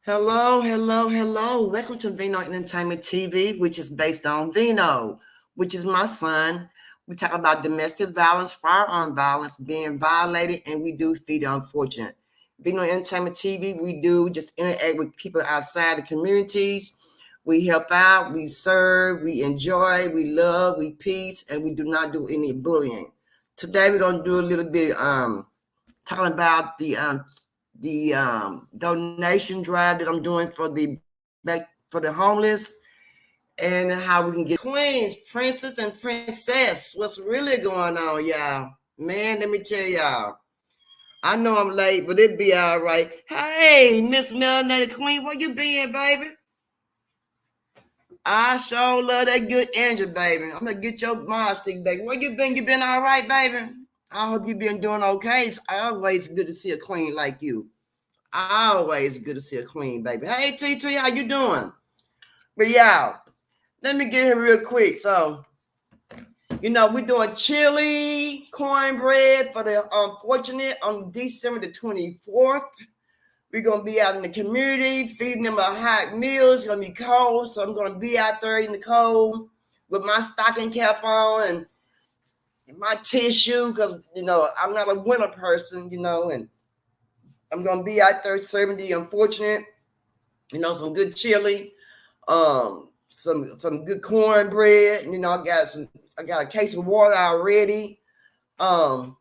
Hello, hello, hello. Welcome to Vino Entertainment TV, which is based on Vino, which is my son. We talk about domestic violence, firearm violence, being violated, and we do feed the unfortunate. Vino Entertainment TV, we do just interact with people outside the communities. We help out, we serve, we enjoy, we love, we peace, and we do not do any bullying. Today we're gonna do a little bit talking about the donation drive that I'm doing for the homeless and how we can get queens, princess, and princess. What's really going on, y'all? Man, let me tell y'all. I know I'm late, but it be all right. Hey, Miss Melanated Queen, where you been, baby? I sure love that good energy, baby. I'm gonna get your mind stick, baby. Where you been? You been all right, baby? I hope you been doing okay. It's always good to see a queen like you. Always good to see a queen, baby. Hey, TT, how you doing? But y'all, let me get here real quick. So, we're doing chili, cornbread for the unfortunate on December the 24th. We're going to be out in the community, feeding them a hot meals. It's going to be cold, so I'm going to be out there in the cold with my stocking cap on and my tissue because, I'm not a winter person, and I'm going to be out there serving the unfortunate, some good chili, some good cornbread. I got a case of water already. So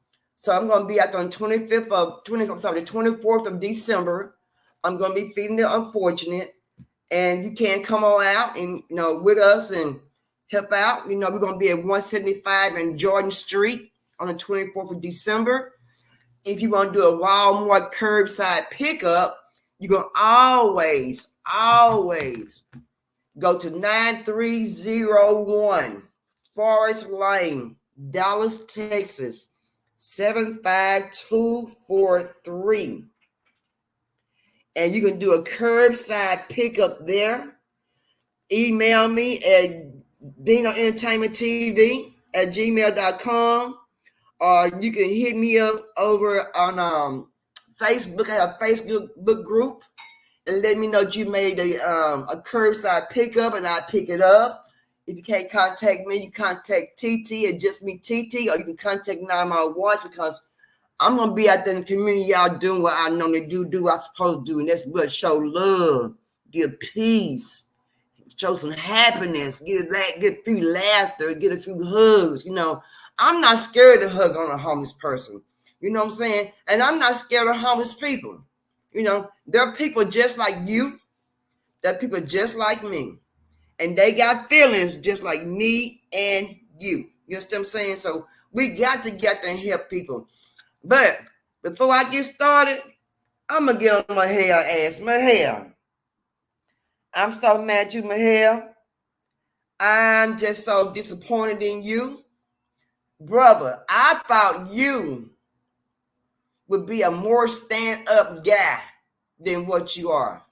I'm gonna be out there on the 24th of December. I'm gonna be feeding the unfortunate, and you can come on out and with us and help out. We're gonna be at 175 in Jordan Street on the 24th of December. If you want to do a Walmart curbside pickup, you're gonna always go to 9301 Forest Lane, Dallas, Texas, 75243. And you can do a curbside pickup there. Email me at dinoentertainmenttv@gmail.com. Or you can hit me up over on Facebook. I have a Facebook group. And let me know that you made a curbside pickup and I pick it up. If you can't contact me, you contact TT at Just Me TT, or you can contact 9 Mile Watch because I'm going to be out there in the community, y'all, doing what I normally do what I'm supposed to do. And that's what show love, give peace, show some happiness, get a few laughter, get a few hugs. I'm not scared to hug on a homeless person. You know what I'm saying? And I'm not scared of homeless people. There are people just like you. There are people just like me. And they got feelings just like me and you. You understand what I'm saying? So we got to get there and help people. But before I get started, I'm going to get on my hair ass. My hair. I'm so mad at you, my hair. I'm just so disappointed in you. Brother, I thought you would be a more stand-up guy than what you are.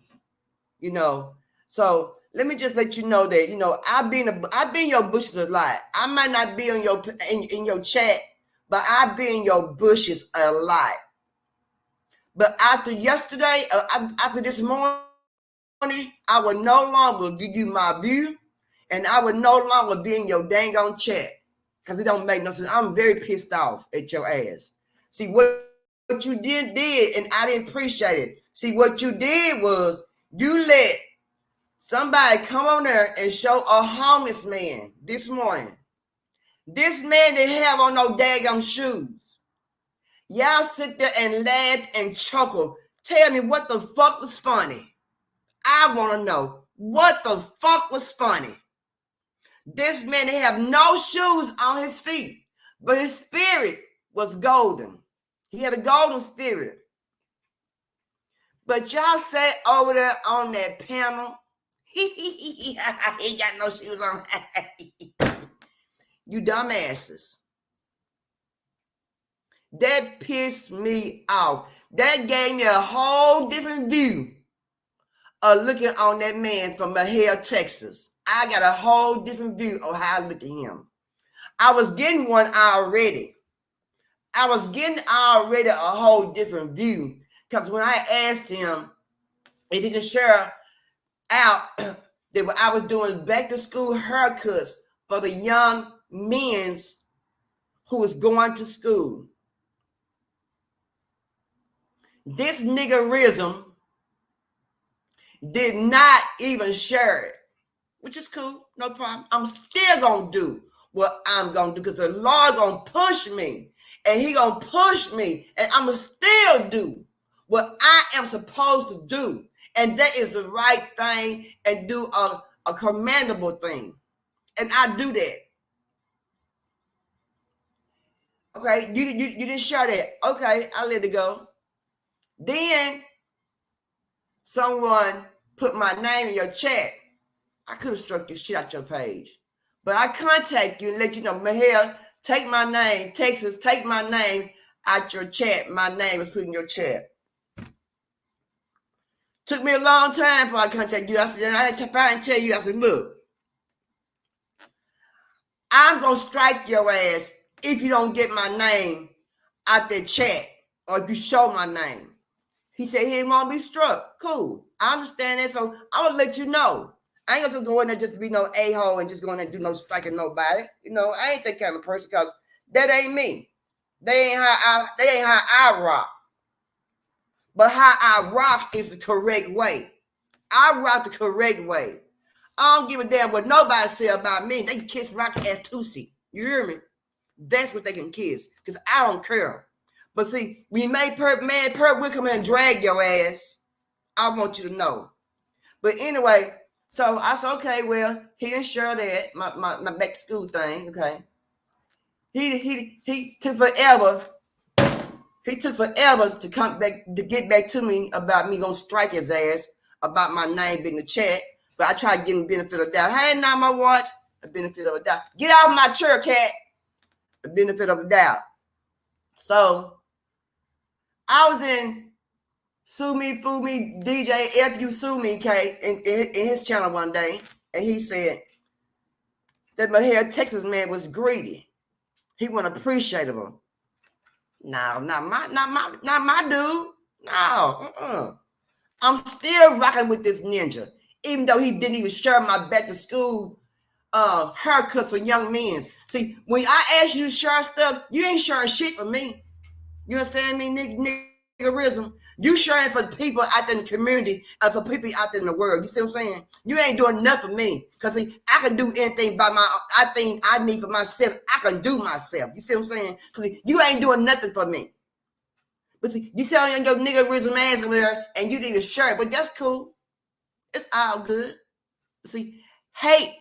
So let me just let you know that I've been your bushes a lot. I might not be on in your chat, but I've been in your bushes a lot. But after yesterday, after this morning, I will no longer give you my view, and I will no longer be in your dang on chat because it don't make no sense. I'm very pissed off at your ass. See what you did, and I didn't appreciate it. See what you did was you let somebody come on there and show a homeless man this morning. This man didn't have on no daggone shoes. Y'all sit there and laugh and chuckle. Tell me what the fuck was funny. I want to know what the fuck was funny. This man didn't have no shoes on his feet, but his spirit was golden. He had a golden spirit. But y'all sat over there on that panel. He got no shoes on. You dumbasses. That pissed me off. That gave me a whole different view of looking on that man from Mahale, Texas. I got a whole different view of how I look at him. I was getting one already. I was getting already a whole different view because when I asked him, And he can share out that I was doing back to school haircuts for the young men who was going to school. This niggerism did not even share it, which is cool, no problem. I'm still gonna do what I'm gonna do because the Lord gonna push me, and he gonna push me, and I'm gonna still do what I am supposed to do, and that is the right thing, and do a commendable thing, and I do that. Okay, you didn't share that. Okay, I let it go. Then someone put my name in your chat. I could have struck your shit out your page, but I contact you and let you know, Mahel, take my name, Texas, take my name out your chat. My name was put in your chat. Took me a long time before I contact you. I said, I had to finally tell you, I said, look, I'm going to strike your ass if you don't get my name out that chat or if you show my name. He said he didn't want to be struck. Cool. I understand that. So I'm going to let you know. I ain't gonna go in there just to be no a-hole and just go in there and do no striking nobody. You know, I ain't that kind of person because that ain't me. They ain't how I rock. But how I rock is the correct way. I rock the correct way. I don't give a damn what nobody say about me. They can kiss my ass Tootsie. You hear me? That's what they can kiss because I don't care. But see, we made Perp will come in and drag your ass. I want you to know. But anyway, so I said, okay, well, he didn't share that, my back to school thing, okay. He took forever. He took forever to come back, to get back to me about me gonna strike his ass about my name being in the chat. But I tried to give him the benefit of the doubt. Hey, now my watch, the benefit of the doubt. Get out of my chair, cat. The benefit of the doubt. So I was in Sue Me, Fool Me, DJ F.U. Sue Me, K, in his channel one day, and he said that Mahel, Texas man was greedy. He wasn't appreciable. No, not my dude. No, I'm still rocking with this ninja, even though he didn't even share my back to school haircuts for young men. See, when I ask you to share stuff, you ain't sharing shit for me. You understand me, niggerism? You sharing for the people out there in the community and for people out there in the world. You see what I'm saying? You ain't doing nothing for me. Because see, I can do anything by I think I need for myself. I can do myself. You see what I'm saying? Because you ain't doing nothing for me. But see, you sit on your niggerism ass over there and you need to share it. But that's cool. It's all good. See, hate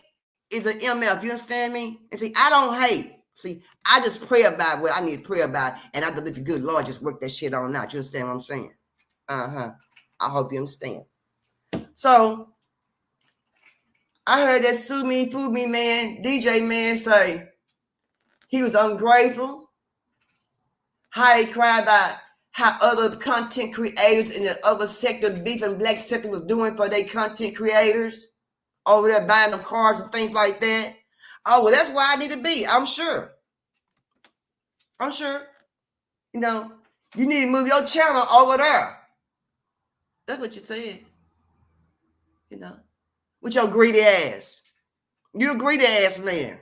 is an MF. You understand me? And see, I don't hate. See, I just pray about what I need to pray about, and I have to let the good Lord just work that shit on out. You understand what I'm saying? I hope you understand. So, I heard that Sue Me, Fool Me man, DJ man say he was ungrateful. How he cried about how other content creators in the other sector, beef and black sector, was doing for their content creators over there buying them cars and things like that. Oh, well, that's where I need to be. I'm sure. You know, you need to move your channel over there. That's what you said. You know, with your greedy ass. You're a greedy ass man.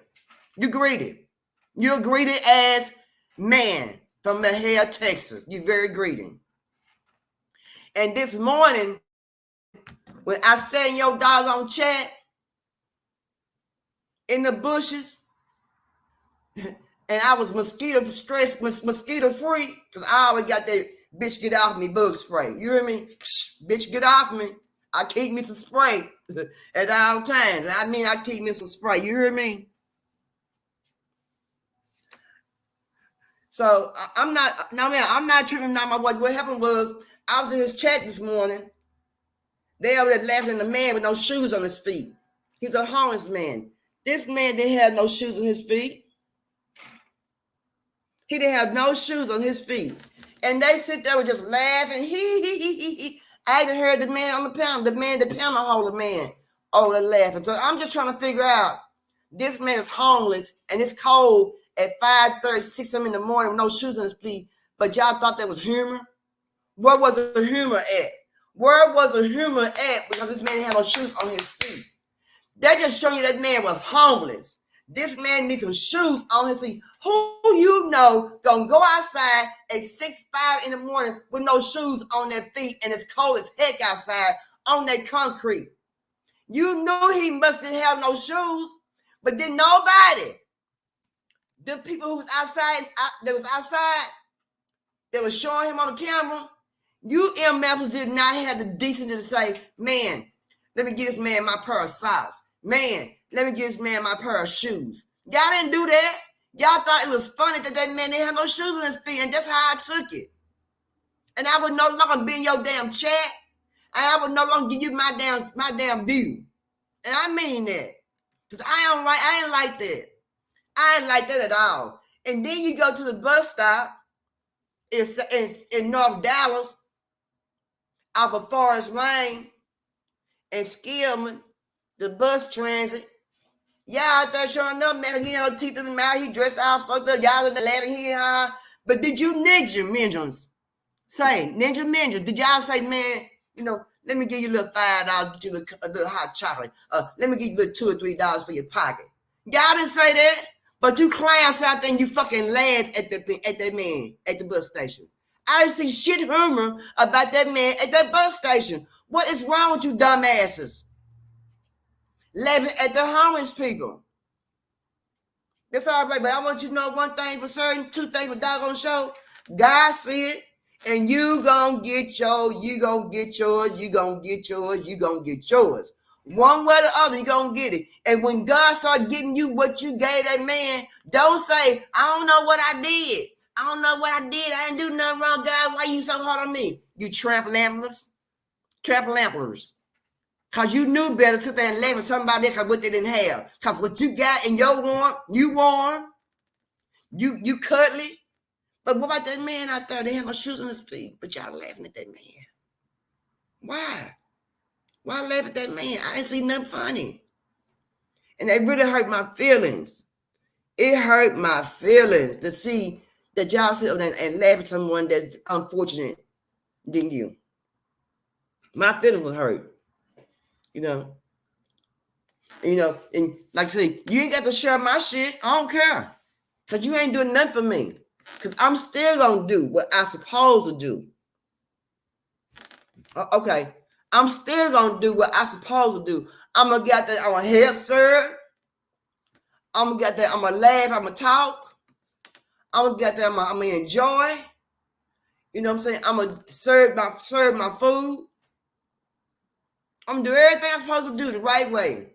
You greedy. You're a greedy ass man from Mahel, Texas. You're very greedy. And this morning, when I sat in your doggone chat in the bushes, and I was mosquito stressed, mosquito free, because I always got that bitch get off me bug spray. You hear me? Psh, bitch get off me. I keep me some spray at all times. I mean, I keep me some spray. You hear me? So I'm not tripping on my watch. What happened was I was in his chat this morning. They over there laughing at the man with no shoes on his feet. He's a homeless man. This man didn't have no shoes on his feet. He didn't have no shoes on his feet. And they sit there with just laughing. I even heard the man on the panel, the panel holder man, over there laughing. So I'm just trying to figure out, this man is homeless and it's cold at 5:30, 6 in the morning with no shoes on his feet. But y'all thought that was humor? What was the humor at? Where was the humor at? Because this man had no shoes on his feet. They're just showing you that man was homeless. This man needs some shoes on his feet. Who you know gonna go outside at 6, 5 in the morning with no shoes on their feet and it's cold as heck outside on that concrete? You knew he mustn't have no shoes, but then nobody. The people who was outside, that was showing him on the camera, you MFs did not have the decency to say, man, let me get this man my pair of socks. Man, let me get this man my pair of shoes. Y'all didn't do that. Y'all thought it was funny that man didn't have no shoes on his feet, and that's how I took it. And I would no longer be in your damn chat, and I would no longer give you my damn view. And I mean that. Because I ain't like that. I ain't like that at all. And then you go to the bus stop in North Dallas, off of Forest Lane and Skillman, the bus transit. Y'all out there showing up, man. He had no teeth in his mouth. He dressed all fucked up. Y'all in the laughing here. But did you Ninja Minjans say, Ninja Minjans, did y'all say, man, you know, let me give you a little $5, get you a little hot chocolate. Let me give you a little $2 or $3 for your pocket. Y'all didn't say that. But you clowns out there and you fucking laughed at that man at the bus station. I didn't see shit humor about that man at that bus station. What is wrong with you dumbasses? Laughing at the homeless people. That's all right, but I want you to know one thing for certain, two things for doggone show. God see it, and you gonna get yours, you gonna get yours, you gonna get yours, you gonna get yours. One way or the other, you gonna get it. And when God start giving you what you gave that man, don't say, I don't know what I did. I don't know what I did. I didn't do nothing wrong, God. Why you so hard on me? You tramp lamplers. Because you knew better to that and laugh at somebody else what they didn't have. Because what you got in your warm, you cuddly. But what about that man out there? They had no shoes on his feet, but y'all laughing at that man. Why? Why laugh at that man? I didn't see nothing funny. And it really hurt my feelings. It hurt my feelings to see that y'all sit there and laugh at someone that's unfortunate than you. My feelings was hurt. You know, and like I say, you ain't got to share my shit. I don't care. Because you ain't doing nothing for me. Because I'm still going to do what I'm supposed to do. Okay. I'm still going to do what I'm supposed to do. I'm going to get that. I'm going to help serve. I'm going to get that. I'm going to laugh. I'm going to talk. I'm going to get that. I'm going to enjoy. You know what I'm saying? I'm going to serve my food. I'm going to do everything I'm supposed to do the right way.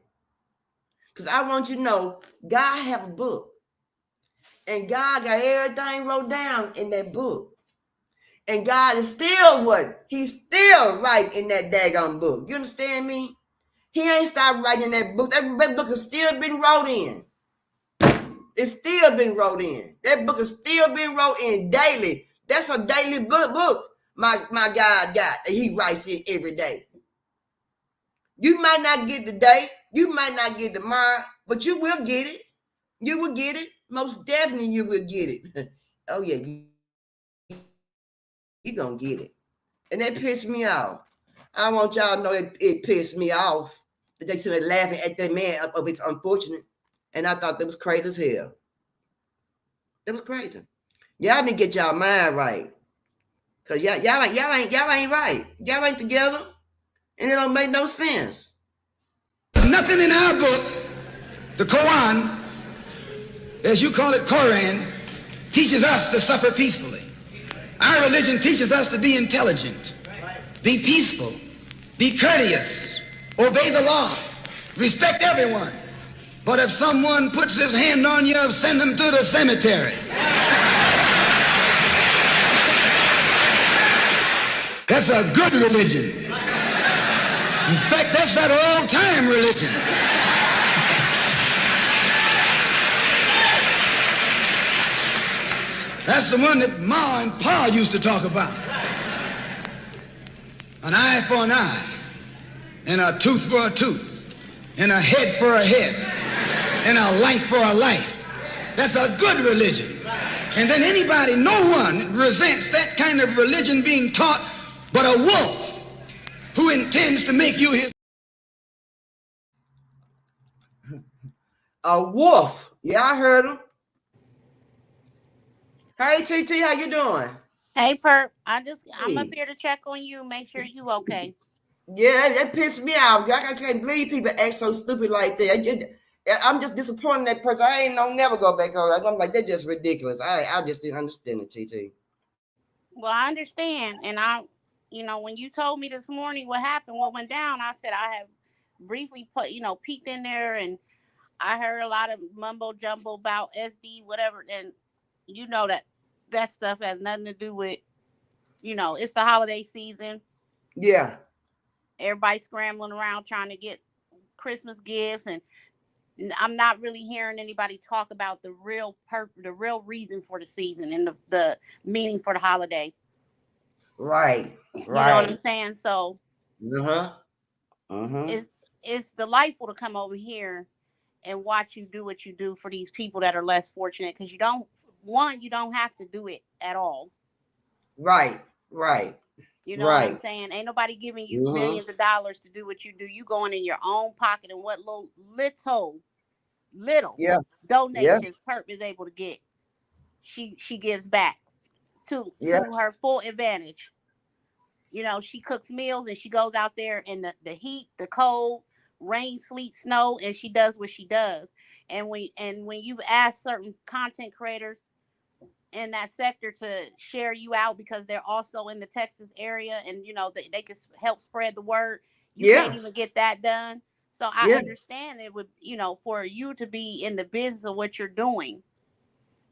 Because I want you to know, God have a book. And God got everything wrote down in that book. And God is still what? He's still writing in that daggone book. You understand me? He ain't stopped writing in that book. That book has still been wrote in. It's still been wrote in. That book has still been wrote in daily. That's a daily book my God got that he writes in every day. You might not get today. You might not get tomorrow, but you will get it. You will get it. Most definitely you will get it. Oh, yeah. You're going to get it. And that pissed me off. I want y'all to know it pissed me off that they started laughing at that man of it's unfortunate. And I thought that was crazy as hell. That was crazy. Y'all need to get y'all mind right. Because y'all ain't right. Y'all ain't together. And it don't make no sense. There's nothing in our book, the Quran, as you call it, Quran, teaches us to suffer peacefully. Our religion teaches us to be intelligent, be peaceful, be courteous, obey the law, respect everyone. But if someone puts his hand on you, send them to the cemetery. That's a good religion. In fact, that's that old-time religion. That's the one that Ma and Pa used to talk about. An eye for an eye, and a tooth for a tooth, and a head for a head, and a life for a life. That's a good religion. And then anybody, no one resents that kind of religion being taught but a wolf. who intends to make you his. A wolf. Yeah, I heard him. Hey, TT, how you doing? Hey, Perp. I'm up Hey. here to check on you, make sure you okay. Yeah, that pissed me off. I can't believe people act so stupid like that. I'm just disappointed in that person. I ain't no never go back home. I'm like, they're just ridiculous. I just didn't understand it, TT. Well, I understand, and when you told me this morning what happened, what went down, I said I have briefly peeked in there, and I heard a lot of mumbo jumbo about SD, whatever, and that stuff has nothing to do with, it's the holiday season. Yeah. Everybody's scrambling around trying to get Christmas gifts, and I'm not really hearing anybody talk about the real reason for the season and the meaning for the holiday. Right. You know what I'm saying? So it's delightful to come over here and watch you do what you do for these people that are less fortunate, because you don't have to do it at all. Right. You know what I'm saying? Ain't nobody giving you millions of dollars to do what you do. You going in your own pocket, and what little donations Perp is able to get, she gives back to her full advantage. She cooks meals, and she goes out there in the heat, the cold, rain, sleet, snow, and she does what she does. And when you've asked certain content creators in that sector to share you out, because they're also in the Texas area, and they can help spread the word, you can't even get that done. So I understand it would, for you to be in the business of what you're doing,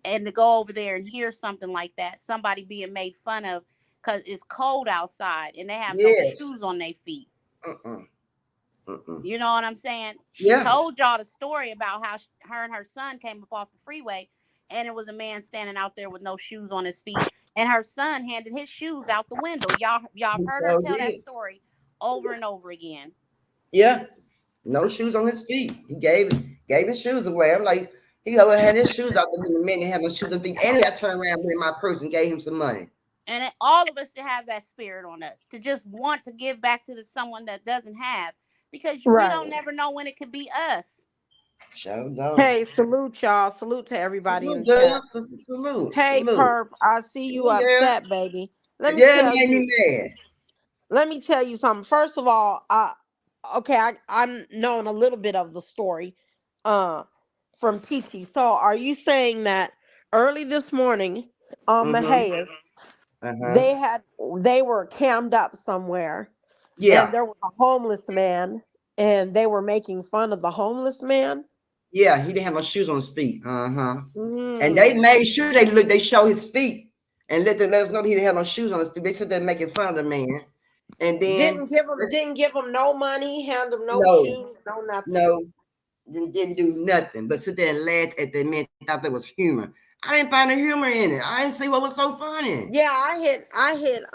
and to go over there and hear something like that, somebody being made fun of because it's cold outside and they have no shoes on their feet. You know what I'm saying? She told y'all the story about how her and her son came up off the freeway, and it was a man standing out there with no shoes on his feet, and her son handed his shoes out the window. Y'all heard her tell that story over and over again. Yeah, no shoes on his feet. He gave his shoes away. I'm like, he had his shoes out the minute he had no shoes on his feet, and I turned around with my purse and gave him some money. And all of us should have that spirit on us, to just want to give back to someone that doesn't have, because we don't never know when it could be us. Hey, salute y'all. Salute to everybody in the chat. Salute. Hey, Perp, I see you upset, baby. Let me tell you something. First of all, I'm knowing a little bit of the story from TT. So are you saying that early this morning on Mahias, they were cammed up somewhere, and there was a homeless man, and they were making fun of the homeless man? Yeah, he didn't have no shoes on his feet. And they made sure they show his feet and let us know that he didn't have no shoes on his feet. They said they're making fun of the man. And then didn't give him no money, hand him no shoes, no nothing. No, didn't do nothing but sit there and laugh at the man. Thought that was humor. I didn't find the humor in it. I didn't see what was so funny. Yeah, I hit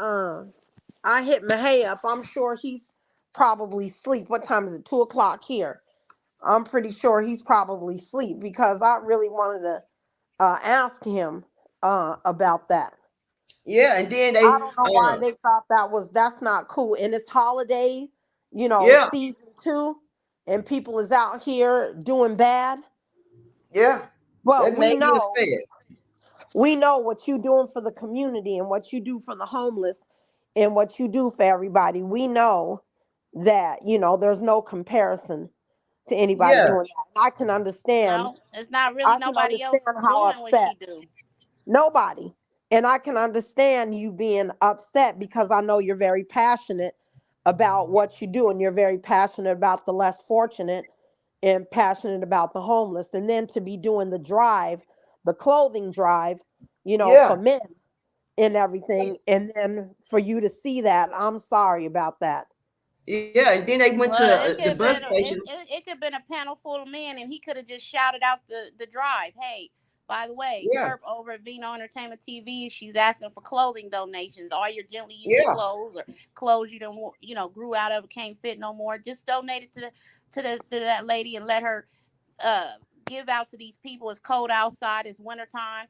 Mahay up. I'm sure he's probably asleep. What time is it? 2:00 here. I'm pretty sure he's probably asleep, because I really wanted to ask him about that. Yeah, and then I don't know why they thought that's not cool. And it's holiday, season 2, and people is out here doing bad. Yeah. Well, we know what you're doing for the community, and what you do for the homeless, and what you do for everybody. We know that, there's no comparison to anybody doing that. I can understand. No, it's not really nobody else doing what you do. Nobody. And I can understand you being upset, because I know you're very passionate about what you do, and you're very passionate about the less fortunate, and passionate about the homeless. And then to be doing the drive, the clothing drive, for men and everything. And then for you to see that, I'm sorry about that. Yeah, and then they went to the bus station. It could have been a panel full of men, and he could have just shouted out the drive. Hey, by the way, Perp over at Vino Entertainment TV, she's asking for clothing donations. All your gently used clothes, or clothes you don't, grew out of, can't fit no more. Just donate it to that lady, and let her give out to these people. It's cold outside. It's wintertime.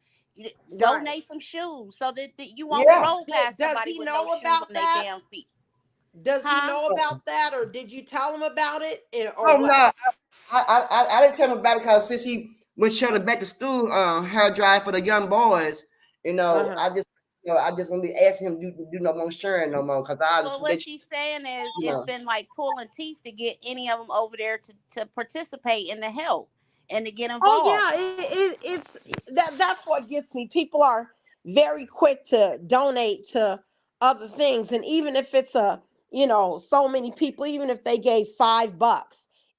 Donate some shoes so that you won't roll past somebody with no shoes on their damn feet. Does he Huh? know about that, or did you tell him about it, or Oh what? no, I didn't tell him about it because since he went shutting back to school, hair dry for the young boys, Uh-huh. I just gonna be asking him to do no more sharing no more because I Well, they, what she's saying is you it's know, been like pulling teeth to get any of them over there to participate in the help and to get Oh involved. yeah, it's that's what gets me. People are very quick to donate to other things, and even if it's so many people, even if they gave $5,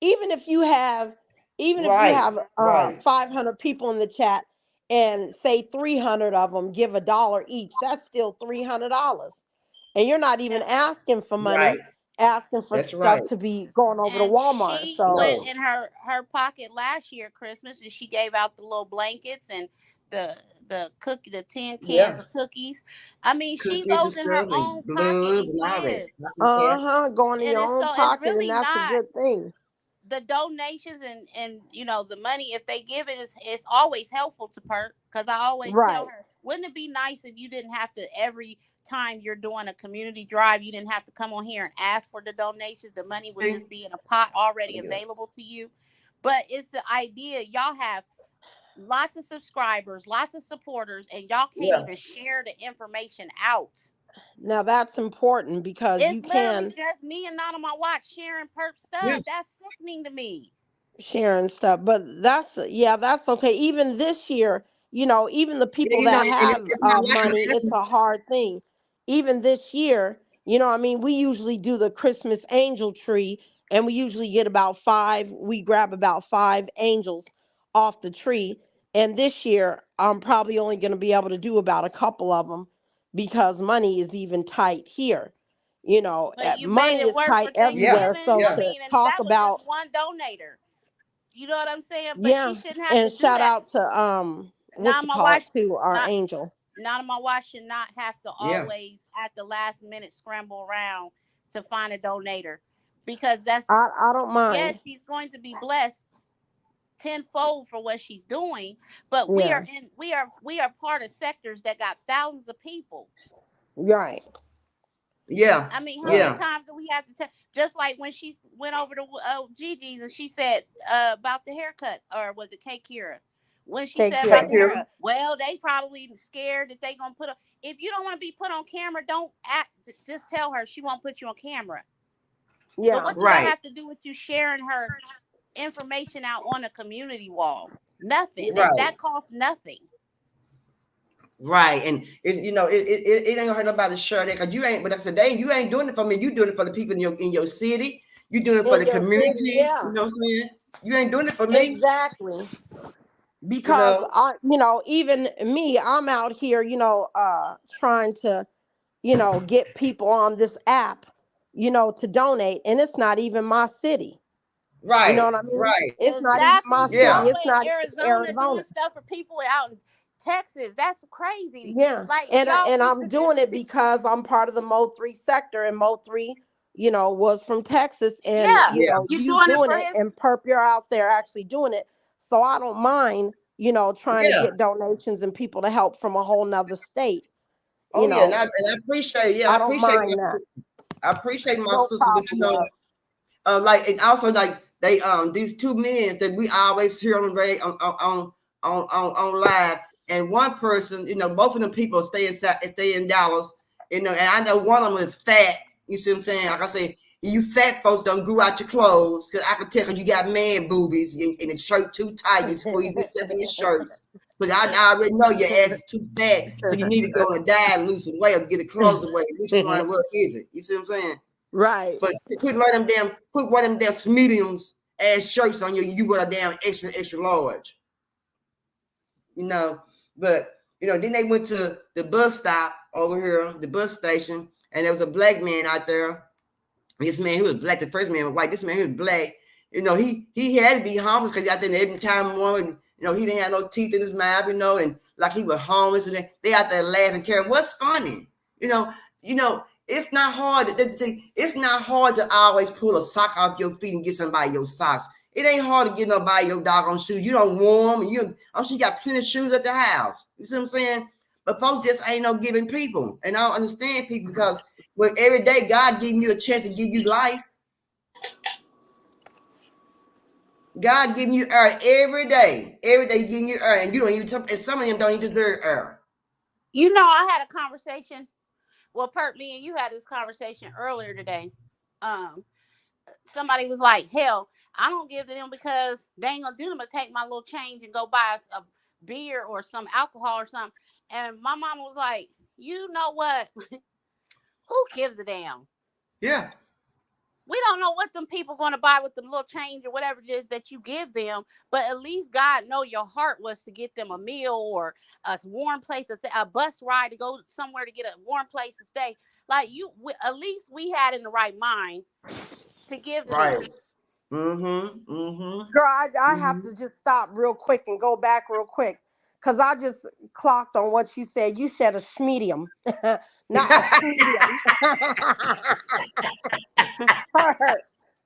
even if you have even if you right, have right, 500 people in the chat, and say 300 of them give $1 each, that's still $300, and you're not even asking for right. money, asking for That's right. stuff to be going over to And Walmart. she So went No, in her pocket last year Christmas, and she gave out the little blankets and the the tin yeah, cans of cookies. I mean, she cookies and goes in her stuff and own pocket balloons and and all that. gives, going in and your it's own so it's pocket, and really that's a not good thing. the donations and the money. If they give it, it's always helpful to Perk, because I always tell Right. her, wouldn't it be nice if you didn't have to, every time you're doing a community drive, you didn't have to come on here and ask for the donations. The money would just be in a pot already Yeah, available to you. But it's the idea, y'all have lots of subscribers, lots of supporters, and y'all can't yeah, even share the information out. Now that's important because It's you literally can just me and not on my watch sharing Perk yeah, stuff. That's sickening to me. share and stuff, but that's okay. Even this year, even the yeah. people You know, that and have it's not like I'm money, it's asking. a hard thing. Even this year, I mean, we usually do the Christmas angel tree, and we usually get we grab about 5 angels off the tree. And this year, I'm probably only going to be able to do about a couple of them because money is even tight here. But you made Money it is work for tight Yeah, everywhere. Thanksgiving. So I yeah, to mean, and talk that was just about, one donator. You know what I'm saying? But she yeah, shouldn't have to and do shout that. out to what Not you my call it, watch. to our Not angel. not on my watch should not have to yeah. always at the last minute scramble around to find a donator, because that's, I don't yes, mind. she's going to be blessed tenfold for what she's doing. But Yeah, we are part of sectors that got thousands of people. right, Yeah, I mean, how many right. yeah, times do we have to tell? Just like when she went over to Gigi's and she said about the haircut, or was it K Kira? When she Take said care. about take the care. haircut, well, they probably scared that they gonna put. If you don't want to be put on camera, don't act. Just tell her she won't put you on camera. But Yeah, what do that Right, have to do with you sharing her information out on a community wall? Nothing. right, That costs nothing. right. And it ain't gonna hurt nobody to share that because you ain't. But like I said, you ain't doing it for me. You doing it for the people in your city. You doing it for in the your city. communities. You Yeah, know what I'm saying? You ain't doing it for me. exactly. You Because know. even me, I'm out here, trying to, get people on this app, to donate, and it's not even my city. You know Right, what I mean? right. It's not even Exactly. my You city. Yeah, all the It's way in not even Arizona Arizona. doing stuff for people out in Texas. That's crazy. Yeah, Like, and y'all need I'm to doing it just, because I'm part of the Mo 3 sector, and Mo 3, was from Texas, and yeah, yeah, you you doing it doing for it, his. and Perp, you're out there actually doing it. So I don't mind, trying to yeah. get donations and people to help from a whole nother state. Oh You yeah, and know, I appreciate. Yeah, I don't mind that. I appreciate my No sister, but problem, love. like, and also like they these two men that we always hear on the radio on live, and one person, both of them people stay in Dallas, and I know one of them is fat. You see what I'm saying? Like I say, you fat folks don't grew out your clothes because I can tell because you got man boobies and the shirt too tight, you squeeze yourself in your shirts. But I already know your ass is too fat, so you need to go on a diet, lose some weight, or get the clothes away. Which one? What is it? You see what I'm saying? Right. But put one of them damn mediums ass shirts on you. You got a damn extra large. But then they went to the bus stop over here, the bus station, and there was a black man out there. This man, he was black. The first man was white. This man, he was black. He had to be homeless because out there every time one, he didn't have no teeth in his mouth, and like he was homeless, and they out there laughing, caring. What's funny? It's not hard. It's not hard to always pull a sock off your feet and get somebody your socks. It ain't hard to get nobody your doggone shoes. You don't warm, and I'm sure you got plenty of shoes at the house. You see what I'm saying? But folks just ain't no giving people, and I don't understand people because Well, every day God giving you a chance to give you life. God giving you air every day. Every day giving you air, and you don't even. And some of them don't even deserve air. You know, I had a conversation. Well, Perk, me and you had this conversation earlier today. Somebody was like, "Hell, I don't give to them because they ain't gonna do them to take my little change and go buy a beer or some alcohol or something." And my mom was like, "You know what? Who gives a damn? Yeah. We don't know what them people going to buy with them little change or whatever it is that you give them, but at least God know your heart was to get them a meal or a warm place to stay, a bus ride to go somewhere to get a warm place to stay. Like at least we had in the right mind to give to Right. them." Girl, I have to just stop real quick and go back real quick. Because I just clocked on what you said. You said a schmedium, not a schmedium.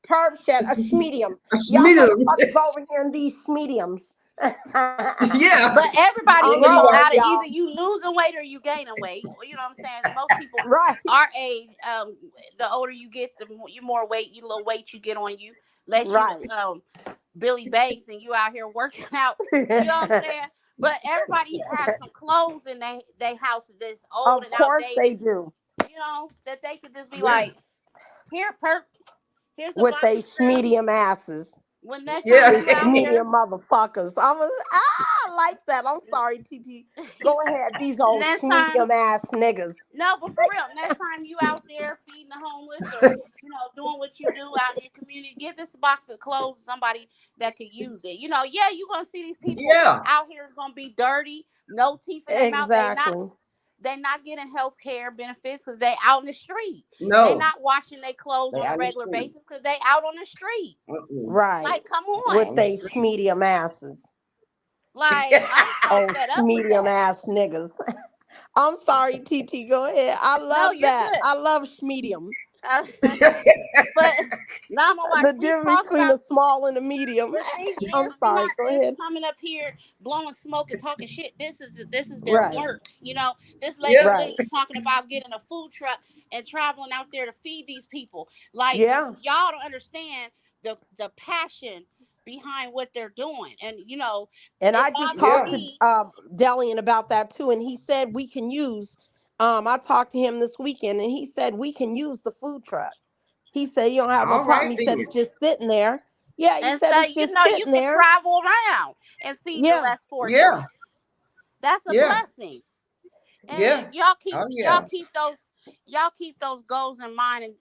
Perp said a schmedium. Y'all motherfuckers over here in these schmediums. Yeah. But everybody I'm grow sorry, out of y'all. either you losing weight or you gaining weight. You know what I'm saying? Most people Right. our age, the older you get, the more weight, you little weight you get on you. Less Right. you Billy Banks and you out here working out. You know what I'm saying? But everybody has some clothes in they house that's old Of and course outdated. they do. You know, that they could just be like, here, Perk, here's a With box they of shrimp. schmedium asses. When next Yeah. time you out here, Schmedium motherfuckers. I like that. I'm sorry, TT. Go ahead. These old next time, schmedium ass niggas. no, but for real, next time you out there feeding the homeless or doing what you do out in your community, give this box of clothes to somebody that could use it. Yeah, you're gonna see these people out here is gonna be dirty, no teeth in their mouth. Exactly. They not getting health care benefits because they out in the street. No. They not washing their clothes on a regular basis because they out on the street. Right. Like, come on. With they schmedium asses. Like, I'm so fed up with Schmedium that. ass niggas. I'm sorry, TT. Go ahead. I love you're that. good. I love schmedium. But now I'm gonna watch. The difference between the small and the medium. The thing is, I'm they're sorry. not Go just ahead. coming up here blowing smoke and talking shit. This is their Right. work. This lady Right. was talking about getting a food truck and traveling out there to feed these people. Like, Yeah. y'all don't understand the passion behind what they're doing. And And I just talked me. to Delian about that too, and he said we can use. I talked to him this weekend, and he said we can use the food truck. He said you don't have no All problem. right, He said it's just sitting there. Yeah, he And said so it's just you sitting can there. travel around and feed the less fortunate. Yeah. That's a blessing. And Yeah. y'all keep Oh, yeah. y'all keep those goals in mind. And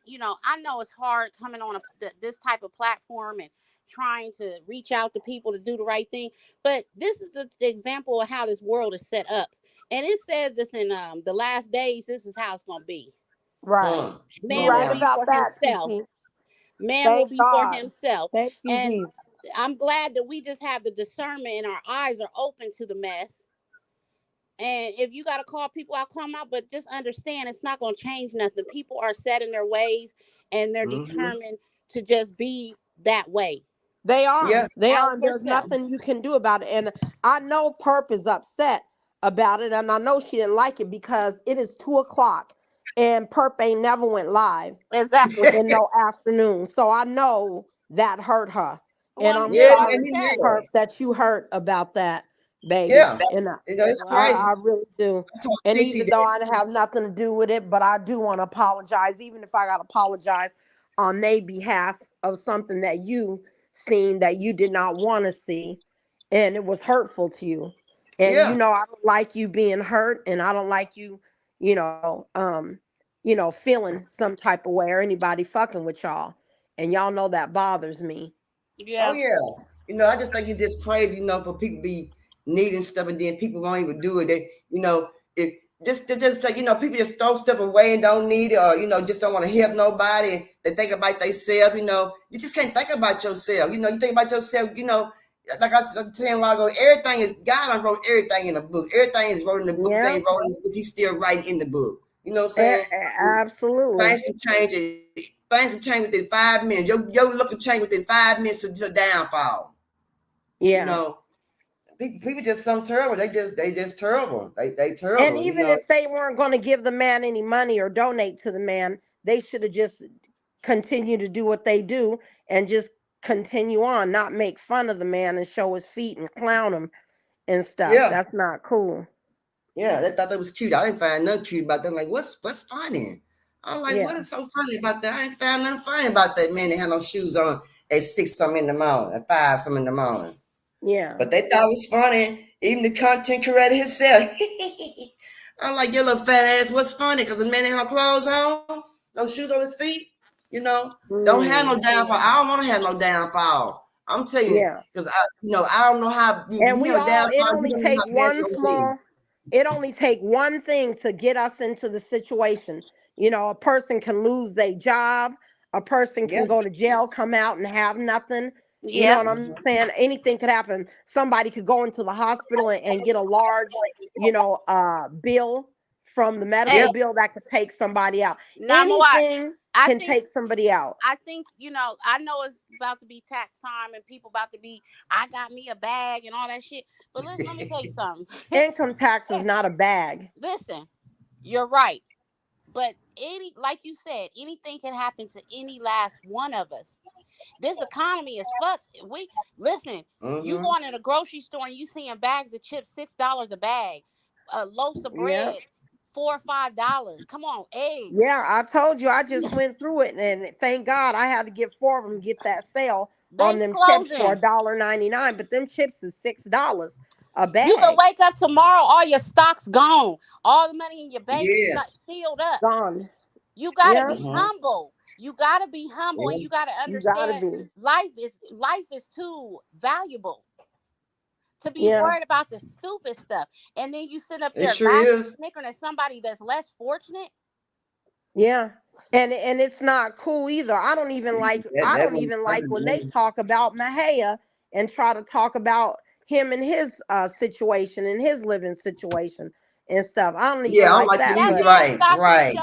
I know it's hard coming on this type of platform and trying to reach out to people to do the right thing. But this is the example of how this world is set up. And it says this in the last days. This is how it's gonna be. Right. Man You're right will be about for that, himself. TT. Man will be for himself. Thank you, And Jesus. I'm glad that we just have the discernment and our eyes are open to the mess. And if you got to call people out, come out, but just understand it's not going to change nothing. People are set in their ways and they're determined to just be that way. They are. Yeah. They Out are. And for there's self. nothing you can do about it. And I know Perp is upset about it. And I know she didn't like it because it is 2:00 and Perp ain't never went live Exactly. in no afternoon. So I know that hurt her. And Well, I'm yeah, sorry, okay. Perp, that you hurt about that, baby. Yeah. And It's crazy. I really do. And even though I didn't have nothing to do with it, but I do want to apologize, even if I got to apologize on their behalf of something that you seen that you did not want to see, and it was hurtful to you. And Yeah. I don't like you being hurt, and I don't like you, feeling some type of way or anybody fucking with y'all. And y'all know that bothers me. Yeah. Oh, yeah. I just think it's just crazy, for people be needing stuff and then people won't even do it. They, if just people just throw stuff away and don't need it, or just don't want to help nobody. They think about themselves. You just can't think about yourself. You think about yourself. Like I was saying a while ago, everything is God wrote everything in the book. Everything is wrote in the book. Yeah. They wrote in the book. He's still writing in the book. You know what I'm saying? Absolutely. Things can change. Things can change within 5 minutes. Your look can change within 5 minutes to downfall. Yeah. People just some terrible. They just terrible. They terrible. And even if they weren't going to give the man any money or donate to the man, they should have just continued to do what they do and just continue on, not make fun of the man and show his feet and clown him and stuff. Yeah. That's not cool. Yeah, they thought that was cute. I didn't find nothing cute about them. Like, what's funny? I'm like, what is so funny about that? I ain't found nothing funny about that man that had no shoes on at 6 something in the morning, at 5 something in the morning. Yeah. But they thought it was funny. Even the content creator himself. I'm like, your little fat ass, what's funny? Because the man ain't no clothes on, no shoes on his feet, don't have no downfall. I don't want to have no downfall. I'm telling you, because I don't know how. And we all, it only take it only take one thing to get us into the situation. A person can lose their job, a person can go to jail, come out and have nothing. You know what I'm saying? Anything could happen. Somebody could go into the hospital and get a large, bill from the medical bill that could take somebody out. Anything can take somebody out. I think, I know it's about to be tax time and people about to be, I got me a bag and all that shit. But listen, let me tell you something. Income tax is not a bag. Listen, you're right. But like you said, anything can happen to any last one of us. This economy is fucked. Listen, you going in a grocery store and you seeing bags of chips, $6 a bag, loaves of bread, $4 or $5. Come on, eggs. Yeah, I told you, I just went through it, and thank God I had to get 4 of them to get that sale on them chips for $1.99. But them chips is $6 a bag. You can wake up tomorrow, all your stocks gone, all the money in your bank sealed up. Gone. You gotta be humble. You gotta be humble, and you gotta understand life is too valuable to be worried about the stupid stuff. And then you sit up there laughing, snickering at somebody that's less fortunate. Yeah. And it's not cool either. I don't even like when they talk about Mahia and try to talk about him and his situation and his living situation and stuff. I don't even like that. Right.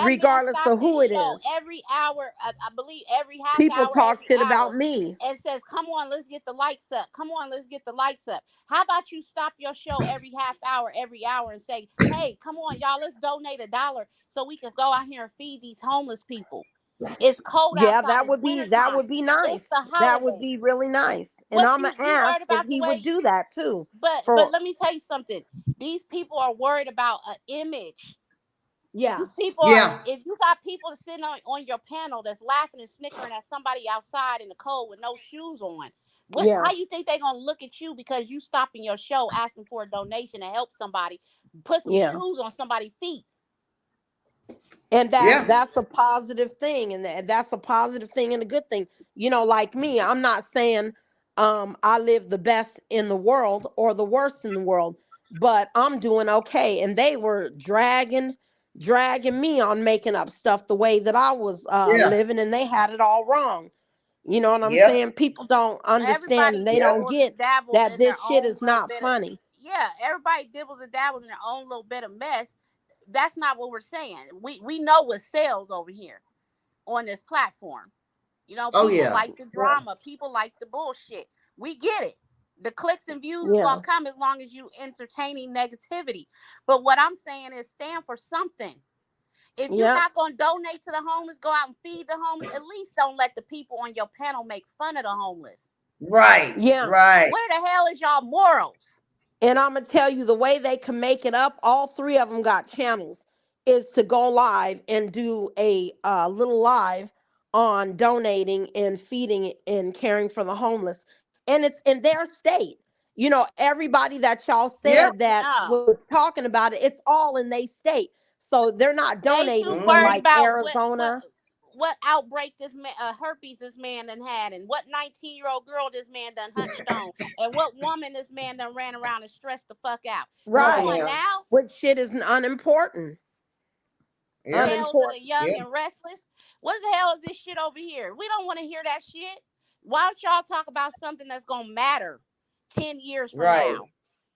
Regardless of who it is, every hour, I believe every half people hour, talk shit about me and says, "Come on, let's get the likes up. Come on, let's get the likes up." How about you stop your show every half hour, every hour, and say, "Hey, come on, y'all, let's donate $1 so we can go out here and feed these homeless people." It's cold outside. Yeah, that would be nice. That would be really nice. And I'm gonna ask if he would do that too. But let me tell you something. These people are worried about an image. Yeah. If you got people sitting on your panel that's laughing and snickering at somebody outside in the cold with no shoes on, how you think they're gonna look at you because you stopping your show asking for a donation to help somebody put some shoes on somebody's feet? And that's a positive thing, and that's a positive thing and a good thing. Like me, I'm not saying I live the best in the world or the worst in the world, but I'm doing okay. And they were dragging me on making up stuff the way that I was living, and they had it all wrong. You know what I'm saying? People don't understand, and they don't get that this shit is not funny. Yeah, everybody dibbles and dabbles in their own little bit of mess. That's not what we're saying. We know what sells over here on this platform. People like the drama. People like the bullshit. We get it. The clicks and views gonna come as long as you entertaining negativity. But what I'm saying is stand for something. If you're not gonna donate to the homeless, go out and feed the homeless. At least don't let the people on your panel make fun of the homeless. Right. Yeah. Right. Where the hell is y'all morals? And I'm gonna tell you the way they can make it up. All 3 of them got channels. Is to go live and do a little live on donating and feeding and caring for the homeless. And it's in their state. Everybody that y'all said that was talking about it, it's all in their state. So they're not donating from like Arizona. What outbreak this man, herpes this man done had, and what 19-year-old girl this man done hunched on, and what woman this man done ran around and stressed the fuck out. Right. Now? Which shit is unimportant. Hell to the young and restless. What the hell is this shit over here? We don't want to hear that shit. Why don't y'all talk about something that's gonna matter 10 years from now?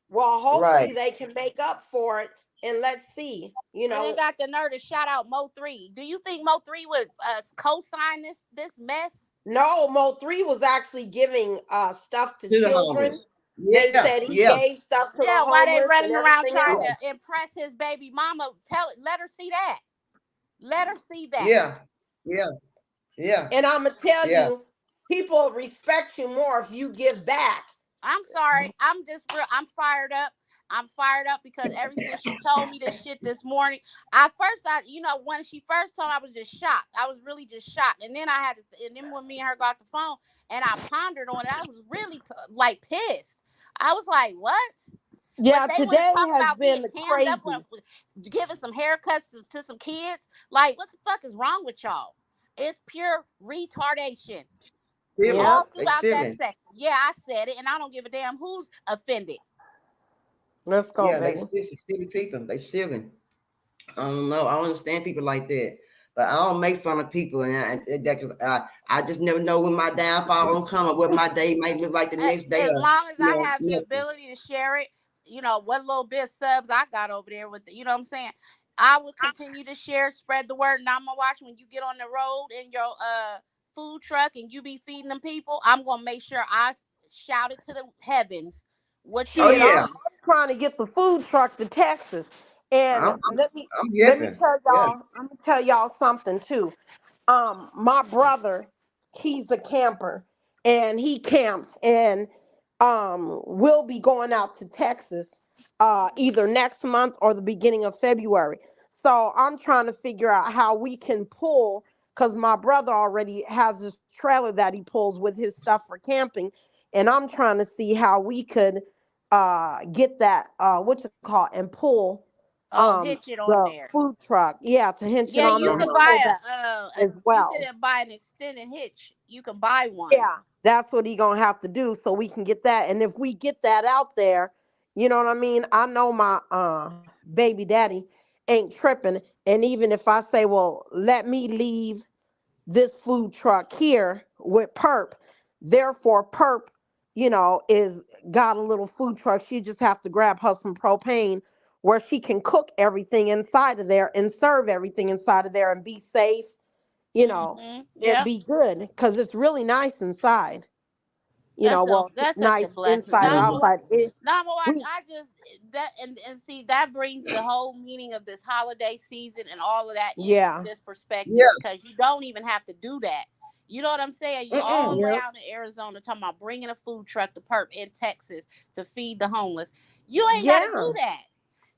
Well, hopefully they can make up for it, and let's see. They got the nerve to shout out Mo3. Do you think Mo3 would co-sign this mess? No, Mo3 was actually giving stuff to children. They said he gave stuff to the homeless. Why they running and around everything trying else. to impress his baby mama? Let her see that. Let her see that. Yeah. And I'm gonna tell you, people respect you more if you give back. I'm sorry. I'm fired up. I'm fired up because ever since she told me this shit this morning, when she first told me, I was just shocked. I was really just shocked. And then and then when me and her got the phone and I pondered on it, I was really like pissed. I was like, what? Yeah, but they today talk has about been being hammed up crazy. giving some haircuts to some kids. Like, what the fuck is wrong with y'all? It's pure retardation. All throughout that section. Yeah, I said it, and I don't give a damn who's offended. Let's go, baby. They silly people. They silly. I don't know. I don't understand people like that. But I don't make fun of people, and because I just never know when my downfall gonna come or what my day might look like the next day. As long as I have the ability to share it, what little bit of subs I got over there with, what I'm saying, I will continue to share, spread the word, and I'm gonna watch when you get on the road in your food truck and you be feeding them people. I'm gonna make sure I shout it to the heavens. I'm trying to get the food truck to Texas. And let me tell y'all, I'm gonna tell y'all something too. My brother, he's a camper and he camps, and we'll be going out to Texas either next month or the beginning of February. So I'm trying to figure out how we can pull, because my brother already has this trailer that he pulls with his stuff for camping, and I'm trying to see how we could get that and pull hitch it on there. Food truck. Yeah, to hinge it on you there. can buy as well. You can buy an extended hitch. You can buy one. Yeah, that's what he gonna have to do so we can get that. And if we get that out there, you know what I mean? I know my baby daddy ain't tripping. And even if I say, well, let me leave this food truck here with Perp, therefore Perp, is got a little food truck. She just have to grab her some propane where she can cook everything inside of there and serve everything inside of there and be safe, and be good, because it's really nice inside. That's nice such a blessing. inside and outside. And see, that brings the whole meaning of this holiday season and all of that into this perspective, because you don't even have to do that. You know what I'm saying? You all the way out in Arizona talking about bringing a food truck to Perp in Texas to feed the homeless. You ain't got to do that.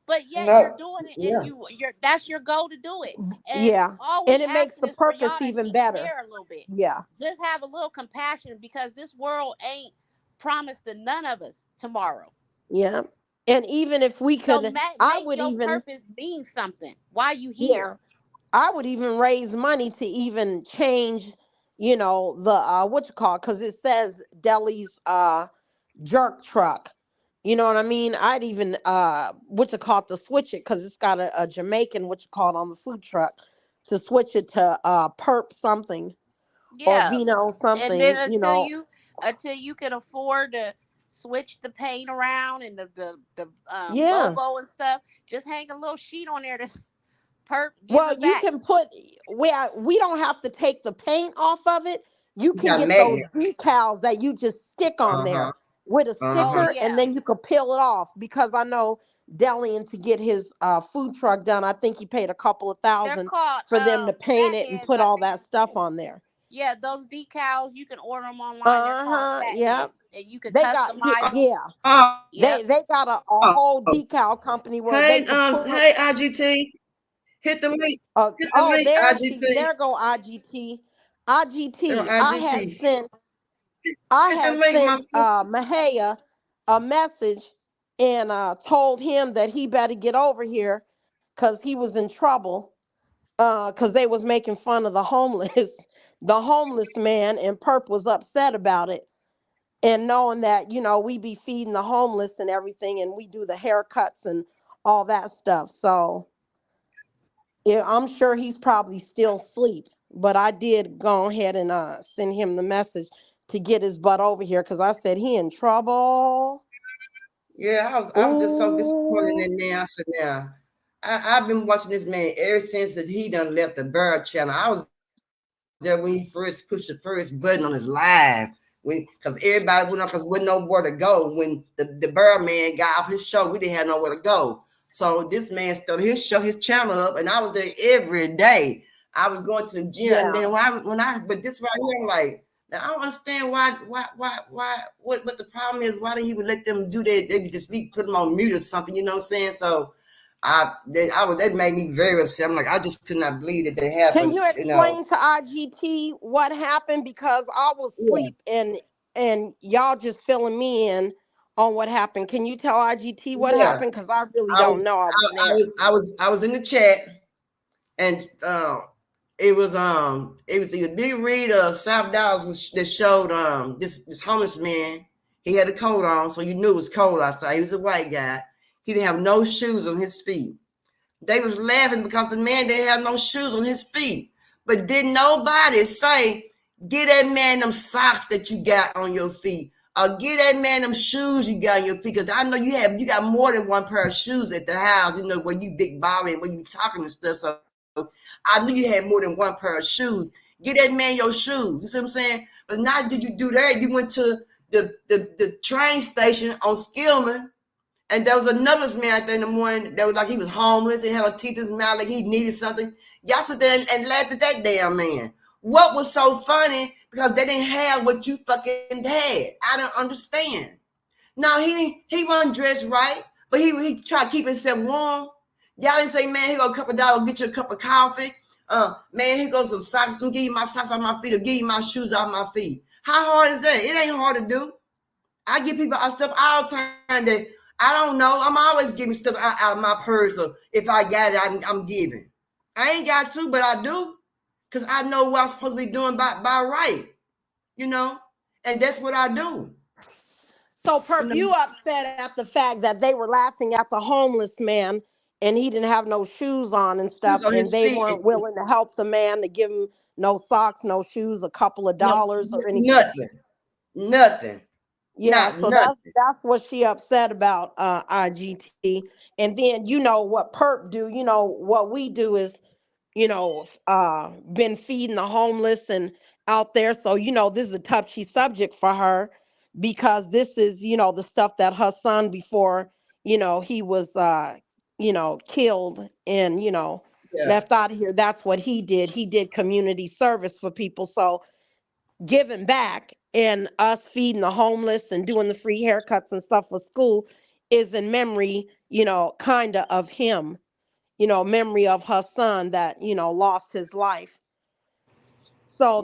But yet you're doing it, and that's your goal to do it. And and it makes the purpose even better. A little bit. Yeah. Just have a little compassion, because this world ain't promised to none of us tomorrow. Yeah. And even if we could, I would your even purpose mean something. Why you here? Yeah. I would even raise money to even change, the because it says Deli's jerk truck. You know what I mean? I'd even to switch it, because it's got a Jamaican on the food truck, to switch it to Perp something, or Vino something. And then until you can afford to switch the paint around and the logo and stuff, just hang a little sheet on there to Perp. You can put we don't have to take the paint off of it. You can get those decals that you just stick on there with a sticker, and then you could peel it off. Because I know Delian, to get his food truck done, I think he paid a couple of $1,000 for them to paint it and put all that stuff on there. Yeah, those decals, you can order them online. Yeah, and you can customize them. They got a whole decal company where they can put. Hey, IGT, hit the link. There go IGT. I had sent Mahaya a message and told him that he better get over here, because he was in trouble, because they was making fun of the homeless man, and Perp was upset about it. And knowing that, we be feeding the homeless and everything, and we do the haircuts and all that stuff. So yeah, I'm sure he's probably still asleep, but I did go ahead and send him the message to get his butt over here, because I said he in trouble. Yeah, I was just so disappointed in there. I said, now, I've been watching this man ever since that he done left the Bird Channel. I was there when he first pushed the first button on his live. Because everybody went on, because we know where to go. When the Birdman got off his show, we didn't have nowhere to go. So this man started his show, his channel up, and I was there every day. I was going to the gym, and then but this right here, I'm like, now I don't understand why, what the problem is. Why did he would let them do that? They would just put them on mute or something, you know what I'm saying? So that made me very upset. I'm like, I just could not believe that they happened. Can you explain to IGT what happened? Because I was asleep and y'all just filling me in on what happened. Can you tell IGT what happened? Because I really don't know. I was in the chat, and it was either Big Reed or South Dallas that showed this homeless man. He had a coat on, so you knew it was cold outside. He was a white guy. He didn't have no shoes on his feet. They was laughing because the man didn't have no shoes on his feet. But didn't nobody say, get that man them socks that you got on your feet, or get that man them shoes you got on your feet? Because I know you got more than one pair of shoes at the house, you know, where you big ball and where you talking and stuff. So I knew you had more than one pair of shoes. Get that man your shoes. You see what I'm saying? But not did you do that. You went to the train station on Skillman, and there was another man out there in the morning that was like he was homeless. He had a teeth in his mouth like he needed something. Y'all sit there and laughed at that damn man. What was so funny? Because they didn't have what you fucking had. I don't understand. No, he wasn't dressed right, but he tried to keep himself warm. Y'all didn't say, man, here go a couple of dollars, get you a cup of coffee. Man, here goes some socks. I'm gonna give you my socks off my feet, or give you my shoes off my feet. How hard is that? It ain't hard to do. I give people stuff all the time that I don't know. I'm always giving stuff out of my purse, or if I got it, I'm giving. I ain't got to, but I do, because I know what I'm supposed to be doing by right, you know, and that's what I do. So, Perp, you upset at the fact that they were laughing at the homeless man and he didn't have no shoes on and stuff, and they weren't willing to help the man to give him no socks, no shoes, a couple of dollars or anything. Nothing. Yeah, so that's what she upset about, IGT. And then you know what Perp do. You know what we do is, been feeding the homeless and out there. So this is a touchy subject for her, because this is the stuff that her son, before he was killed and left out of here, that's what he did. He did community service for people. So giving back and us feeding the homeless and doing the free haircuts and stuff for school is in memory, kind of him, memory of her son that, lost his life. So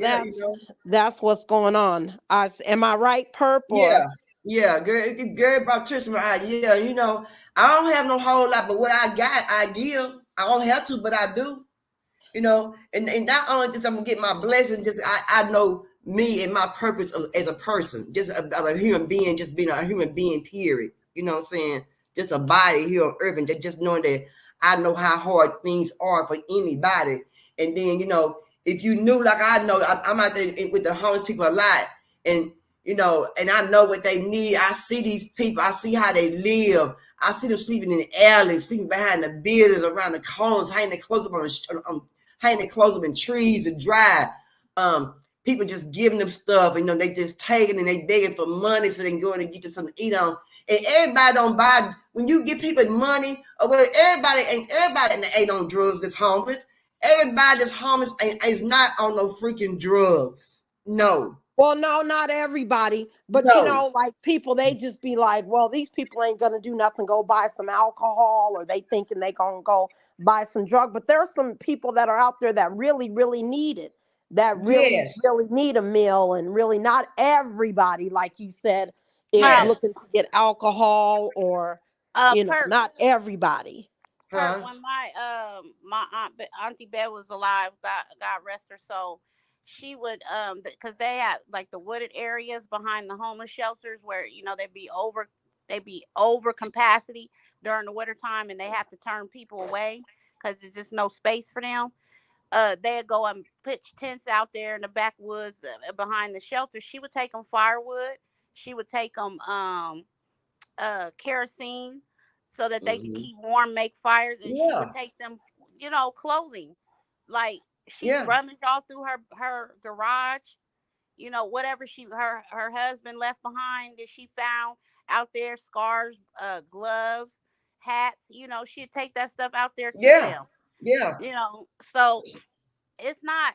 that's what's going on. Am I right, Perp? Yeah, Gary Baptista. Yeah, I don't have no whole lot, but what I got, I give. I don't have to, but I do. And not only just I'm gonna get my blessing, just I know me and my purpose as a person, just a human being, just being a human being, period. You know what I'm saying? Just a body here on earth, and just knowing that I know how hard things are for anybody. And then, if you knew, like I know, I'm out there with the homeless people a lot, and and I know what they need. I see these people, I see how they live. I see them sleeping in the alleys, sleeping behind the buildings, around the corners, hanging their clothes up hanging their clothes up in trees to dry. People just giving them stuff, they just taking and they begging for money so they can go in and get them something to eat on. And everybody don't buy. When you give people money, or whether everybody ain't on drugs that's homeless. Everybody that's homeless is not on no freaking drugs. No. Well, no, not everybody. But, like people, they just be like, well, these people ain't going to do nothing, go buy some alcohol, or they thinking they going to go buy some drug. But there are some people that are out there that really, really need it, that really, really need a meal. And really not everybody, like you said, is looking to get alcohol or, not everybody. When my Auntie Beth was alive, God rest her soul, she would because they had like the wooded areas behind the homeless shelters where they'd be over capacity during the winter time, and they have to turn people away because there's just no space for them. They'd go and pitch tents out there in the backwoods behind the shelter. She would take them firewood. She would take them kerosene so that they could keep warm, make fires, and she would take them, clothing. Like she rummaged all through her garage you know, whatever her husband left behind that she found out there, scars, gloves, hats, you know, she'd take that stuff out there to Yeah, them. yeah, You know, so it's not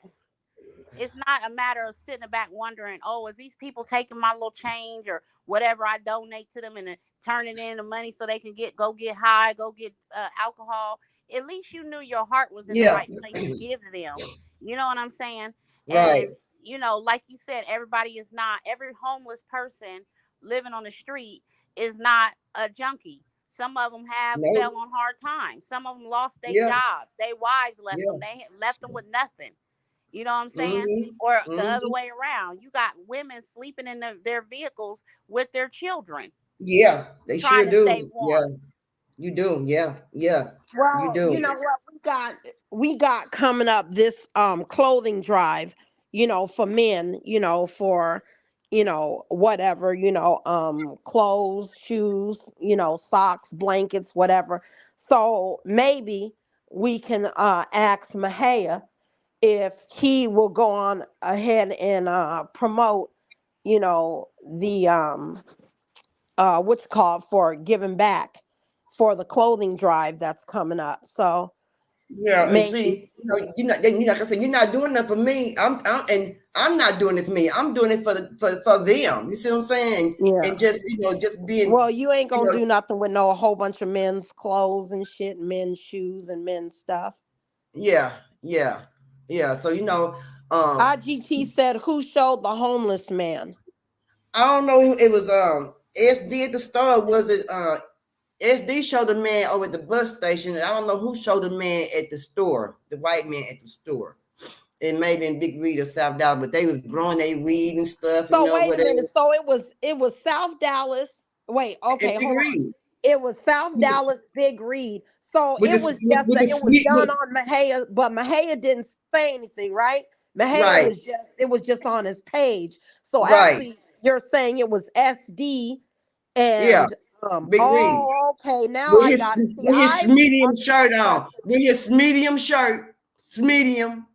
it's not a matter of sitting back wondering, oh, is these people taking my little change or whatever I donate to them and then turning in the money so they can go get high, go get alcohol. At least you knew your heart was in the yeah. right place to give to them. You know what I'm saying? Right. And you know, like you said, every homeless person living on the street is not a junkie. Some of them have No. fell on hard times. Some of them lost their Yeah, jobs. Their wives left them. yeah. They left them with nothing. You know what I'm saying? Mm-hmm. Or the other Mm-hmm. way around. You got women sleeping in their vehicles with their children, Yeah, they sure trying to stay do. Yeah, warm. you do. Yeah, yeah, you Well, do. you know what we got coming up this clothing drive, for men, for whatever, clothes, shoes, socks, blankets, whatever. So maybe we can ask Mahaya if he will go on ahead and promote, the what you call for giving back for the clothing drive that's coming up. So Yeah, and maybe, see, like I said, you're not doing that for me. And I'm not doing it for me. I'm doing it for them. You see what I'm saying? yeah. And just just being, Well, you ain't you gonna know, do nothing with no whole bunch of men's clothes and shit, men's shoes and men's stuff. yeah, yeah, yeah. So IGT said, "Who showed the homeless man?" I don't know. It was SD at the store. Was it SD showed the man over at the bus station, and I don't know who showed the man at the store, the white man at the store. It may have been Big Reed or South Dallas, but they was growing their weed and stuff, So wait a minute. whatever. So it was South Dallas. Wait, And okay, Big hold on. Reed It was South Dallas Big Reed. So with it this was just with that the it was sweet done on Mahaya, but Mahaya didn't say anything, right? Mahaya right, was just it was just on his page. So right, actually you're saying it was SD yeah, and Big Reed oh, okay, now I got it. See, with his I was medium under the shirt on, impression with his medium shirt, medium.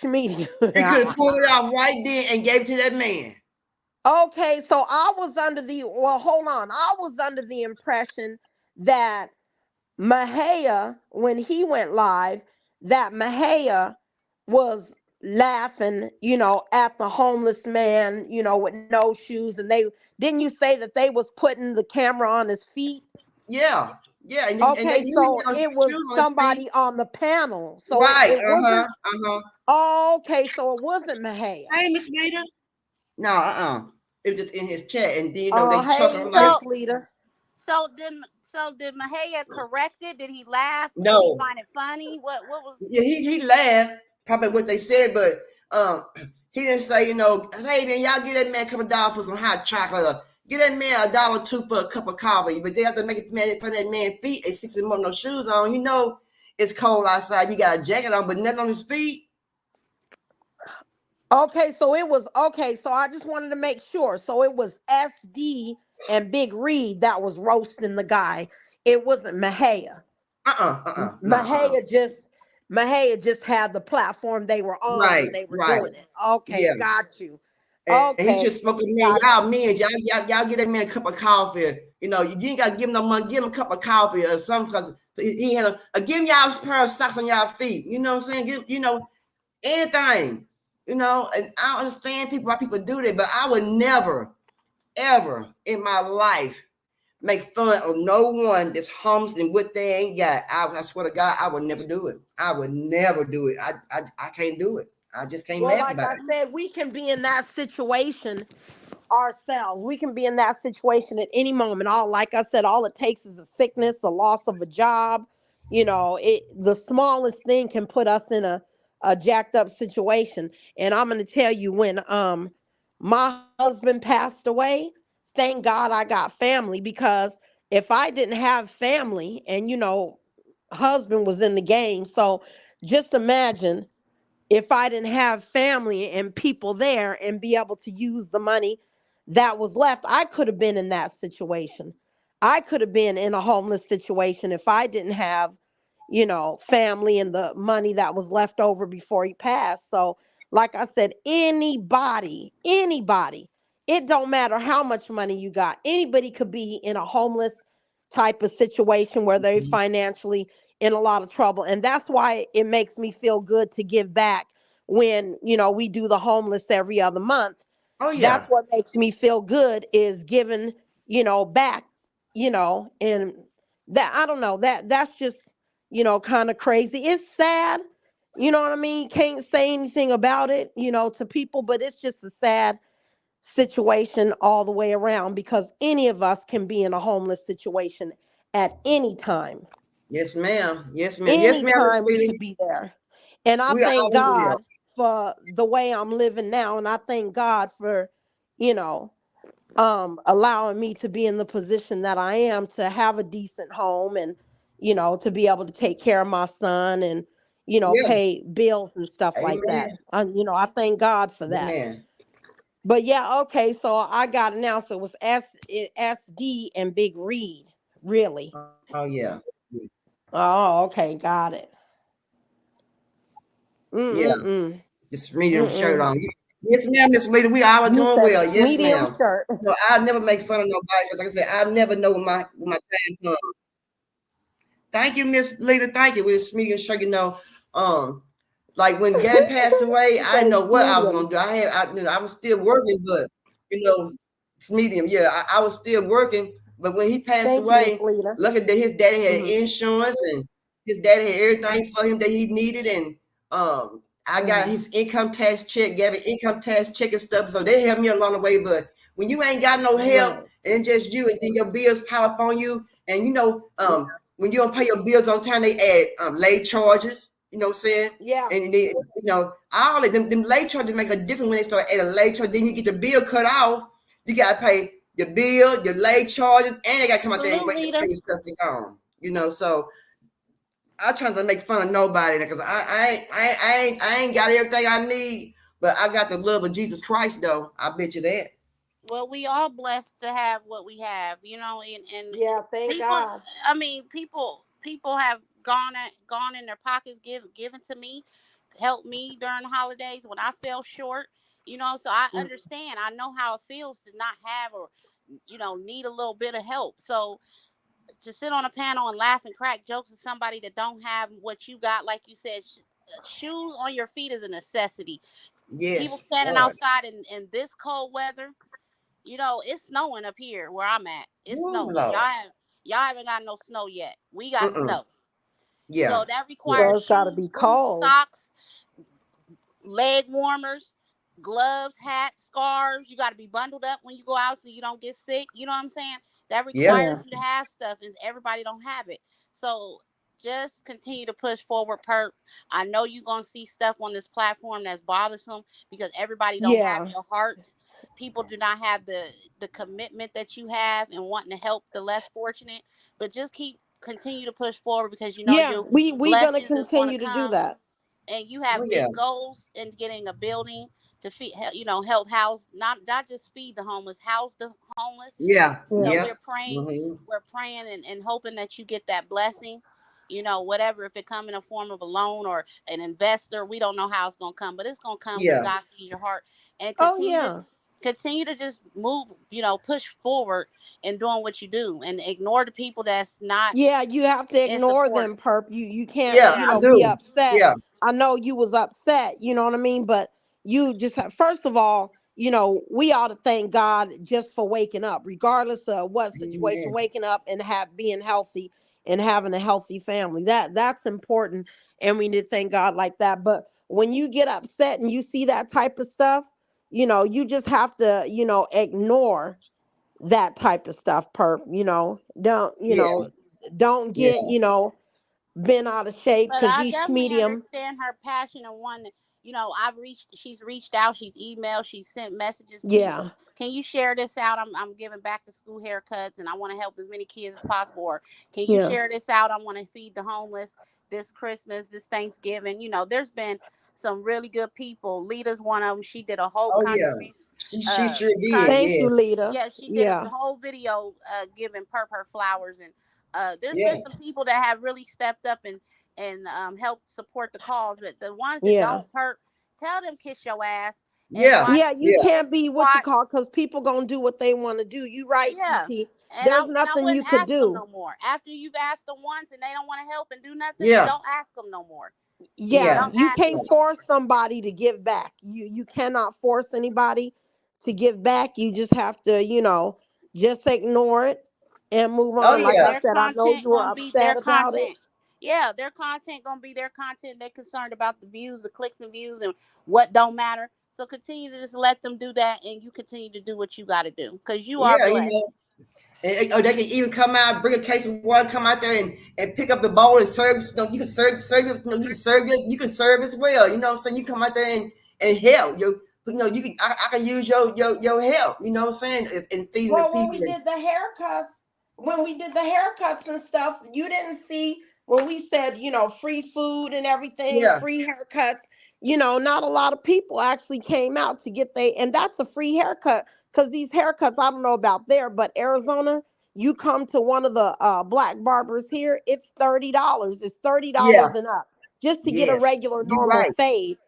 Shmedia. He could have pulled it off right then and gave it to that man. Okay, so I was hold on. I was under the impression that Mahaya, when he went live, that Mahaya was laughing, at the homeless man, with no shoes. And they didn't you say that they was putting the camera on his feet? Yeah, yeah, and they Okay, knew he so had it was shoes on his feet. somebody on the panel. So Right, it wasn't uh-huh. okay, so it wasn't Mahaya. Hey, Miss Rita. No, it was just in his chat, and then Oh, they chuckle. hey, I'm like, Miss So Lita. did Mahaya correct it? Did he laugh? Did he no. find it funny? What was Yeah, he laughed probably what they said, but he didn't say, hey man, y'all get that man a couple dollars for some hot chocolate, or get that man $1 or $2 for a cup of coffee. But they have to make it man for that man's feet. At 6 months, no shoes on. It's cold outside. You got a jacket on, but nothing on his feet. Okay, so it was okay. So I just wanted to make sure. So it was SD and Big Reed that was roasting the guy. It wasn't Mahaya. No. Mahaya just had the platform they were on Right, when they were right. doing it. Okay, Yeah. got you. And he Okay, just spoke to me, got y'all you. men, y'all get that man a cup of coffee. You ain't gotta give him no money, give him a cup of coffee or something, because he had give him y'all a pair of socks on y'all feet. You know what I'm saying? Anything. And I understand why people do that, but I would never, ever in my life make fun of no one that's homeless and what they ain't got. I swear to God, I would never do it. I would never do it. I can't do it. I just can't Well, laugh like about I it. said, we can be in that situation ourselves. We can be in that situation at any moment. Like I said, all it takes is a sickness, the loss of a job. The smallest thing can put us in a jacked up situation. And I'm gonna tell you, when my husband passed away, thank God I got family, because if I didn't have family, and husband was in the game. So just imagine if I didn't have family and people there and be able to use the money that was left, I could have been in that situation. I could have been in a homeless situation if I didn't have, family and the money that was left over before he passed. So, like I said, anybody, it don't matter how much money you got. Anybody could be in a homeless type of situation where they Mhm. financially in a lot of trouble. And that's why it makes me feel good to give back when, we do the homeless every other month. Oh That's yeah. what makes me feel good is giving, back, and that I don't know, that's just, kind of crazy. It's sad, you know what I mean? Can't say anything about it, to people, but it's just a sad situation all the way around because any of us can be in a homeless situation at any time. Yes, ma'am. Yes, ma'am. Yes, ma'am, Miss Anytime we Lady. could be there. And I We thank all will. God for the way I'm living now. And I thank God for, you know, allowing me to be in the position that I am to have a decent home and, to be able to take care of my son and, Yeah. pay bills and stuff like that. Amen. I thank God for that. Amen. But yeah, okay, so I got it now. So it was SD and Big Reed, really. Oh yeah. Oh, okay, got it. Yeah. Mm-mm-mm. This medium shirt Mm-mm. on. Yes, ma'am, Miss Lady. We all are You doing said well. this Yes, medium ma'am. shirt. No, I'll never make fun of nobody because, like I said, I never know when my time comes. Thank you, Miss Lady. Thank you. With this medium shirt, like when Gabby passed away, She I didn't said know it's what I was medium. gonna do. I was still working, but it's medium. Yeah, I was still working, but when he passed Thank you, Miss away, Lita. lucky that his daddy had Mm-hmm. insurance and his daddy had everything for him that he needed, and I got Mm-hmm. his income tax check, Gabby income tax check and stuff. So they helped me along the way. But when you ain't got no help Right. and just you, and then your bills pile up on you, and Yeah. when you don't pay your bills on time, they add late charges. You know what I'm saying? Yeah. And they, all of them late charges make a difference when they start adding late charge. Then you get your bill cut off. You gotta pay your bill, your late charges, and they gotta come out there and Salute, wait to leader. turn your stuff on. So I try not to make fun of nobody because I ain't got everything I need, but I got the love of Jesus Christ though. I bet you that. Well, we all blessed to have what we have, and Yeah, thank people. God. I mean, people have gone in their pockets, given to me, helped me during the holidays when I fell short. So I Mm. understand. I know how it feels to not have or need a little bit of help. So to sit on a panel and laugh and crack jokes with somebody that don't have what you got, like you said, shoes on your feet is a necessity. People Yes, standing Lord. outside in this cold weather. It's snowing up here where I'm at. It's Woo, snowing. Lord. Y'all haven't got no snow yet. We got Mm-mm. snow. Yeah. So that Yeah. So requires it's got to shoes, be boots, cold. socks, leg warmers, gloves, hats, scarves. You got to be bundled up when you go out so you don't get sick. You know what I'm saying? That Yeah. requires Yeah. you to have stuff, and everybody don't have it. So just continue to push forward, Perp. I know you're gonna see stuff on this platform that's bothersome because everybody don't have Yeah. your heart. People do not have the commitment that you have and wanting to help the less fortunate. But just continue to push forward because Yeah. your We gonna blessings is going to continue to do come, that. and you Oh have yeah. big goals in getting a building to feed, help house, not just feed the homeless, house the homeless. Yeah. Yeah. Yeah. We're praying, Mm-hmm. and hoping that you get that blessing. Whatever, if it come in a form of a loan or an investor, we don't know how it's gonna come, but it's gonna come because Yeah. God sees your heart, and Oh yeah. continue to just move, push forward and doing what you do, and ignore the people that's not Yeah, you have to in ignore support. them, perp. You can't, Yeah. Yeah, I be do. upset. Yeah. I know you was upset, you know what I mean? But you just have, first of all, we ought to thank God just for waking up, regardless of what situation, Amen. waking up and being healthy and having a healthy family. That's important. And we need to thank God like that. But when you get upset and you see that type of stuff, you just have to, ignore that type of stuff, perp. Don't Yeah. don't Yeah. get bent out of shape but because I each definitely medium. understand her passion and one. She's reached out, she's emailed, she's sent messages. People, Yeah. can you share this out? I'm giving back to school haircuts, and I want to help as many kids as possible. Or can you Yeah. share this out? I want to feed the homeless this Christmas, this Thanksgiving. There's been some really good people. Lita's one of them. She did a whole Oh yeah. contribution. She sure did. Thank you, Yes. Lita. Yeah, she did a Yeah. whole video giving Perp her flowers, and there's been Yeah. some people that have really stepped up and helped support the cause. But the ones that Yeah. don't, Perp, tell them kiss your ass and Yeah. watch. Yeah, you Yeah. can't be what you Watch. call, because people gonna do what they want to do. You right, Yeah. PT. And I There's nothing you wouldn't could ask them do. no more. After you've asked them once and they don't want to help and do nothing, Yeah. don't ask them no more. Yeah, Yeah. Don't you ask can't them no more. force somebody to give back. You cannot force anybody to give back. You just have to, just ignore it and move Oh on. Like yeah. I Their said, I know content you were gonna be their upset about it. content. Yeah, their content gonna be their content. They're concerned about the views, the clicks and views, and what don't matter. So continue to just let them do that, and you continue to do what you got to do because you are Yeah. blessed. Or they can even come out, bring a case of water, come out there and pick up the bowl and serve. You can serve. You can serve as well. You know what I'm saying? You come out there and help. You can. I can use your help. You know what I'm saying? And feeding the Well, when people. we did the haircuts and stuff, you didn't see when we said, free food and everything, Yeah. free haircuts. Not a lot of people actually came out to get and that's a free haircut, because these haircuts, I don't know about there, but Arizona, you come to one of the black barbers here, it's $30. It's $30 Yeah. and up just to get a Yes. regular You normal right. fade.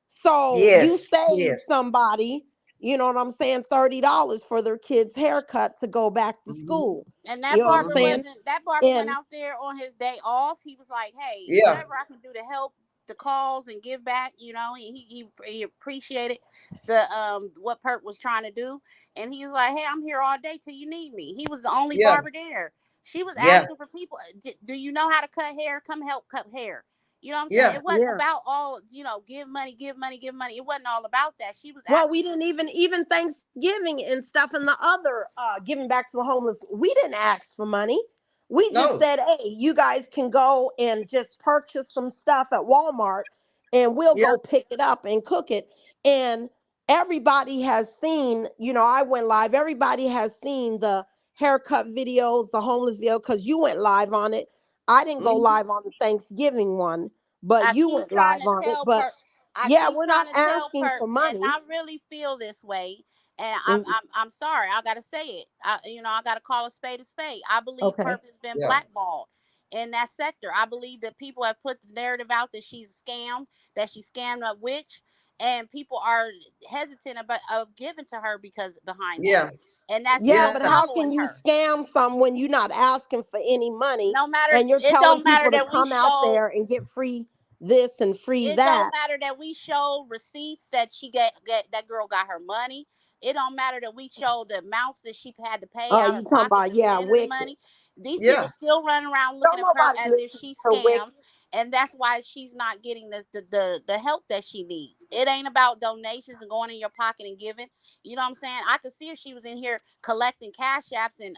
So you Yes. save Yes. somebody, you know what I'm saying, $30 for their kid's haircut to go back to Mhm. school. And You that know what I'm barber Mhm. saying? wasn't. That barber went And out there on his day off. He was like, "Hey, Yeah. whatever I can do to help the cause and give back." He appreciated the what Perk was trying to do, and he was like, "Hey, I'm here all day till you need me." He was the only Yeah. barber there. She was Yeah. asking for people. Do you know how to cut hair? Come help cut hair. You know what I'm saying? Yeah. It wasn't yeah. about all, give money, give money, give money. It wasn't all about that. She was Well, asking. we didn't even Thanksgiving and stuff and the other giving back to the homeless. We didn't ask for money. We just No. said, hey, you guys can go and just purchase some stuff at Walmart and we'll Yeah. go pick it up and cook it. And everybody has seen, I went live. Everybody has seen the haircut videos, the homeless video, because you went live on it. I didn't go Mhm. live on the Thanksgiving one, but I you keep went trying live to on it. tell But Perk. I yeah, keep we're not trying to tell asking Perk, for and money. I really feel this way. And I'm Mm, I'm I'm sorry. I gotta say it. I gotta call a spade a spade. I believe okay. Perk has been Yeah. blackballed in that sector. I believe that people have put the narrative out that she's a scam, that she scammed a witch, and people are hesitant about of giving to her because behind that. Yeah. And that's Yeah, Yeah. still but how can following you her. scam some when you're not asking for any money No matter, and you're it telling don't matter people to that we come out show there and get free this and free it don't that? matter that we showed receipts that she get that girl got her money. It don't matter that we showed the amounts that she had to pay Oh, out you of talking pocket about, to yeah, get her the wicked. money. These people Yeah. still running around looking Don't at Perk nobody as if listen she's to wicked. scammed, and that's why she's not getting the help that she needs. It ain't about donations and going in your pocket and giving. You know what I'm saying? I could see if she was in here collecting cash apps and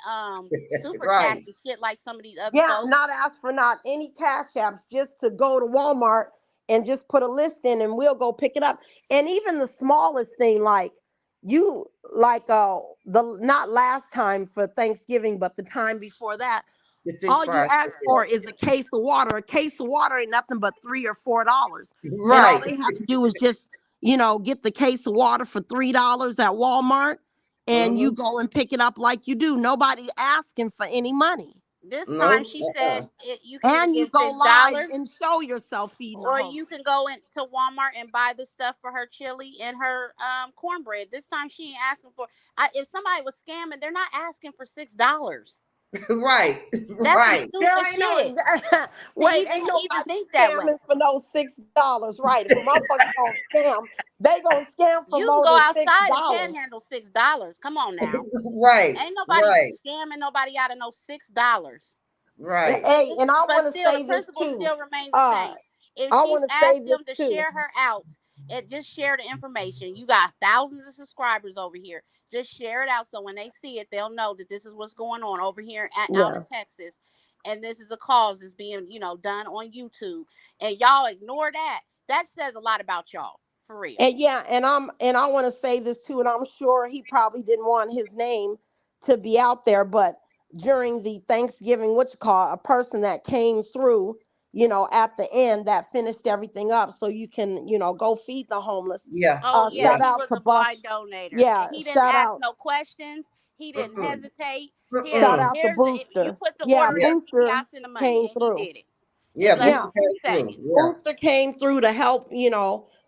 super chats Right. and shit like some of these other Yeah, folks. not ask for not any cash apps, just to go to Walmart and just put a list in and we'll go pick it up. And even the smallest thing, like you like the not last time for Thanksgiving, but the time before that, The fish all you fries. ask for is a case of water. A case of water ain't nothing but $3 or $4. And all Right. they have to do is just, get the case of water for $3 at Walmart and you Mm-hmm. go and pick it up like you do. Nobody asking for any money. This time No. she said you can either And you give go live $6 and show yourself feeding the or you homeless. can go into Walmart and buy the stuff for her chili and her cornbread. This time she ain't asking for. If somebody was scamming, they're not asking for $6. Right. That's some Right. There stupid ain't no shit to wait, even ain't even nobody think that way. scamming for no $6. Right. If a motherfucker gonna scam, they gonna scam for You can more go than six outside and dollars. panhandle $6. Come on now, Right. ain't nobody Right. scamming nobody out of no $6. Right. Hey, and I But want to still, the say this principle too. still remains the Uh, same. If I she's want to say asked this them to too. share her out, and just share the information. You got thousands of subscribers over here. Just share it out so when they see it, they'll know that this is what's going on over here out in Yeah. Texas, and this is a cause that's being done on YouTube, and y'all ignore that. That says a lot about y'all, for real. And yeah, and I want to say this too, and I'm sure he probably didn't want his name to be out there, but during the Thanksgiving, what you call a person that came through, at the end that finished everything up so you can, go feed the homeless. Yeah. Oh yeah, Yeah. Shout he out was to a blind Bust. donator, Yeah, and he didn't shout ask out. no questions. He didn't Mm-mm. hesitate. Here, Shout Mm-mm. out to you Brewster. put the Yeah, order Yeah. in for me. Brewster I'll send the money, came and he through. did it Yeah. in less Booster Yeah, than came 2 through. seconds. Yeah. Brewster came through to help,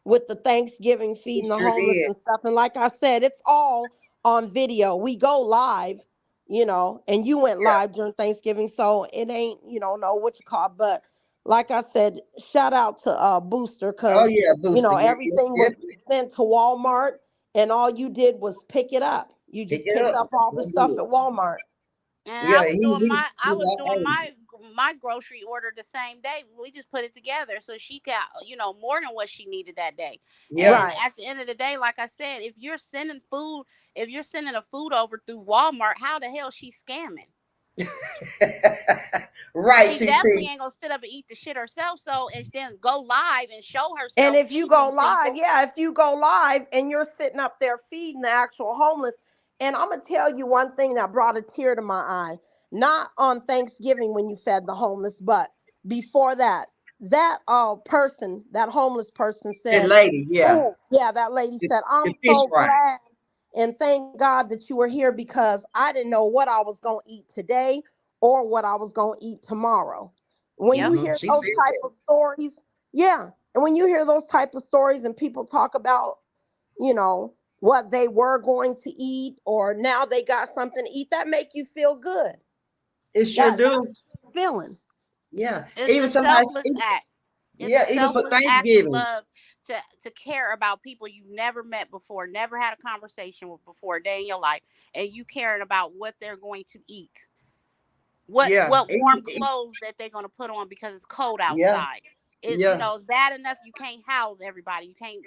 with the Thanksgiving feeding the sure homeless did. and stuff. And like I said, it's all on video. We go live, and you went Yeah. live during Thanksgiving, so it ain't, know what you call. But like I said, shout out to Booster, Oh because yeah, Booster. Yeah, everything was definitely. sent to Walmart, and all you did was pick it up. You Pick just it picked up. up That's all the what I stuff did. at Walmart. And Yeah, I he's was all doing over. my grocery order the same day. We just put it together so she got, more than what she needed that day. Yeah. And Right. at the end of the day, like I said, if you're sending a food over through Walmart, how the hell she scamming? Right, She definitely TT. ain't gonna sit up and eat the shit herself. So and then go live and show And herself if you feeding go these live, people. yeah, if you go live and you're sitting up there feeding the actual homeless, and I'm gonna tell you one thing that brought a tear to my eye. Not on Thanksgiving when you fed the homeless, but before that, that homeless person That said, lady, yeah. "Oh, yeah," that lady The, said, the "I'm fish so fry. glad and thank God that you were here because I didn't know what I was gonna eat today or what I was gonna eat tomorrow." When you Yep. Hmm. hear She those said type that. of stories, yeah, and when you hear those type of stories and people talk about, what they were going to eat or now they got something to eat, that make you feel good. It sure That's do. a feeling. Yeah. It's Even a somebody, selfless act. It's a yeah, even for selfless act of Thanksgiving. love to care about people you've never met before, never had a conversation with before a day in your life, and you caring about what they're going to eat, Yeah. what warm clothes that they're going to put on because it's cold Yeah. outside. Yeah. It's bad enough you can't house everybody. You can't,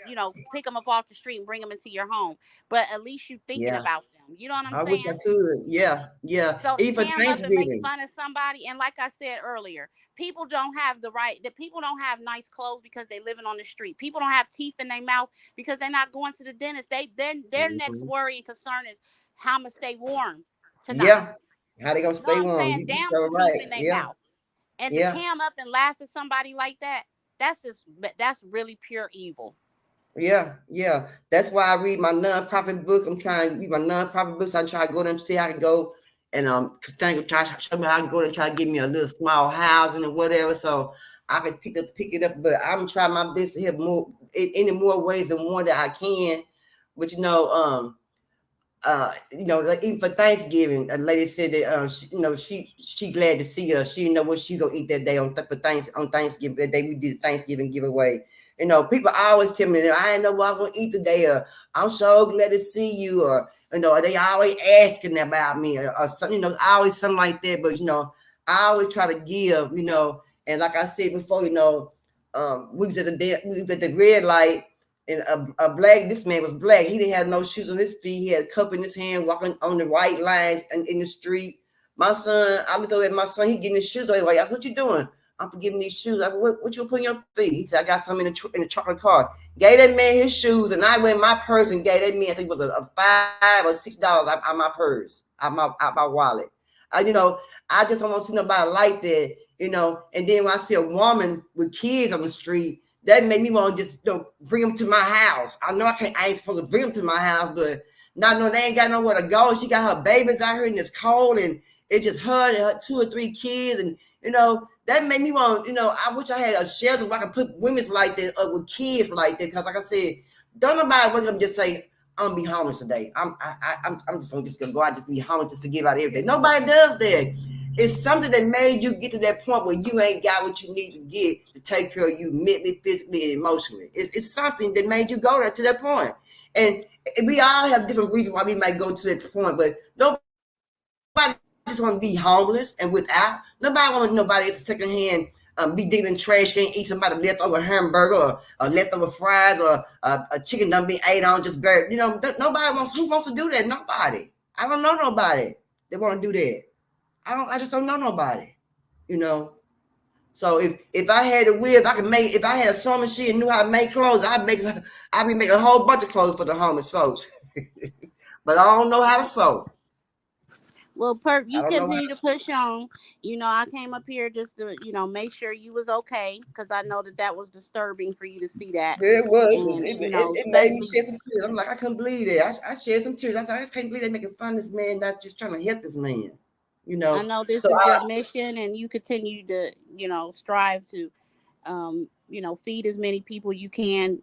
pick them up off the street and bring them into your home, but at least you thinking Yeah. about them. You know what I'm I wish I saying? could. Yeah. Yeah. So to Even for cam up and make Thanksgiving. fun of somebody, and like I said earlier, people don't have the right. That people don't have nice clothes because they living on the street. People don't have teeth in their mouth because they're not going to the dentist. Their next Hmm. worry and concern is how I'm gonna stay warm tonight. Yeah. How they gonna You know stay what I'm warm? saying? You Down so with teeth right. in their Yeah. mouth, and to Yeah. cam up and laugh at somebody like that, that's really pure evil. Yeah, yeah. That's why I read my nonprofit book. I'm trying to read my nonprofit books. I try to go there and see how I can go and try to show me how I can go there and try to give me a little small housing or whatever, so I can pick it up. But I'm trying my best to help more in any more ways than one that I can. But like even for Thanksgiving, a lady said that she glad to see us. She didn't know what she gonna eat that day on Thanksgiving. That day we did Thanksgiving giveaway. People always tell me that I didn't know what I'm gonna eat today, or I'm so glad to see you, or they always asking about me, or something. Always something like that. But I always try to give. And like I said before, we was at the red light, and this man was black. He didn't have no shoes on his feet. He had a cup in his hand, walking on the white lines in the street. My son, I looked over at my son. He getting his shoes away. Like, what you doing? I'm forgiving these shoes. Like, what you putting your feet? He said, I got some in the chocolate car. Gave that man his shoes, and I went in my purse and gave that man, I think it was a $5 or $6 out my purse, out my wallet. I just don't want to see nobody like that. And then when I see a woman with kids on the street, that made me want to just bring them to my house. I know I ain't supposed to bring them to my house, but not knowing they ain't got nowhere to go. She got her babies out here and it's cold, and it's just her and her 2 or 3 kids, and that made me want. I wish I had a shelter where I could put women's like that up with kids like that. Because like I said, don't nobody wake up and just say, I'm gonna be homeless today. I'm just gonna go out, just be homeless, just to give out everything. Nobody does that. It's something that made you get to that point where you ain't got what you need to get to take care of you mentally, physically, and emotionally. It's something that made you go there to that point. And we all have different reasons why we might go to that point, but nobody just want to be homeless and without. Nobody want nobody to take a hand, be digging in trash can, eat somebody leftover hamburger, or leftover fries, or a chicken done been ate on, just buried. Nobody wants. Who wants to do that? Nobody. I don't know nobody that want to do that. I just don't know nobody. So if I had a wheel, if I had a sewing machine and knew how to make clothes, I'd be making a whole bunch of clothes for the homeless folks. But I don't know how to sew. Well, Perp, I you don't know how continue to to sew. push on. I came up here just to, make sure you was okay, because I know that was disturbing for you to see that. Yeah, it was. And, It made me especially, shed some tears. I'm like, I couldn't believe it. I shed some tears. I said, I just can't believe they're making fun of this man, not just trying to help this man. I know this So is your mission, and you continue to, strive to feed as many people you can,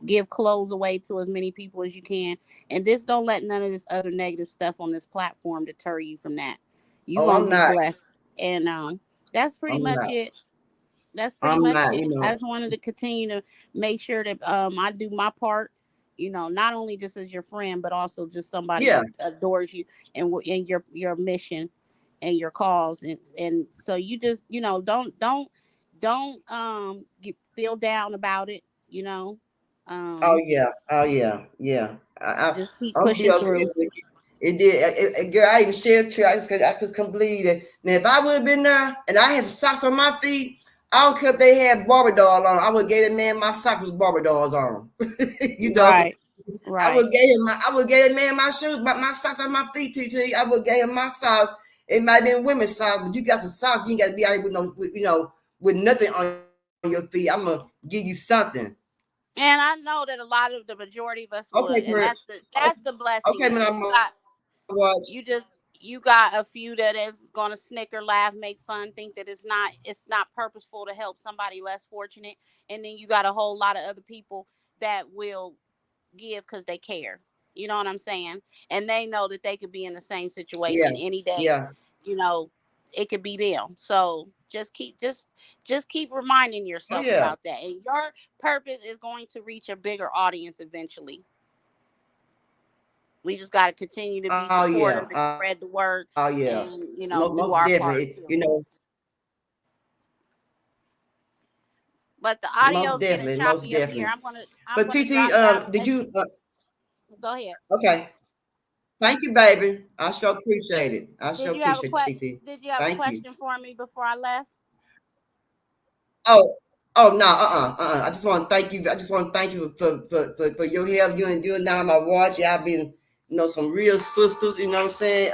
give clothes away to as many people as you can. And just don't let none of this other negative stuff on this platform deter you from that. You're Oh, going I'm to be not. blessed. And that's pretty I'm much not. it. That's pretty I'm much not. it. I just wanted to continue to make sure that I do my part, not only just as your friend, but also just somebody Yeah. that adores you and your mission and your cause. And so you just, don't feel down about it, Oh um, yeah. Oh yeah. Yeah. just keep I'll be pushing okay through. with it. It did. Girl, I even shared too. I just couldn't believe it. Now, if I would have been there and I had socks on my feet, I don't care if they had Barbie dolls on. I would have gave that man my socks with Barbie dolls on. You know, Right. I Right. would gave him that man my shoes, my socks on my feet. TT. I would gave him my socks. It might have been women's socks, but you got some socks. You ain't got to be out here with nothing on your feet. I'm gonna give you something. And I know that a lot of the majority of us Okay, would, and Chris. that's the blessing Okay, is man. that I'm gonna watch. you got a few that is gonna snicker, laugh, make fun, think that it's not purposeful to help somebody less fortunate, and then you got a whole lot of other people that will give because they care. You know what I'm saying? And they know that they could be in the same Yeah. situation any day. Yeah. You know, it could be them. So just keep reminding Oh yourself yeah. about that. And your purpose is going to reach a bigger audience eventually. We just got to continue to be Oh yeah. supportive and spread the word Oh yeah. and do Most our part definitely. too. But the audio Most is getting definitely. Most choppy up here. definitely. I'm But gonna TT, drop down and did let you you? go ahead. Okay. Thank you, baby. I sure appreciate it. I sure Did you have a appreciate it, TT. did you have a Thank you. question for me before I left? Oh, oh no, I just want to thank you. I just want to thank you for your help. You and now my watch. Y'all been, some real sisters. You know what I'm saying?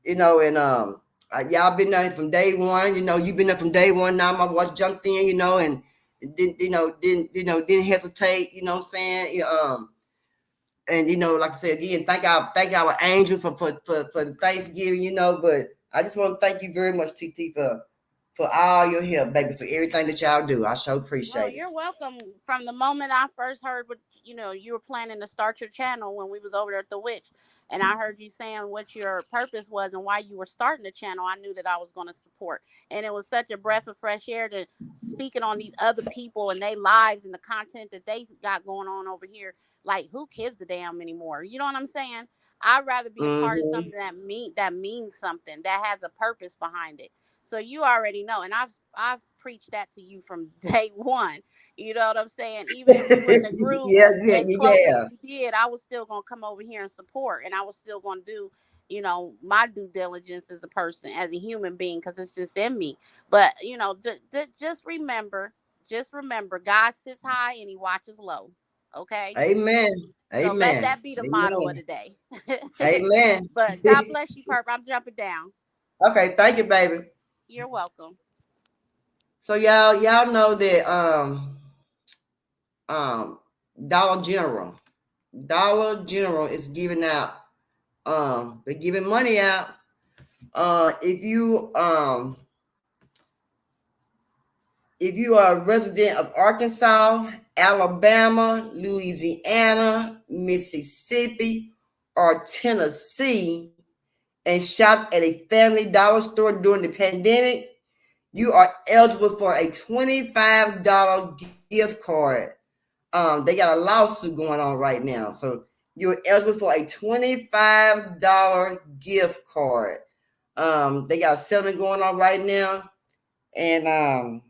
And y'all been there from day one. You've been there from day one. Now my watch jumped in. And didn't hesitate. You know what I'm saying? And like I said again, thank our angel for Thanksgiving. But I just want to thank you very much, TT, for all your help, baby, for everything that y'all do. I so Well, appreciate it. you're welcome. From the moment I first heard what you were planning to start your channel when we was over there at the witch, and I heard you saying what your purpose was and why you were starting the channel, I knew that I was going to support. And it was such a breath of fresh air to speaking on these other people and their lives and the content that they got going on over here. Like, who gives a damn anymore? You know what I'm saying? I'd rather be a part of Mm-hmm. something that means something, that has a purpose behind it. So you already know, and I've preached that to you from day one. You know what I'm saying? Even if we wouldn't have grew Yeah, yeah, as close as yeah. we did, I was still gonna come over here and support, and I was still gonna do, my due diligence as a person, as a human being, because it's just in me. But just remember, God sits high and He watches low. Okay, Amen. so let Amen. that be the motto of Amen. the day. Amen. But God bless you, Purp. I'm jumping down. Okay, thank you, baby. You're welcome. So y'all know that um Dollar General. Dollar General is giving out they're giving money out. If you are a resident of Arkansas, Alabama, Louisiana, Mississippi, or Tennessee, and shopped at a Family Dollar store during the pandemic, you are eligible for a $25 gift card. They got a lawsuit going on right now, so you're eligible for a $25 gift card. They got a settlement going on right now, and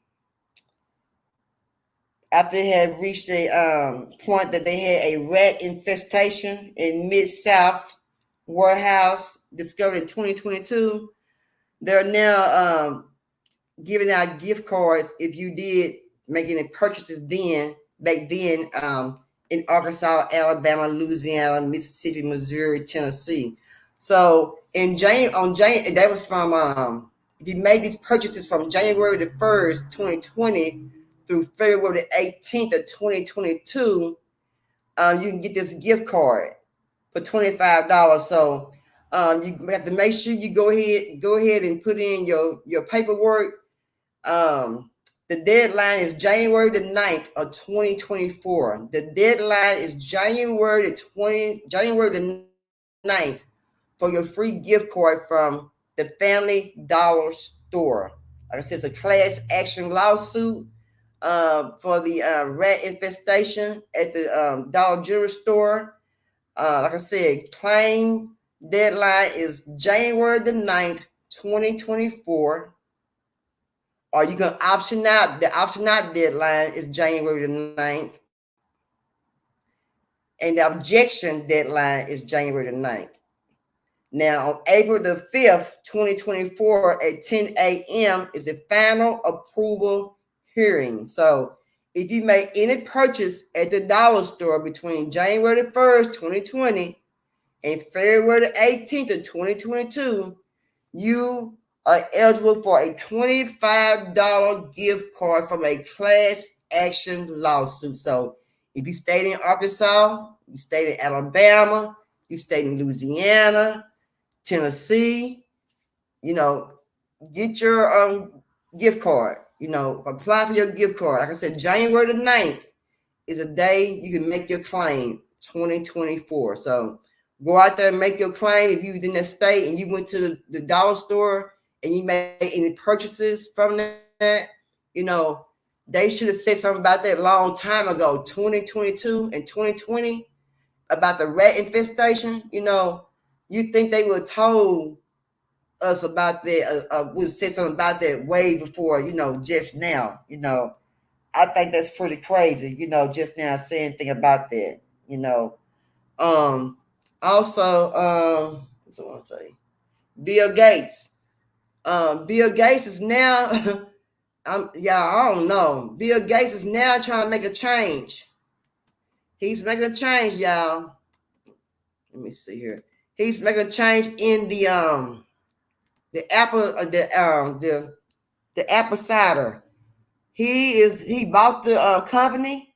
after they had reached a point that they had a rat infestation in Mid-South warehouse discovered in 2022, they're now giving out gift cards if you did make any purchases back then in Arkansas, Alabama, Louisiana, Mississippi, Missouri, Tennessee. So that was from if you made these purchases from January the 1st, 2020 through February the 18th of 2022, you can get this gift card for $25. So you have to make sure you go ahead and put in your paperwork. The deadline is January the 9th of 2024. The deadline is January the 9th for your free gift card from the Family Dollar Store. Like I said, it's a class action lawsuit for the rat infestation at the Dollar General store. Like I said, claim deadline is January the 9th, 2024. Or you can option out. The option out deadline is January the 9th. And the objection deadline is January the 9th. Now, on April the 5th, 2024 at 10 a.m. is the final approval hearing. So if you make any purchase at the dollar store between January the 1st, 2020 and February the 18th of 2022, you are eligible for a $25 gift card from a class action lawsuit. So if you stayed in Arkansas, you stayed in Alabama, you stayed in Louisiana, Tennessee, get your gift card, apply for your gift card. Like I said, January the 9th is a day you can make your claim, 2024. So go out there and make your claim. If you was in that state and you went to the dollar store and you made any purchases from that, they should have said something about that a long time ago, 2022 and 2020, about the rat infestation. You think they would have told us about that, would say something about that way before, just now. I think that's pretty crazy, just now saying anything about that, Also, what's I want to say? Bill Gates. Bill Gates is now, I don't know. Bill Gates is now trying to make a change. He's making a change, y'all. Let me see here. He's making a change in the apple, the apple cider. He bought the company,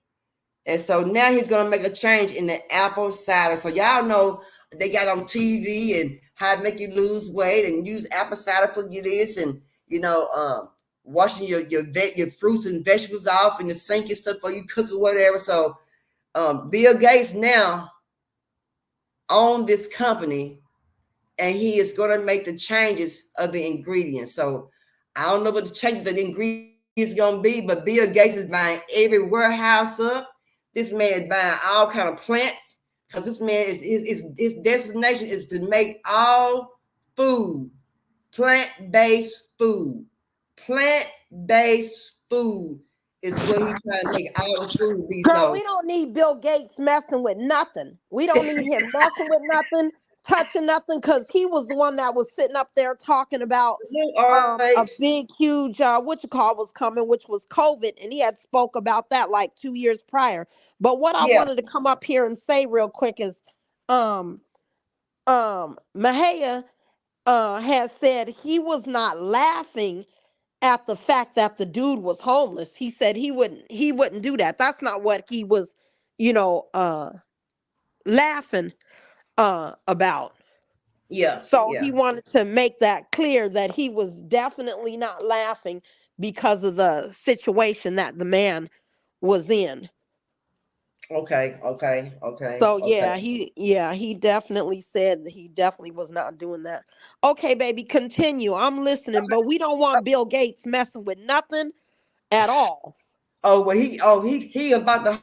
and so now he's gonna make a change in the apple cider. So y'all know they got on TV and how to make you lose weight and use apple cider for you this, and washing your fruits and vegetables off in the sink and stuff before you cook or whatever. So Bill Gates now owns this company, and he is going to make the changes of the ingredients. So I don't know what the changes of the ingredients going to be, but Bill Gates is buying every warehouse up. This man is buying all kind of plants, because this man his destination is to make all food plant-based food. Plant-based food is what he's trying to make all the food be. Girl, So we don't need Bill Gates messing with nothing. We don't need him messing with nothing, touching nothing, because he was the one that was sitting up there talking about a big, huge, was coming, which was COVID, and he had spoke about that like 2 years prior. But what I wanted to come up here and say real quick is, Mahia has said he was not laughing at the fact that the dude was homeless. He said he wouldn't do that. That's not what he was, laughing about. Yeah. So he wanted to make that clear that he was definitely not laughing because of the situation that the man was in. Okay. So he definitely said that he definitely was not doing that. Okay, baby, continue. I'm listening, but we don't want Bill Gates messing with nothing at all. Oh, well, he about the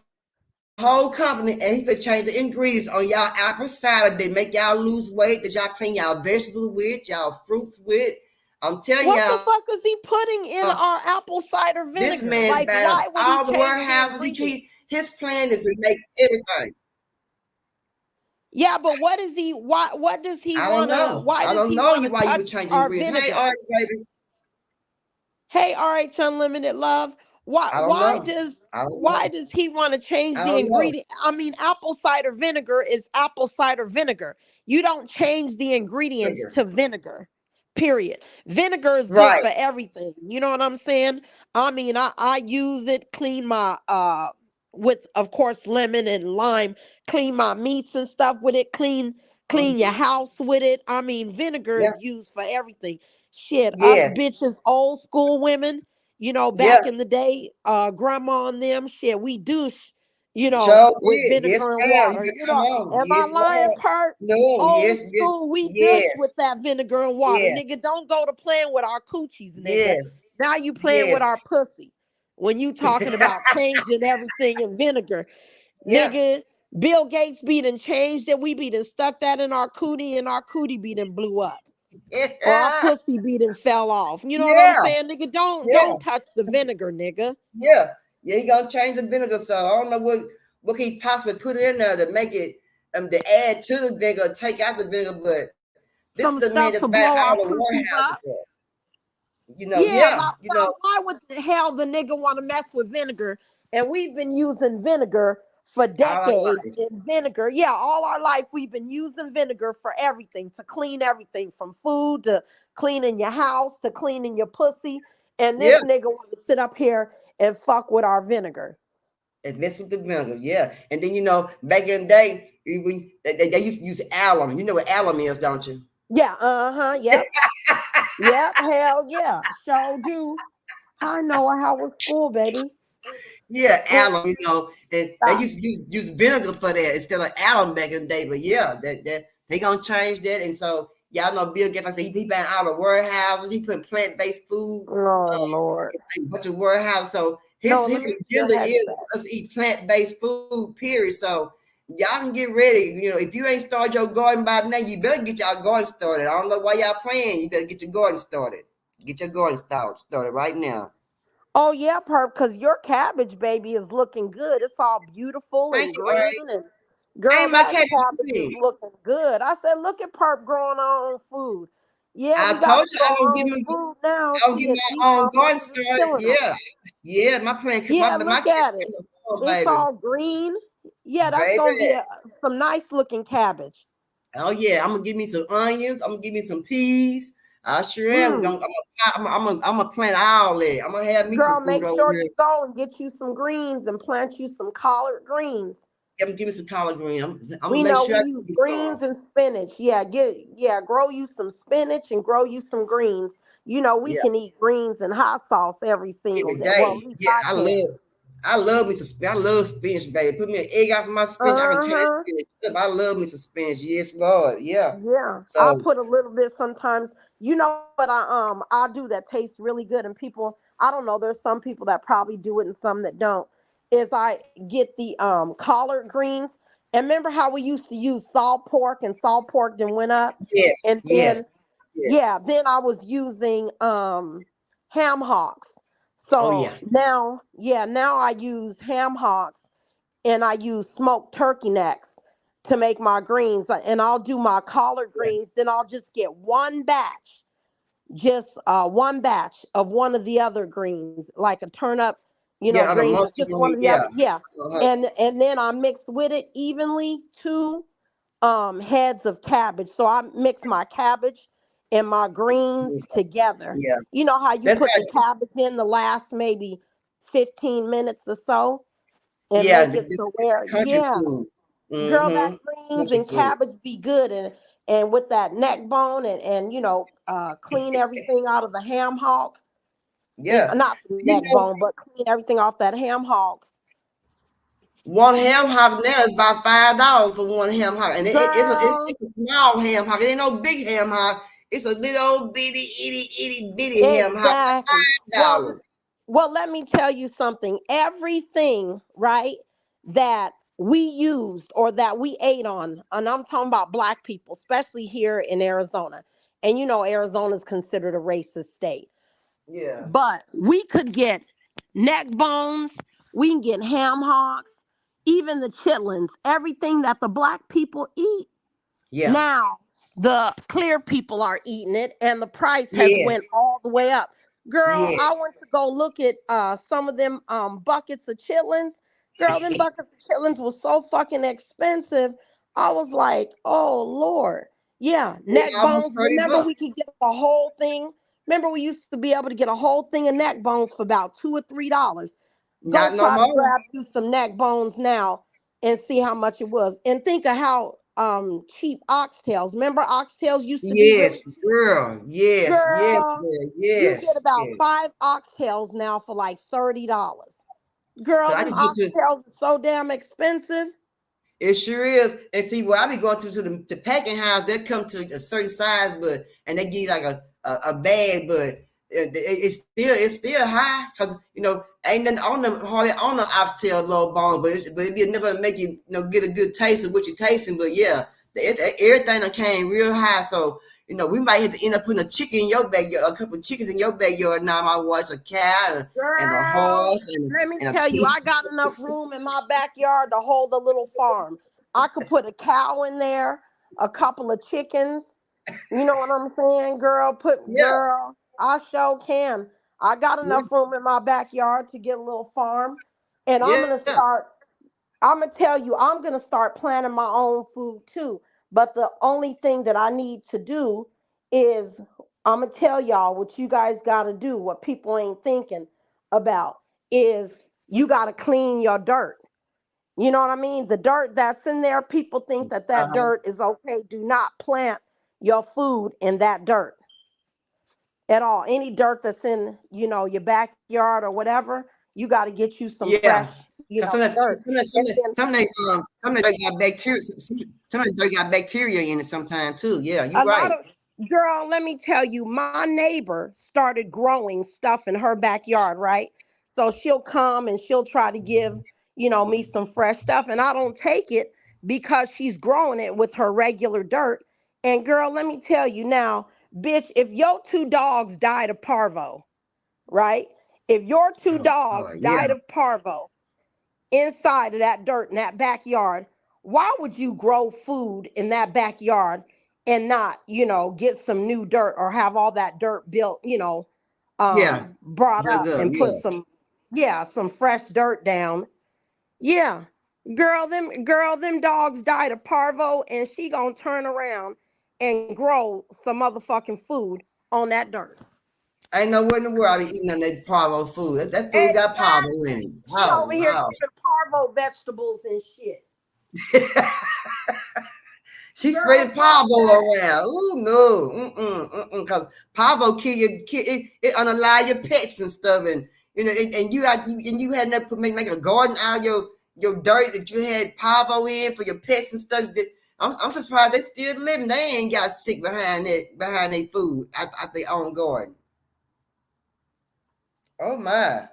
whole company, and he could change the ingredients on y'all apple cider. They make y'all lose weight, that y'all clean y'all vegetables with, y'all fruits with. I'm telling y'all. What the fuck is he putting in our apple cider vinegar? This man's like, why would all he the warehouses. His plan is to make everything. Yeah, but what is he? What does he want to? Why does he want to touch our vinegar? Hey, Art, baby. Hey, RH Unlimited Love. Why does he want to change the ingredient? I mean, apple cider vinegar is apple cider vinegar. You don't change the ingredients to vinegar. Period. Vinegar is good for everything. You know what I'm saying? I mean, I use it, clean my with, of course, lemon and lime, clean my meats and stuff with it, clean your house with it. I mean, vinegar is used for everything. Shit, us bitches, old school women, You know, Yeah, back in the day, grandma and them shit, we douche, you know, sure with did. Yes, vinegar and ma'am. You water. can You come know, on. am I Yes, lying, Lord. Perp? No, Old yes, yes, school, we douche yes, with that vinegar and water. yes, Nigga, don't go to playing with our coochies, nigga. yes, Now you playing with yes. our pussy. When you talking about changing everything in vinegar. Yeah. Nigga, Bill Gates be done changed it. We be done stuck that in our cootie and our cootie be done blew up. Or our Yeah. pussy be done fell off. You know what I'm Yeah. saying? Nigga, don't Yeah. don't touch the vinegar, nigga. Yeah. Yeah. He gonna change the vinegar. So I don't know what he possibly put in there to make it to add to the vinegar, take out the vinegar. But this is Some a man stuff that's to been blow all our the pussies warehouses up. for. Yeah, Yeah. why would the hell the nigga want to mess with vinegar? And we've been using vinegar for All our decades. life. And vinegar, yeah, all our life we've been using vinegar for everything, to clean everything from food to cleaning your house to cleaning your pussy. And Yeah. this nigga want to sit up here and fuck with our vinegar. And mess with the vinegar. Yeah. And then back in the day, they used to use alum. You know what alum is, don't you? Yeah, yep. Yep, hell yeah. Sure do. I know how was school, baby. Yeah, School alum, and they stop. used to use vinegar for that instead of alum back in the day. But yeah, that they gonna change that. And so y'all know Bill Gates, like I said, he been out of warehouses, he putting plant-based food, Oh Lord. a bunch of warehouse. So No, his let me put your agenda is headset. us eat plant-based food, period. So y'all can get ready. If you ain't started your garden by now, you better get y'all garden started. I don't know why y'all playing. You better get your garden started. Get your garden started right now. Oh yeah, Perp, because your cabbage baby is looking good. It's all beautiful Thank and you, all green, right. and girl, Ain't my that cabbage cabbage is pretty. looking good. I said, look at Perp growing our own food. Yeah, I we got told to you grow I'm gonna our give own me food now. I'll get Shit, these my own garden motherfuckers is started. killing us. Yeah. Yeah, my plan Yeah, my look cabbage at it. It's baby. all green. Yeah, that's gonna be Baby. some nice looking cabbage. Oh yeah, I'm gonna give me some onions. I'm gonna give me some peas. I sure am. Mm. I'm gonna plant all that. I'm gonna have me some Girl, food make over sure here. you go and get you some greens and plant you some collard greens. I'm gonna give me some collard green. I'm gonna We make know sure we I use get me greens some. and spinach. Grow you some spinach and grow you some greens. You know, we Yeah, can eat greens and hot sauce every single every day. Well, day. at least Yeah, I can. I love me some spinach. I love spinach, baby. Put me an egg out for my spinach. I can change Uh-huh. spinach up. I love me some spinach. Yes, Lord. Yeah. Yeah. I So put a little bit sometimes. You know what I do that tastes really good, and people, I don't know, there's some people that probably do it and some that don't. Is I get the collard greens. And remember how we used to use salt pork, and salt pork then went up? yes, And then yes, yes. yeah, then I was using ham hocks. Oh So yeah. now I use ham hocks, and I use smoked turkey necks to make my greens. And I'll do my collard Yeah. greens, then I'll just get one batch of one of the other greens, like a turnip, Yeah, on a greens, or mustard just one green. of the Yeah. other. Yeah. Uh-huh. And then I mix with it evenly two heads of cabbage. So I mix my cabbage and my greens together. Yeah. You know how you That's put how the cabbage in the last maybe 15 minutes or so and yeah, make it this to where, country yeah, food. girl, that Mm-hmm. greens Country and food. cabbage be good, and with that neck bone, and clean everything out of the ham hock. Yeah. Not the You neck know, bone, but clean everything off that ham hock. one Yeah, ham hock now is about $5 for one ham hock. And girl, it's a small ham hock. It ain't no big ham hock. It's a little old itty bitty ham hock for exactly. $5. Well, let me tell you something. Everything, right, that we used or that we ate on, and I'm talking about black people, especially here in Arizona. And Arizona is considered a racist state. Yeah. But we could get neck bones, we can get ham hocks, even the chitlins, everything that the black people eat. Yeah. Now, the clear people are eating it, and the price has Yes. went all the way up. Girl, Yes. I went to go look at some of them buckets of chitlins. Girl, them buckets of chitlins was so fucking expensive. I was like, oh Lord. Yeah, They neck almost bones. 30 Remember bucks. we could get a whole thing? Remember we used to be able to get a whole thing of neck bones for about $2 or $3. Go Not no try to more. grab you some neck bones now and see how much it was. And think of how cheap oxtails. Remember oxtails used to be really Yes, girl. Yes, yes, girl, girl. you get Yes, about yes. 5 oxtails now for like $30. Girl, So I them just get to oxtails are so damn expensive. it sure is. And see, well, I be going to the packing house. They come to a certain size, but and they give you like a bag, but it's still high because ain't nothing on them hardly on the oxtail low bone, but it be enough to make you get a good taste of what you're tasting. But yeah, everything that came real high, so. We might have to end up putting a chicken in your backyard, a couple of chickens in your backyard. Now my watch a cow and a Girl, horse let me and a tell you, pig. I got enough room in my backyard to hold a little farm. I could put a cow in there, a couple of chickens. You know what I'm saying, girl? Yeah, Girl, I sure can. I got yeah, enough room in my backyard to get a little farm. And yeah. I'm gonna tell you, I'm gonna start planting my own food too. But the only thing that I need to do is I'm gonna tell y'all what you guys gotta do, what people ain't thinking about is you gotta clean your dirt. You know what I mean? The dirt that's in there, people think that that Uh-huh. dirt is okay. Do not plant your food in that dirt at all. Any dirt that's in, your backyard or whatever, you got to get you some Yeah, fresh, because dirt. And then some of they got bacteria. Some of they got bacteria in it sometimes too. Yeah, you're a lot right. of, girl, let me tell you, my neighbor started growing stuff in her backyard, right? So she'll come and she'll try to give, me some fresh stuff. And I don't take it because she's growing it with her regular dirt. And girl, let me tell you now, bitch, if your two dogs died of parvo, right? If your two Oh, dogs Lord, yeah, died of parvo inside of that dirt in that backyard, why would you grow food in that backyard and not, get some new dirt or have all that dirt built, yeah, brought dug up up. and Yeah, put some fresh dirt down? Yeah. Girl, them dogs died of parvo and she gonna turn around and grow some motherfucking food on that dirt. I ain't know what in the world I be eating on that parvo food. That food got parvo in it. Exactly. She Oh over here wow. giving parvo vegetables and shit. She Girl, spreading fuck parvo that. around. Ooh no, because parvo kill your kid. It unalive your pets and stuff, and you had never make a garden out of your dirt that you had parvo in for your pets and stuff. I'm surprised they still living. They ain't got sick behind their food at their own garden. Oh my!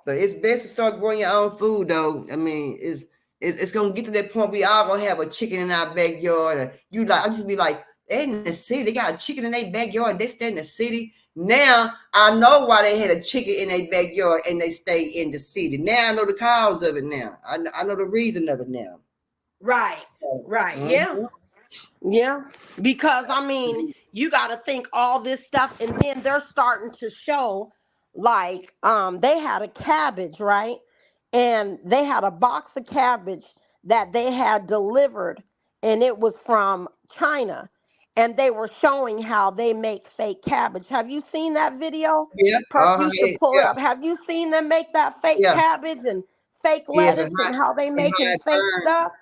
But it's best to start growing your own food, though. I mean, it's gonna get to that point we all gonna have a chicken in our backyard. Or I used to be like, they in the city, they got a chicken in their backyard. They stay in the city. Now I know why they had a chicken in their backyard and they stay in the city. Now I know the cause of it. Now I know the reason of it now. Right. Right. Yeah. Mhm. Yeah. Because I mean, you got to think all this stuff, and then they're starting to show like they had a cabbage, right? And they had a box of cabbage that they had delivered, and it was from China. And they were showing how they make fake cabbage. Have you seen that video? Yeah. Perp, you should pull it Yeah. up. Have you seen them make that fake Yeah. cabbage and fake Yes. lettuce and how they And making how it fake burns. stuff?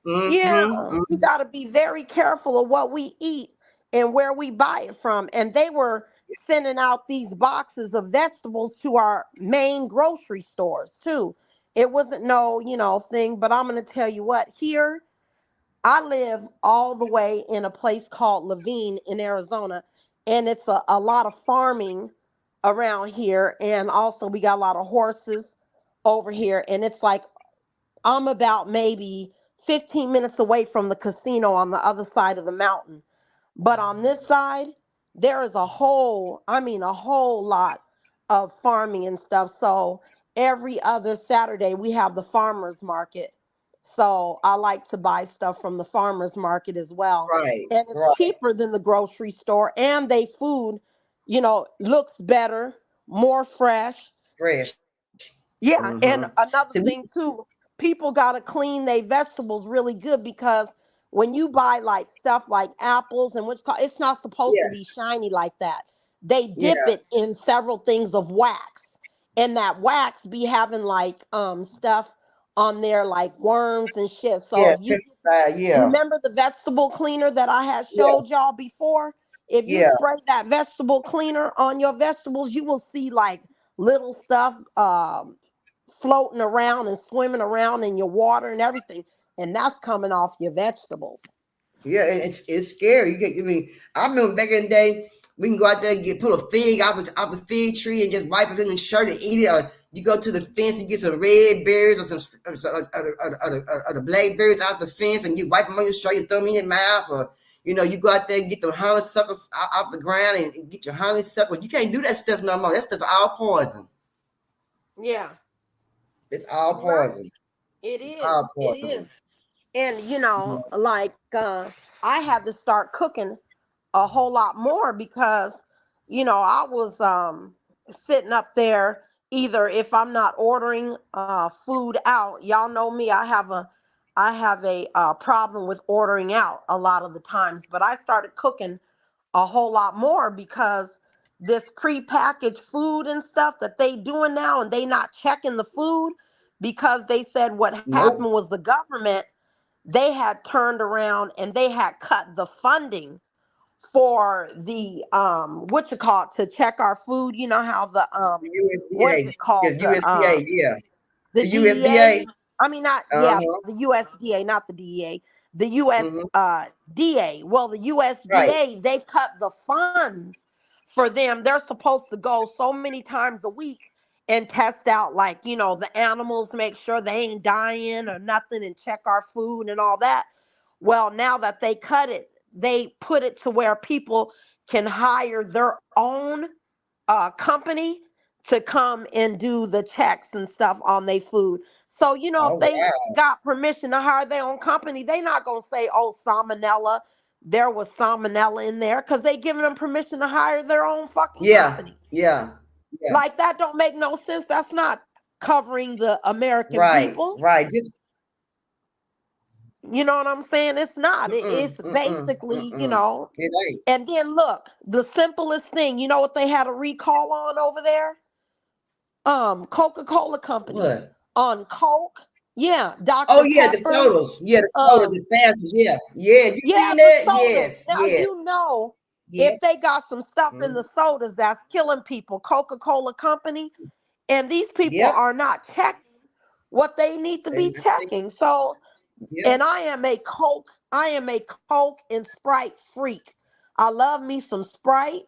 Yeah, we Mm-hmm. got to be very careful of what we eat and where we buy it from. And they were sending out these boxes of vegetables to our main grocery stores too. It wasn't no, thing, but I'm going to tell you what, here I live all the way in a place called Levine in Arizona, and it's a lot of farming around here. And also, we got a lot of horses over here, and it's like I'm about maybe 15 minutes away from the casino on the other side of the mountain. But on this side, there is a whole lot of farming and stuff. So every other Saturday, we have the farmers market. So I like to buy stuff from the farmers market as well. Right. And it's Right. cheaper than the grocery store, and they food, looks better, more fresh. Fresh. Yeah, and Mm-hmm. another See, thing too, people gotta clean their vegetables really good because when you buy like stuff like apples and it's not supposed to yeah. be shiny like that. They dip Yeah. it in several things of wax, and that wax be having like stuff on there, like worms and shit. So Yeah, if you pesticide. Yeah, remember the vegetable cleaner that I had yeah, showed y'all before, if you yeah, spray that vegetable cleaner on your vegetables, you will see like little stuff floating around and swimming around in your water and everything, and that's coming off your vegetables. yeah. And it's scary. You get. I mean, I remember back in the day, we can go out there and pull a fig off the fig tree and just wipe it in the shirt and eat it. Or you go to the fence and get some red berries or the blackberries out the fence and you wipe them on your shirt and throw them in your mouth. Or you go out there and get the honeysuckle off the ground and get your honeysuckle. You can't do that stuff no more. That stuff all poison. Yeah, It's all right. poison. It It's is. all It is. poison. And like I had to start cooking a whole lot more because I was sitting up there, either if I'm not ordering food out. Y'all know me, I have a problem with ordering out a lot of the times, but I started cooking a whole lot more because this prepackaged food and stuff that they doing now, and they not checking the food, because they said what Nope. happened was the government, they had turned around and they had cut the funding for the what you call it, to check our food. You know how the The what is USDA. it called, Yeah, USDA. Yeah. the The DEA. USDA. I mean, not, yeah, Uh-huh. the USDA, not the DEA, the US Mm-hmm. DA. Well, the Right. USDA, they cut the funds for them. They're supposed to go so many times a week and test out, like, the animals, make sure they ain't dying or nothing, and check our food and all that. Well, now that they cut it, they put it to where people can hire their own company to come and do the checks and stuff on their food. So, if Oh they wow. got permission to hire their own company, they not gonna say, "Oh, salmonella, there was salmonella in there," because they giving them permission to hire their own fucking Yeah. company. Yeah. Yeah. Like, that don't make no sense. That's not covering the American Right. people. Right. Just You know what I'm saying? It's not. mm-mm, It's mm-mm, basically, mm-mm. It ain't. and then look, the simplest thing, you know what they had a recall on over there? Coca-Cola company What? on Coke. Yeah, Oh Dr. yeah, the Pepper. sodas. Yeah, the sodas Um, and passes. Yeah. Yeah. You yeah, seen the that? sodas. Yes. Now Yes. if Yeah. they got some stuff in Mm. the sodas that's killing people, Coca-Cola company, and these people Yep. are not checking what they need to They be not think- checking. So, Yep. and I am a Coke and Sprite freak. I love me some Sprite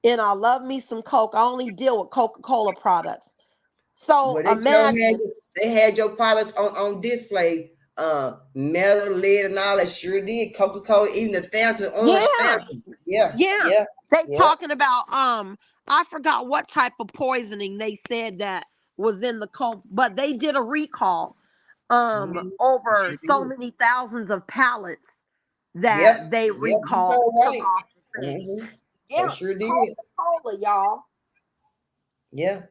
and I love me some Coke. I only deal with Coca-Cola products. So Well, imagine. they had your products on display. Metal, lead, and all that sure did. Coca-Cola, even the Fanta, orange Yeah, Fanta. Yeah. yeah. Yeah. They Yeah. talking about I forgot what type of poisoning they said that was in the Coke, but they did a recall Mhm. They over sure so did. many thousands of pallets Yep. that they Yep. You recalled, know took right. off the thing. Hmm. They Yeah, sure did. Coca-Cola, y'all. Yeah.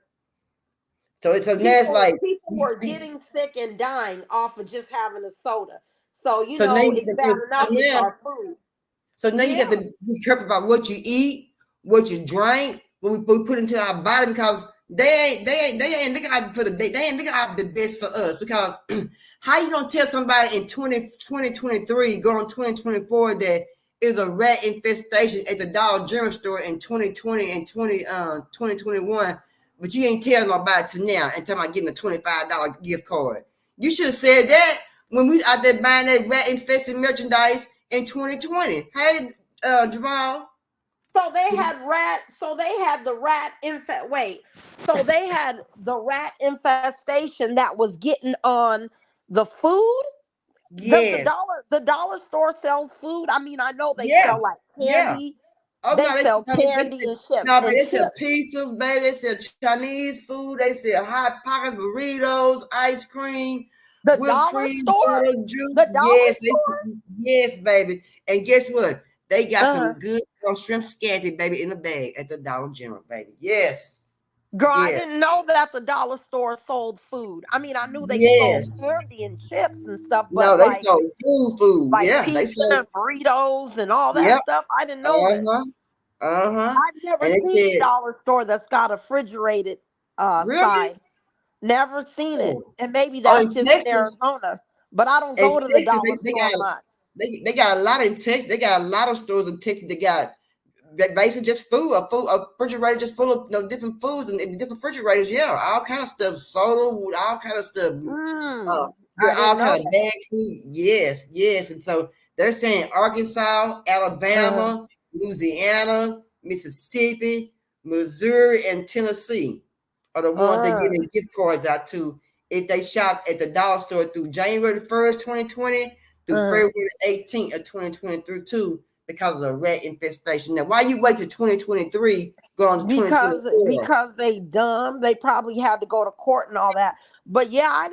So now it's People like people were getting sick and dying off of just having a soda. So, so now you it's bad so enough it's now our food. so now you got Yeah. to be careful about what you eat, what you drink, what we put into our body because they ain't looking out for they ain't looking out the best for us because how you gonna tell somebody in 2023 going 2024 that is a rat infestation at the Dollar General store in 2020 and 2021, but you ain't telling nobody to now and talking about getting a $25 gift card. You should have said that when we out there buying that rat infested merchandise in 2020. Hey, Jamal. So they had the rat so they had the rat infestation that was getting on the food. Does Yes. the dollar store sells food? I mean, I know they Yeah. sell like Yeah. candy. Oh They no, sell candy and chips and they sell chips. pizzas, baby. They sell Chinese food. They sell hot pockets, burritos, ice cream, The whipped dollar cream, store? butter, juice. The dollar Yes, store? yes, baby. And guess what? They got Uh-huh. some good shrimp scampi, baby, in the bag at the Dollar General, baby. Yes, Girl, I yes, didn't know that the dollar store sold food. I mean, I knew they sold yes. candy and chips and stuff, but No, they sold food. like Yeah, they pizza sold. and burritos and all that Yep. stuff. I didn't know Uh this. huh. Uh huh. I've never And they seen a said, dollar store that's got a refrigerated really? side. Never seen it. Oh, And maybe oh, that's in just in Texas, Arizona. But I don't in go to the Texas, dollar they store got much. they got a lot in Texas. They got a lot of stores in Texas. They got basically just food, a refrigerator just full of different foods and different refrigerators. Yeah, all kind of stuff, soda, all kind of stuff. I All didn't know kind of bag food. Yes, yes. And so they're saying Arkansas, that. Alabama, Louisiana, Mississippi, Missouri, and Tennessee are the ones they're Uh, giving gift cards out to if they shop at the dollar store through January 1st, 2020 through uh, February 18th of 2022 because of the rat infestation. Now, why you wait to 2023 going to because 2024? because they dumb. They probably had to go to court and all that. But yeah, I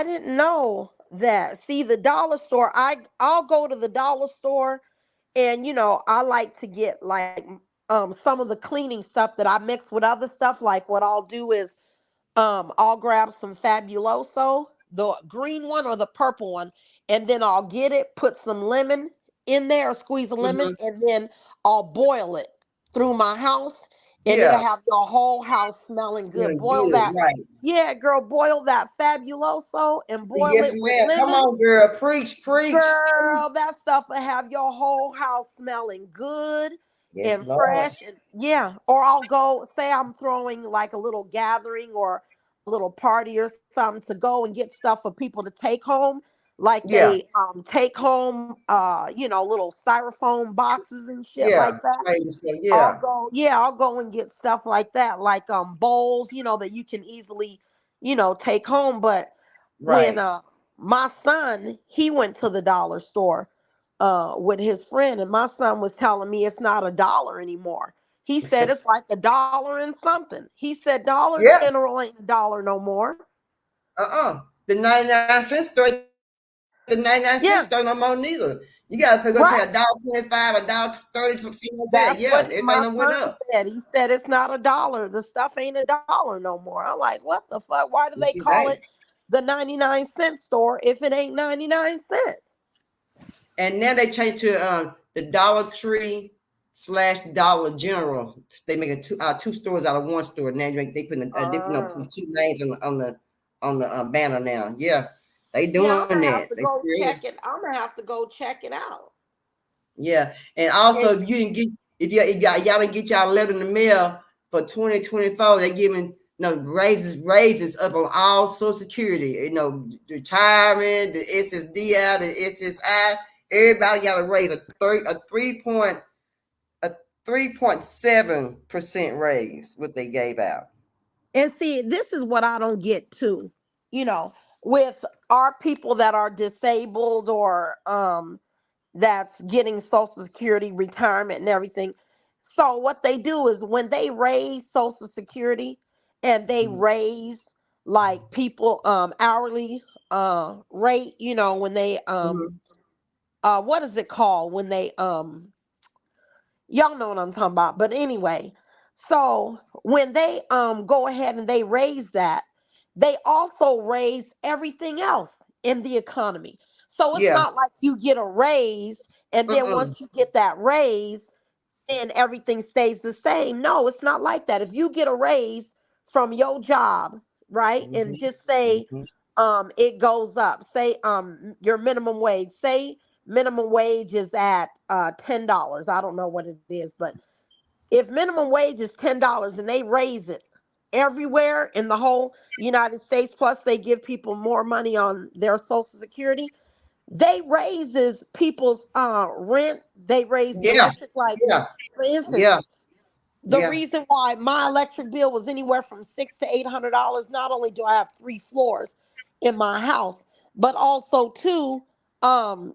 didn't know that. See, the dollar store, I'll go to the dollar store, and I like to get like some of the cleaning stuff that I mix with other stuff. Like what I'll do is I'll grab some Fabuloso, the green one or the purple one, and then I'll get it, put some lemon in there, squeeze a lemon, Mhm. and then I'll boil it through my house, and it'll Yeah, have your whole house smelling good. smelling Boil good, that, right? yeah, girl, boil that Fabuloso and boil Yes, it with ma'am. Come lemon. on, girl. Preach, preach. Girl, that stuff will have your whole house smelling good Yes, and Lord. fresh. And yeah, or I'll go, say I'm throwing like a little gathering or a little party or something, to go and get stuff for people to take home. Like Yeah, they take home little styrofoam boxes and shit yeah. like that. Right, so, yeah, I'll go and get stuff like that, like bowls, that you can easily, take home. But when right. my son, he went to the dollar store with his friend, and my son was telling me it's not a dollar anymore. He said it's like a dollar and something. He said Dollar Yeah. General ain't a dollar no more. The 99 cent store, the 99 cent Yeah, store no more neither. You gotta go pay right. $1.25, $1.30, something like that. That's Yeah, what everything my done went son up. said. He said it's not a dollar. The stuff ain't a dollar no more. I'm like, what the fuck? Why do they call Right. it the 99-cent store if it ain't 99 cents? And now they changed to the Dollar Tree / Dollar General. They make two stores out of one store. Now they put a different Uh, put two names on the banner now. Yeah, they yeah, doing I'm gonna that. have to They go sure is. check it. I'm gonna have to go check it out. Yeah, and also And if you didn't get if y'all didn't get y'all letter in the mail for 2024, they giving raises up on all Social Security. The retirement, the SSDI, the SSI. Everybody got a raise a 3.7% raise what they gave out. see, this is what I don't get too. You know, with our people that are disabled or that's getting Social Security, retirement, and everything. So what they do is when they raise Social Security and they Mhm. raise like people hourly rate, when they Mhm. what is it called when they y'all know what I'm talking about. But anyway, so when they go ahead and they raise that, they also raise everything else in the economy. So it's Yeah. not like you get a raise and then Uh-uh. once you get that raise, then everything stays the same. No, it's not like that. If you get a raise from your job, right? And Mhm. just say Mhm. it goes up. Say your minimum wage. Say minimum wage is at $10. I don't know what it is, but if minimum wage is $10 and they raise it everywhere in the whole United States, plus they give people more money on their Social Security, they raises people's rent, they raise the Yeah. electric. Like Yeah. for instance, Yeah. the Yeah. reason why my electric bill was anywhere from $600 to $800, not only do I have 3 floors in my house, but also too,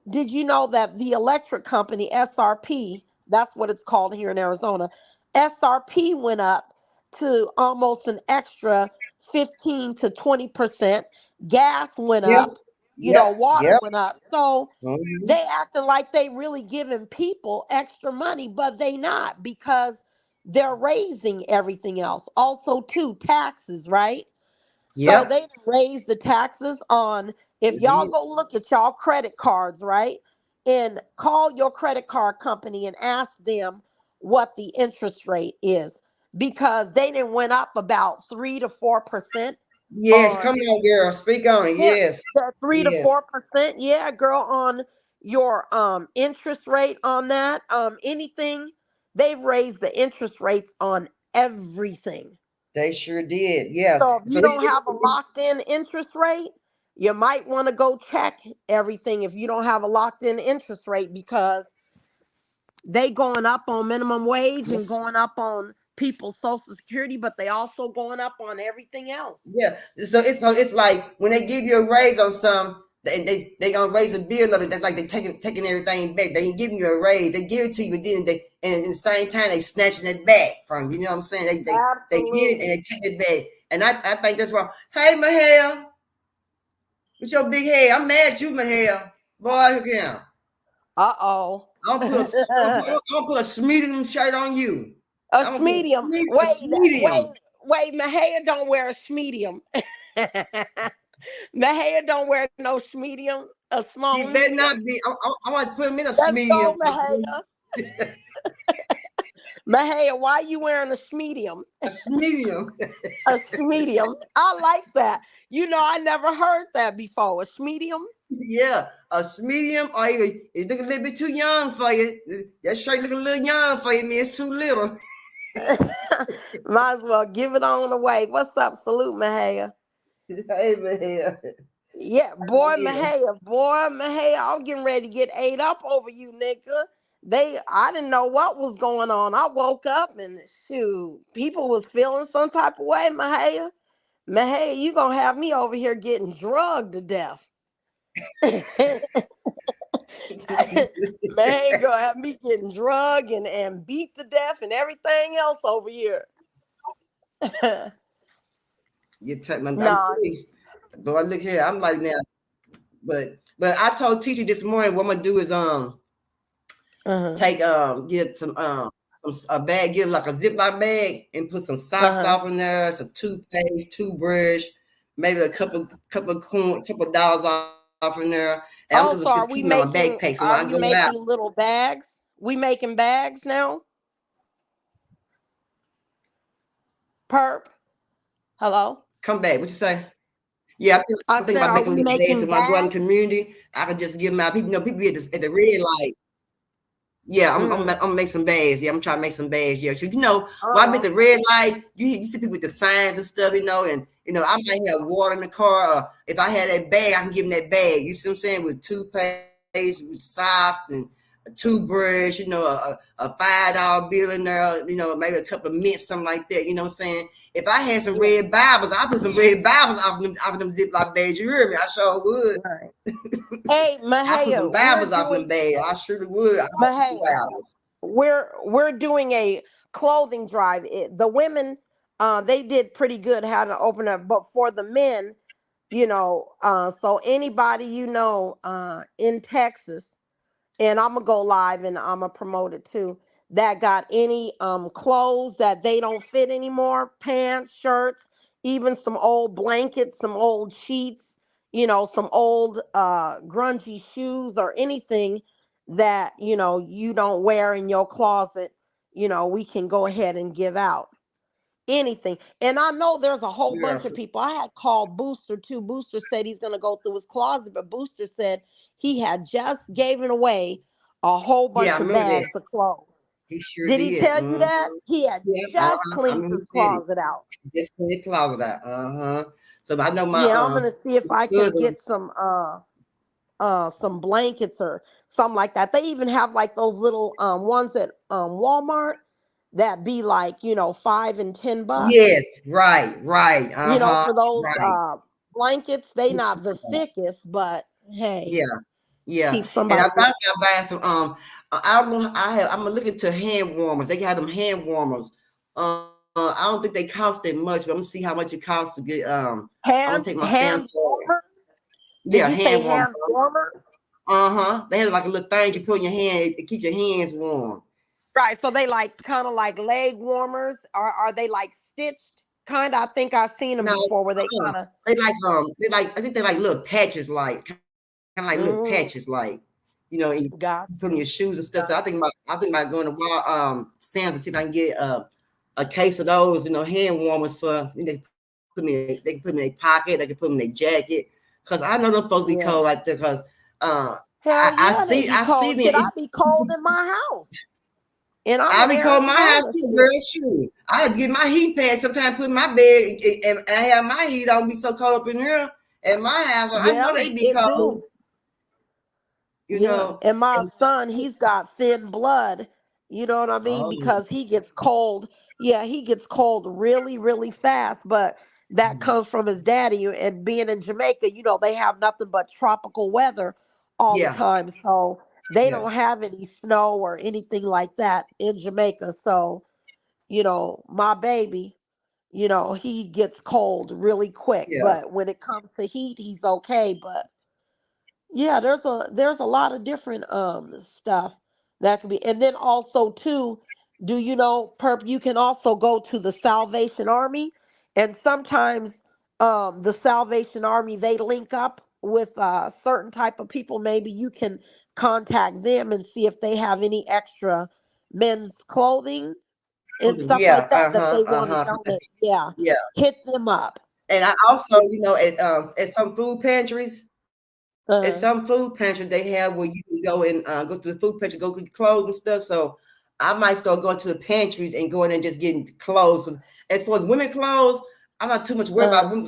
did you know that the electric company SRP, that's what it's called here in Arizona, SRP went up to almost an extra 15 to 20%. Gas went Yep. up, Yep. water Yep. went up. So Mhm. they acting like they really giving people extra money, but they not, because they're raising everything else. Also, too, taxes, right? So Yep. they raise the taxes on, if y'all Mhm. go look at y'all credit cards, right? And call your credit card company and ask them what the interest rate is, because they didn't went up about 3 to 4%. Yes, come on, girl. Speak on it. Yeah, Yes. that 3 to Yes. 4%. Yeah, girl, on your interest rate on that. Anything, they've raised the interest rates on everything. They sure did. Yeah. So if So you don't have a locked in interest rate, you might want to go check everything if you don't have a locked in interest rate, because they going up on minimum wage and going up on people's social security, but they also going up on everything else. yeah. So it's like when they give you a raise on some, they gonna raise a bill of it. That's like they taking everything back. They ain't giving you a raise. They give it to you, but then and at the same time they snatching it back from you. You know what I'm saying? They get it and they take it back. And I think that's wrong. Hey, Mahel, with your big head, I'm mad at you, Mahel. Boy, look here. Uh-oh. I'm gonna put a medium shirt on you. A medium. Medium. Wait, Mahaya don't wear a medium. Mahaya don't wear no medium. A small He better medium. not be. I want to put him in a Let's medium. go, Mahaya. Mahaya, why are you wearing a medium? A medium. A medium. I like that. You know, I never heard that before. A medium. Yeah, a medium, or even it look a little bit too young for you. That shirt look a little young for you, man. It's too little. Might as well give it on away. What's up? Salute, Mahaya. Hey, man. Yeah, boy, Mahaya, I'm getting ready to get ate up over you, nigga. I didn't know what was going on. I woke up and shoot, people was feeling some type of way, Mahaya. Mahaya, you gonna have me over here getting drugged to death. Mahaya gonna have me getting drugged and beat to death and everything else over here. You take my Nah. Boy, look here. I'm like now, but I told teacher this morning what I'm gonna do is take get some a bag, get like a Ziploc bag and put some socks off in there, some toothpaste, toothbrush, maybe a couple dollars off in there. And I'm so are we making, backpack, so are we making little bags? We making bags now? Perp? Hello? Come back. What you say? Yeah, I think about making little bags. When I go out in the community, I can just give them out. People, people at the red light. Yeah, I'm gonna make some bags. Yeah, I'm trying to make some bags. Yeah, so while I'm at the red light, you see people with the signs and stuff, and I might have water in the car. Or if I had that bag, I can give them that bag. You see what I'm saying? With toothpaste, with soft and a toothbrush, a $5 bill in there, maybe a couple of mints, something like that. You know what I'm saying? If I had some red Bibles, I'd put some red Bibles off them Ziploc bags. You hear me? I sure would. Right. Hey, Mahaya, I put some Bibles off them bags. I surely would. Mahaya, we're doing a clothing drive. The women, they did pretty good how to open up, but for the men, so anybody in Texas, and I'm gonna go live and I'm gonna promote it too, that got any clothes that they don't fit anymore, pants, shirts, even some old blankets, some old sheets, some old grungy shoes or anything that you don't wear in your closet, we can go ahead and give out anything. And I know there's a whole bunch of people. I had called Booster too. Booster said he's going to go through his closet, but Booster said he had just given away a whole bunch of bags of clothes. He sure did. He tell you that? He had just cleaned his closet out. Just cleaned his closet out. So I know I'm gonna see if I can get some blankets or something like that. They even have like those little ones at Walmart that be like, $5 and $10. Yes, right. For those blankets, they not the thickest, but hey. Yeah. Keep somebody. And I thought about buying some. I don't know. I'm looking to hand warmers. They got them hand warmers. I don't think they cost that much, but I'm gonna see how much it costs to get. I'm gonna take my hand warmer. Yeah, hand warmer. They have like a little thing you put in your hand. It keeps your hands warm. Right. So they like kind of like leg warmers. Are they like stitched? Kind of. I think I've seen them before where they kind of. They like I think they're like little patches, like kind of like little patches, like you put in your shoes and stuff. So I think about going to Sam's and see if I can get a case of those, hand warmers for put me in their pocket, they can put me in their jacket. Cause I know them folks be cold right there. Cause hell yeah, they be cold. Shit, I be cold in my house. And I be cold in my house too, girl. Shoot, I had to get my heat pad sometimes, put in my bed, and I have my heat on. Be so cold up in here at my house. I know they be cold. You know, and my son, he's got thin blood. You know what I mean? Because he gets cold. Yeah, he gets cold really, really fast. But that comes from his daddy. And being in Jamaica, you know, they have nothing but tropical weather all the time. So they don't have any snow or anything like that in Jamaica. So, you know, my baby, you know, he gets cold really quick. But when it comes to heat, he's okay. But yeah, there's a lot of different stuff that can be. And then also too, do you know, Perp, you can also go to the Salvation Army, and sometimes the Salvation Army, they link up with certain type of people. Maybe you can contact them and see if they have any extra men's clothing and stuff like that that they want to donate. Hit them up. And I also, you know, at some food pantries. At some food pantry they have where you can go and go to the food pantry, go get clothes and stuff. So I might start going to the pantries and going and just getting clothes. As far as women clothes, I'm not too much worried about women.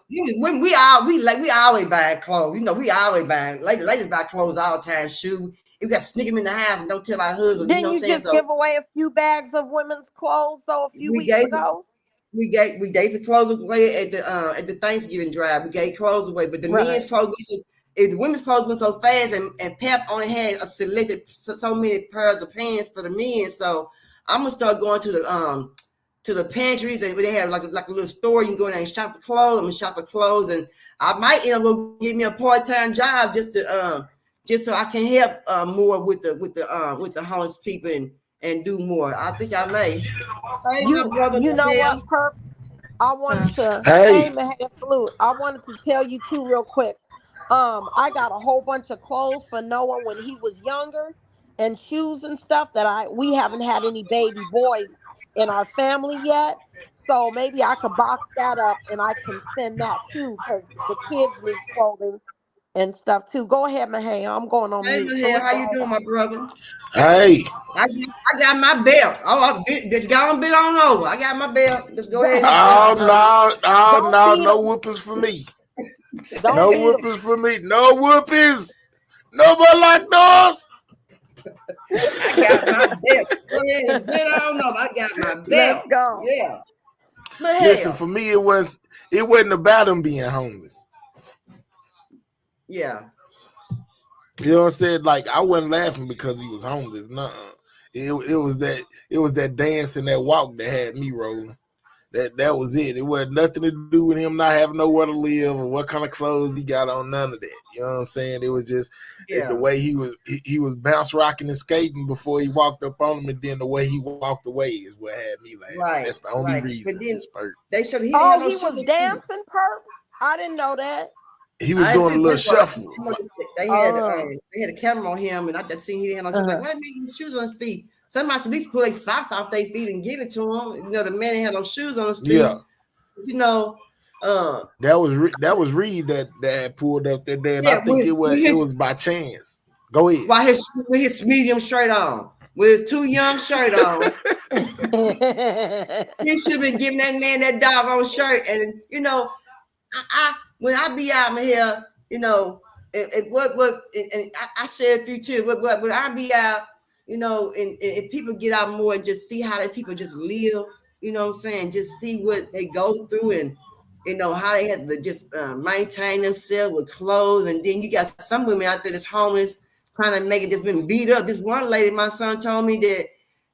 Women, we always buying clothes. You know, we always buying. Ladies buy clothes all the time. Shoes. We got to sneak them in the house and don't tell our husbands. Didn't you just give away a few bags of women's clothes though a few weeks ago? We gave some clothes away at the Thanksgiving drive. We gave clothes away, but the men's clothes. If the women's clothes went so fast, and Pep only had a selected so many pairs of pants for the men, so I'm gonna start going to the pantries, and they have like a little store. You can go in there and shop for clothes. I'm gonna shop for clothes, and I might end up getting me a part-time job just so I can help more with the homeless people and do more. I think I may. Hey, you know what, Perp? I wanted to salute. I wanted to tell you too real quick. I got a whole bunch of clothes for Noah when he was younger, and shoes and stuff that we haven't had any baby boys in our family yet. So maybe I could box that up and I can send that too, because the kids need clothing and stuff too. Go ahead, Mahay. I'm going on mute. Mahaya, how you doing, my brother? Hey. I got my belt. Just go on, bit on over. I got my belt. Let's go ahead. No whoopings for me. No whoopings for me. No whoopings. Nobody like those. I got my belt. Go ahead and bit on over. I got my belt. Let's go. Yeah. Listen, for me, it wasn't about him being homeless. Yeah. You know what I'm saying? Like, I wasn't laughing because he was homeless. Nuh-uh. It was that dance and that walk that had me rolling. That was it. It wasn't nothing to do with him not having nowhere to live or what kind of clothes he got on. None of that. You know what I'm saying? It was just the way he was bounce rocking and skating before he walked up on him, and then the way he walked away is what had me laughing. Right. That's the only reason. But then they should. He was dancing, Perp. I didn't know that. He was doing a little shuffle. They had a camera on him, and I just seen he had on. Like, why making shoes on his feet? Somebody should at least pull their socks off their feet and give it to him. You know, the man had no shoes on his feet. Yeah. You know, that was Reed that pulled up that day, and I think it was by chance. Go ahead. With his medium shirt on, with his too young shirt on, he should have been giving that man that doggone shirt. And you know, when I be out here, you know, and I said a few too. But when I be out, you know, and people get out more and just see how the people just live, you know what I'm saying? Just see what they go through, and you know how they have to just maintain themselves with clothes. And then you got some women out there that's homeless, trying to make it, just been beat up. This one lady, my son told me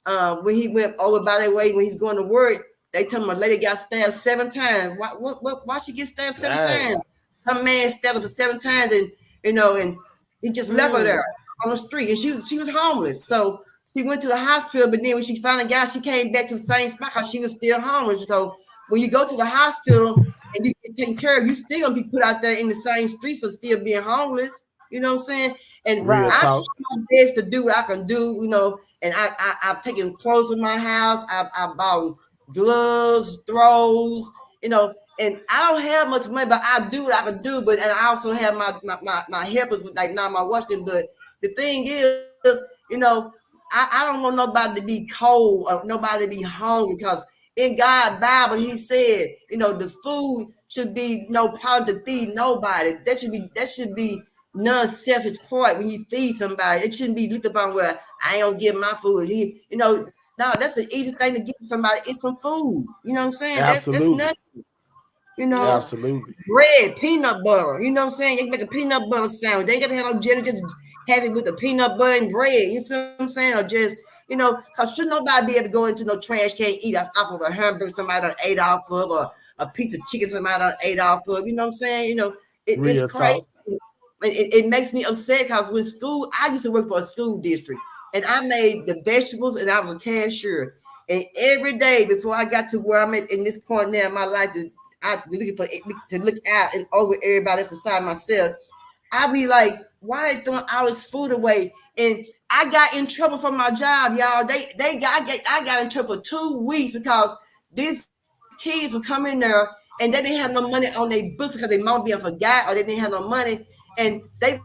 that when he went over by that way when he's going to work, they told him a lady got stabbed 7 times. Why she get stabbed 7 times? Some man stabbed her for 7 times, and you know, and he just left her there on the street, and she was homeless. So she went to the hospital, but then when she finally got, she came back to the same spot because she was still homeless. So when you go to the hospital and you get taken care of, you still gonna be put out there in the same streets for still being homeless. You know what I'm saying? And I try my best to do what I can do. You know, and I've taken clothes from my house. I bought gloves, throws. You know, And I don't have much money, but I do what I can do. But and I also have my helpers with like now my Washington. But the thing is, you know, I don't want nobody to be cold or nobody to be hungry, because in God's Bible, He said, you know, the food should be no problem to feed nobody. That should be non-selfish part when you feed somebody. It shouldn't be looked upon where I don't give my food. You know, no, that's the easiest thing to give somebody is some food. You know what I'm saying? That's nothing. You know, Absolutely. Bread, peanut butter. You know what I'm saying? You can make a peanut butter sandwich. They ain't gotta have no jelly, just have it with the peanut butter and bread. You see what I'm saying? Or just, you know, because should nobody be able to go into no trash can, eat off of a hamburger somebody done ate off of, or a piece of chicken somebody done ate off of. You know what I'm saying? You know, it's crazy. It makes me upset because with school, I used to work for a school district, and I made the vegetables, and I was a cashier. And every day before I got to where I'm at in this point now in my life, I looking for to look out and over everybody else beside myself. I be like, why they throwing all this food away? And I got in trouble for my job, y'all. I got in trouble for 2 weeks because these kids would come in there and they didn't have no money on their books because their mom being forgot or they didn't have no money, and they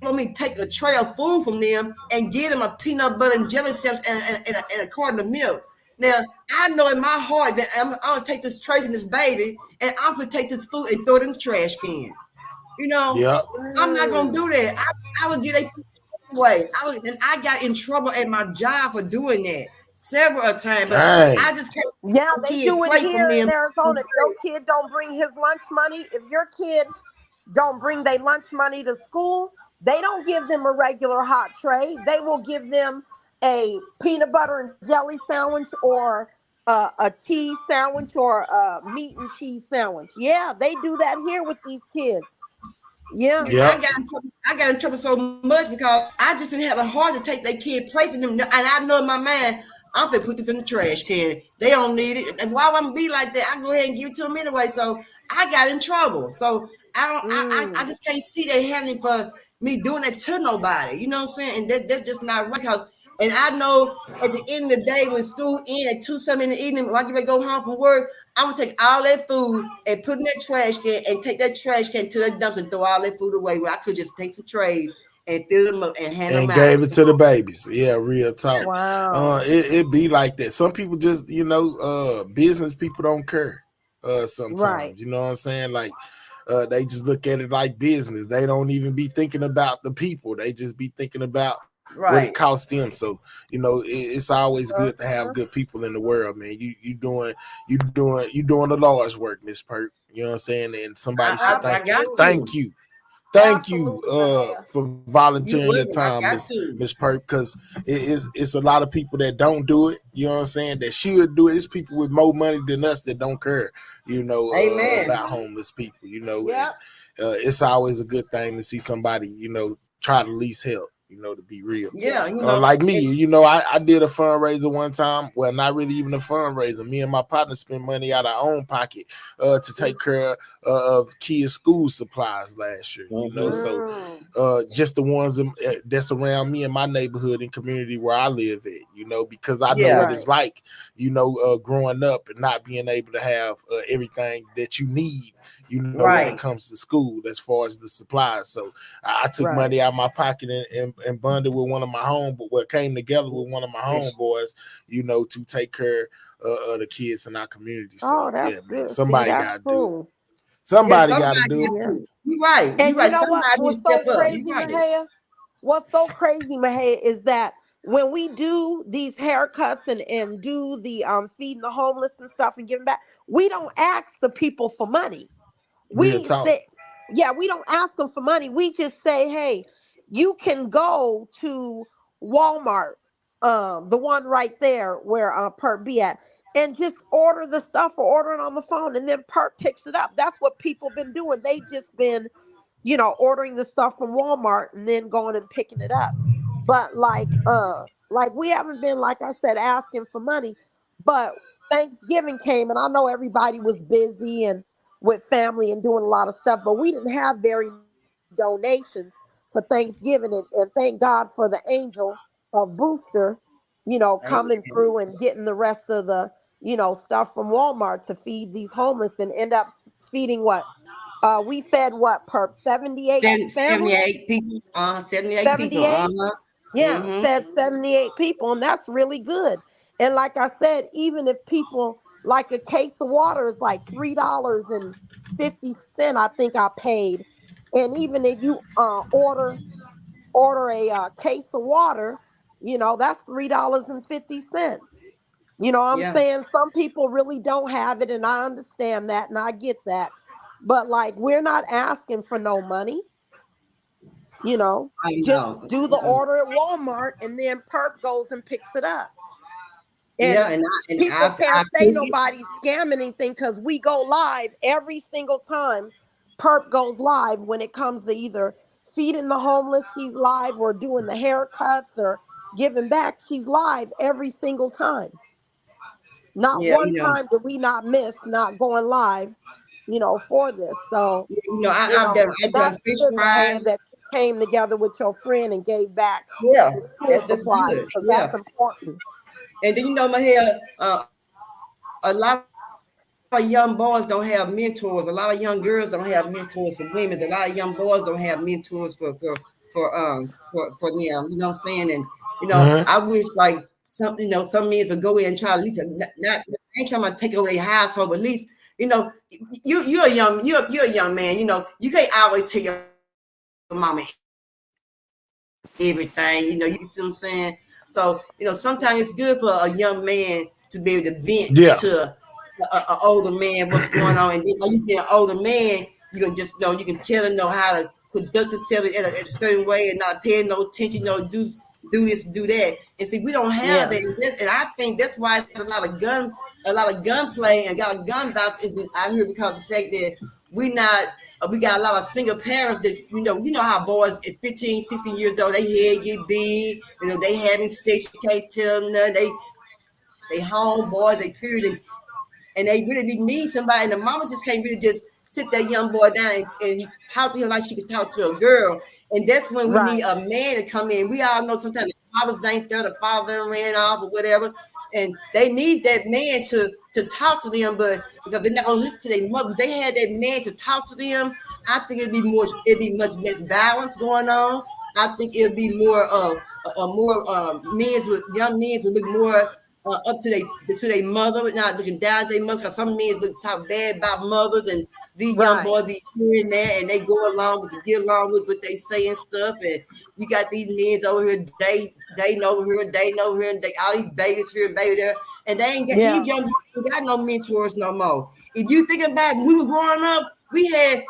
want me to take a tray of food from them and give them a peanut butter and jelly sandwich and a carton of milk. Now, I know in my heart that I'm going to take this tray from this baby and I'm going to take this food and throw it in the trash can. You know, I'm not going to do that. I would get a food away. And I got in trouble at my job for doing that several times. But I just can't. Yeah, they do it here in Arizona. If your kid don't bring his lunch money, if your kid don't bring their lunch money to school, they don't give them a regular hot tray. They will give them a peanut butter and jelly sandwich, or a cheese sandwich, or a meat and cheese sandwich. Yeah, they do that here with these kids. Yeah. I got in trouble so much because I just didn't have a heart to take that kid plate from them. And I know in my mind, I'm going to put this in the trash can. They don't need it. And why would I be like that? I go ahead and give it to them anyway. So I got in trouble. So I just can't see that happening for me doing that to nobody. You know what I'm saying? And that's just not right. And I know at the end of the day, when school ends at 2 something in the evening, when I get ready to go home from work, I'm gonna take all that food and put in that trash can and take that trash can to the dumps and throw all that food away. Where I could just take some trays and fill them up and hand them out. And gave it to the babies. Yeah, real talk. Wow. It be like that. Some people just, you know, business people don't care sometimes. Right. You know what I'm saying? Like, they just look at it like business. They don't even be thinking about the people. They just be thinking about what it costs them. So, you know, it's always good to have good people in the world, man. You doing the Lord's work, Miss Perk. You know what I'm saying? And somebody should thank you. Thank you for volunteering your time, Miss Perk, because it's a lot of people that don't do it. You know what I'm saying? That should do it. It's people with more money than us that don't care, you know, about homeless people. You know, and, it's always a good thing to see somebody, you know, try to at least help. You know, to be real. Yeah. You know, like me, you know, I did a fundraiser one time. Well, not really even a fundraiser. Me and my partner spent money out of our own pocket to take care of kids' school supplies last year. You know, so just the ones that's around me in my neighborhood and community where I live at, you know, because I know what it's like, you know, growing up and not being able to have everything that you need, you know, when it comes to school as far as the supplies. So I took money out of my pocket and bonded with one of my came together with one of my homeboys, you know, to take care of the kids in our community. So that's good. Man, somebody got to do it. Somebody got to do it. You're right. And you know what's so crazy, Mahia? What's so crazy, Mahia, is that when we do these haircuts and do the feeding the homeless and stuff and giving back, we don't ask the people for money. We say, we don't ask them for money. We just say, hey, you can go to Walmart, the one right there where Perk be at, and just order the stuff or order it on the phone, and then Perk picks it up. That's what people been doing. They just been, you know, ordering the stuff from Walmart and then going and picking it up. But like we haven't been, like I said, asking for money. But Thanksgiving came, and I know everybody was busy and with family and doing a lot of stuff, but we didn't have very donations for Thanksgiving, and thank God for the angel of Booster, you know, coming through and getting the rest of the, you know, stuff from Walmart to feed these homeless, and end up feeding what? We fed what, Perp? 78 families? 78 people. 78 people. 78? Yeah, Mm-hmm. fed 78 people, and that's really good. And like I said, even if people, like a case of water is like $3.50, I think I paid. And even if you order a case of water, that's $3.50. You know what I'm Yeah, saying? Some people really don't have it, and I understand that, and I get that. But like, we're not asking for no money, you know. I Just know. do the order at Walmart, and then Perp goes and picks it up. Yeah, And and people I can't say figured, nobody's scamming anything because we go live every single time Perp goes live when it comes to either feeding the homeless, she's live, or doing the haircuts or giving back. She's live every single time. Not yeah, one time did we not miss not going live, for this. So, I've that's done fish good, Mahair, fries. that you came together with your friend and gave back Yeah, the school that's supplies, good. because Yeah, that's important. and then my hair. A lot of young boys don't have mentors. A lot of young girls don't have mentors for women. A lot of young boys don't have mentors for them. You know what I'm saying? And I wish like some men would go in and try at least not I ain't trying to take away their household, but at least you're a young man. You can't always tell your mama everything. You see what I'm saying? So sometimes it's good for a young man to be able to vent Yeah. to an older man what's going on, and then when you get an older man, you can just you can tell him how to conduct himself in a certain way and not paying no attention, do this, do that. And see, we don't have Yeah. that, and I think that's why it's a lot of gunplay and got gun violence is out here, because of the fact that we got a lot of single parents that how boys at 15, 16 years old, they head get big, they having sex, you can't tell them nothing, they homeboys, they periods, and they really need somebody, and the mama just can't really just sit that young boy down and talk to him like she could talk to a girl. And that's when we need Right. a man to come in. We all know sometimes the fathers ain't there, the father ran off or whatever, and they need that man to talk to them, but because they're not gonna listen to their mother. If they had that man to talk to them, I think it'd be much less balance going on. I think it'd be more young men would look more up to their mother, not looking down at their mother. Because some men talk bad about mothers, and these young Right. boys be hearing that, and they go along with get along with what they say and stuff. And you got these men over here, dating over here, and all these babies here, baby there, and they ain't got Yeah. these young boys ain't got no mentors no more. If you think about it, when we were growing up, we had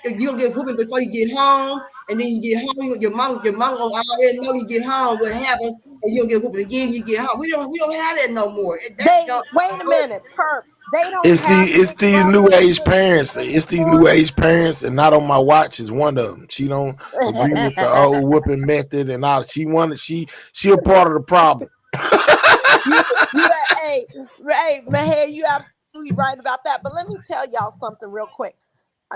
you'll get whooping before you get home, and then you get home, your mom will already know you get home what happened, and you'll get whooping again. You get home. We don't have that no more. That's gone. Wait a minute, Perp. They don't It's have it's big these new brothers and age big parents. sisters It's these new anymore. age parents, and not on my watch is one of them. She don't agree with the old whooping method and all. She a part of the problem. you, hey, Mahair, you absolutely right about that. But let me tell y'all something real quick.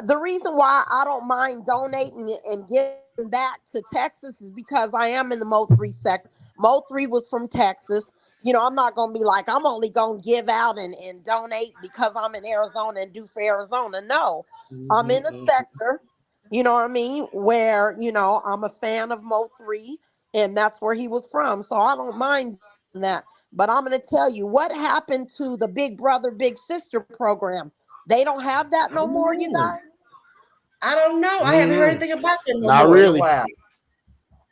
The reason why I don't mind donating and giving back to Texas is because I am in the Mo 3 sector. Mo 3 was from Texas. I'm not going to be like, I'm only going to give out and donate because I'm in Arizona and do for Arizona. No, I'm in a sector, you know what I mean, where, I'm a fan of Mo 3, and that's where he was from. So I don't mind that. But I'm going to tell you what happened to the Big Brother, Big Sister program. They don't have that no more, you guys? I don't know. I haven't heard anything about that no Not more in a really. while.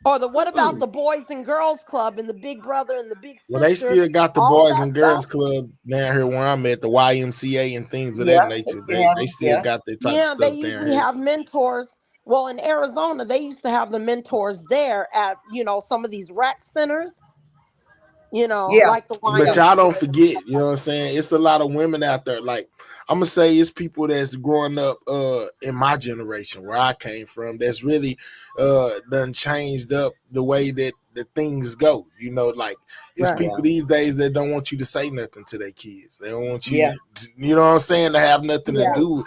Or what about the Boys and Girls Club and the Big Brother and the Big Sister? Well, they still got the all Boys that and Girls stuff? Club down here where I'm at, the YMCA and things of Yeah, that nature. yeah, They still yeah. got that type of Yeah, they stuff down usually here. have mentors. Well, in Arizona, they used to have the mentors there at, some of these rec centers, Yeah. like the But y'all don't YMCA. forget, you know what I'm saying? It's a lot of women out there. Like, I'm gonna say it's people that's growing up in my generation where I came from that's really done changed up the way that the things go. Like it's Right. people these days that don't want you to say nothing to their kids. They don't want Yeah. you you know what I'm saying, to have nothing to Yeah. do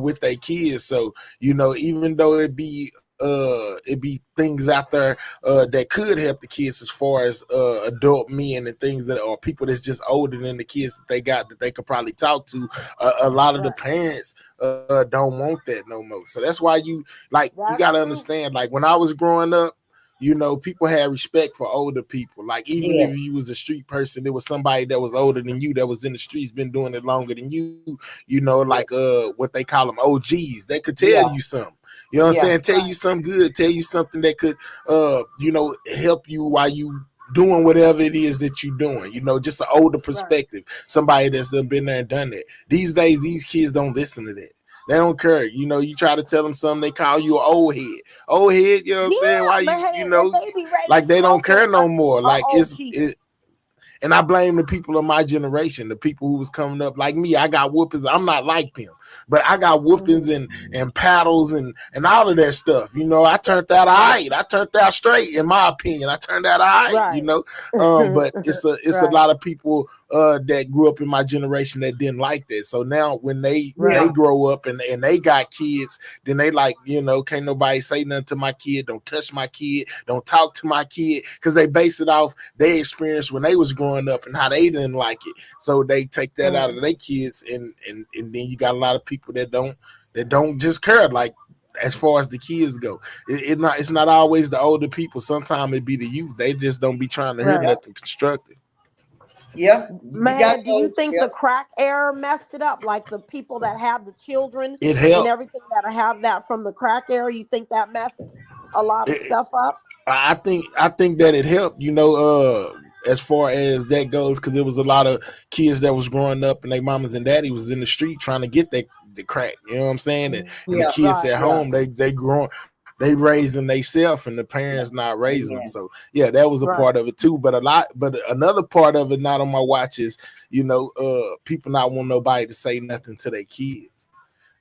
with their kids. So, even though it be it be things out there that could help the kids as far as adult men and things that or people that's just older than the kids that they got that they could probably talk to. A lot of the parents don't want that no more. So that's why you got to understand, like when I was growing up, you know, people had respect for older people. Like even if you was a street person, there was somebody that was older than you that was in the streets, been doing it longer than you. You know, like what they call them OGs. They could tell you something. You know what I'm saying? Tell you something good. Tell you something that could, you know, help you while you doing whatever it is that you're doing. You know, just an older perspective. Somebody that's been there and done that. These days, these kids don't listen to that. They don't care. You know, you try to tell them something, they call you an old head. Old head, you know what I'm saying? Why you know, like they don't care no more. Like and I blame the people of my generation, the people who was coming up like me. I got whoopings. I'm not like them, but I got whoopings and paddles and all of that stuff. You know, I turned out all right. I turned out straight, in my opinion. I turned out all right, you know. But it's a lot of people that grew up in my generation that didn't like that. So now when they grow up and they got kids, then they like, you know, can't nobody say nothing to my kid. Don't touch my kid. Don't talk to my kid, because they base it off their experience when they was growing up and how they didn't like it. So they take that out of their kids, and then you got a lot of people that don't just care. Like as far as the kids go, it's not always the older people. Sometimes it be the youth. They just don't be trying to hear nothing constructive. Yeah. Man, do you think the crack era messed it up? Like the people that have the children it helped. And everything that have that from the crack era, you think that messed a lot of stuff up? I think that it helped, you know, as far as that goes, because there was a lot of kids that was growing up and their mamas and daddy was in the street trying to get the crack. You know what I'm saying? And the kids at home, they growing. They raising themselves and the parents not raising them. So yeah, that was a part of it too. But another part of it not on my watch is, you know, people not want nobody to say nothing to their kids.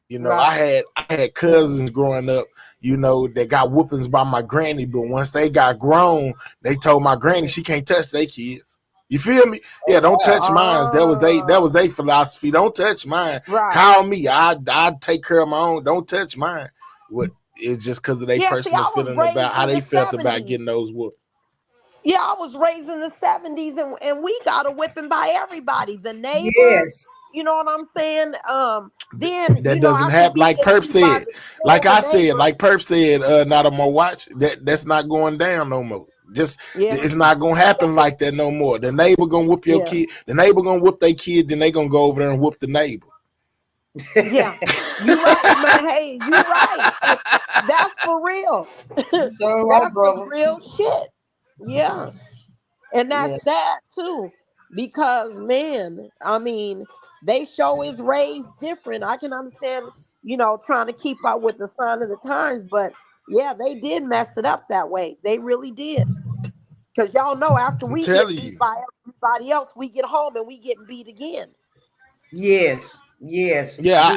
You know, I had cousins growing up, you know, that got whoopings by my granny, but once they got grown, they told my granny she can't touch their kids. You feel me? Yeah, don't touch mine. That was their philosophy. Don't touch mine. Call me. I take care of my own. Don't touch mine. What? It's just because of their personal feeling about how they felt about getting those whoopings. Yeah, I was raised in the 70s and we got a whipping by everybody. The neighbors. Yes. You know what I'm saying? Then that doesn't happen. Like Perp said, like Perp said, not on my watch. That's not going down no more. Just it's not gonna happen like that no more. The neighbor gonna whoop your kid. The neighbor gonna whoop their kid. Then they gonna go over there and whoop the neighbor. Yeah, you right, man. Hey, you right. That's for real. That's for real shit. Yeah, and that's sad too, because man, I mean, they show is raised different. I can understand, you know, trying to keep up with the sign of the times, but yeah, they did mess it up that way. They really did. Because y'all know, after we get beat by everybody else, we get home and we get beat again. Yes. Yeah,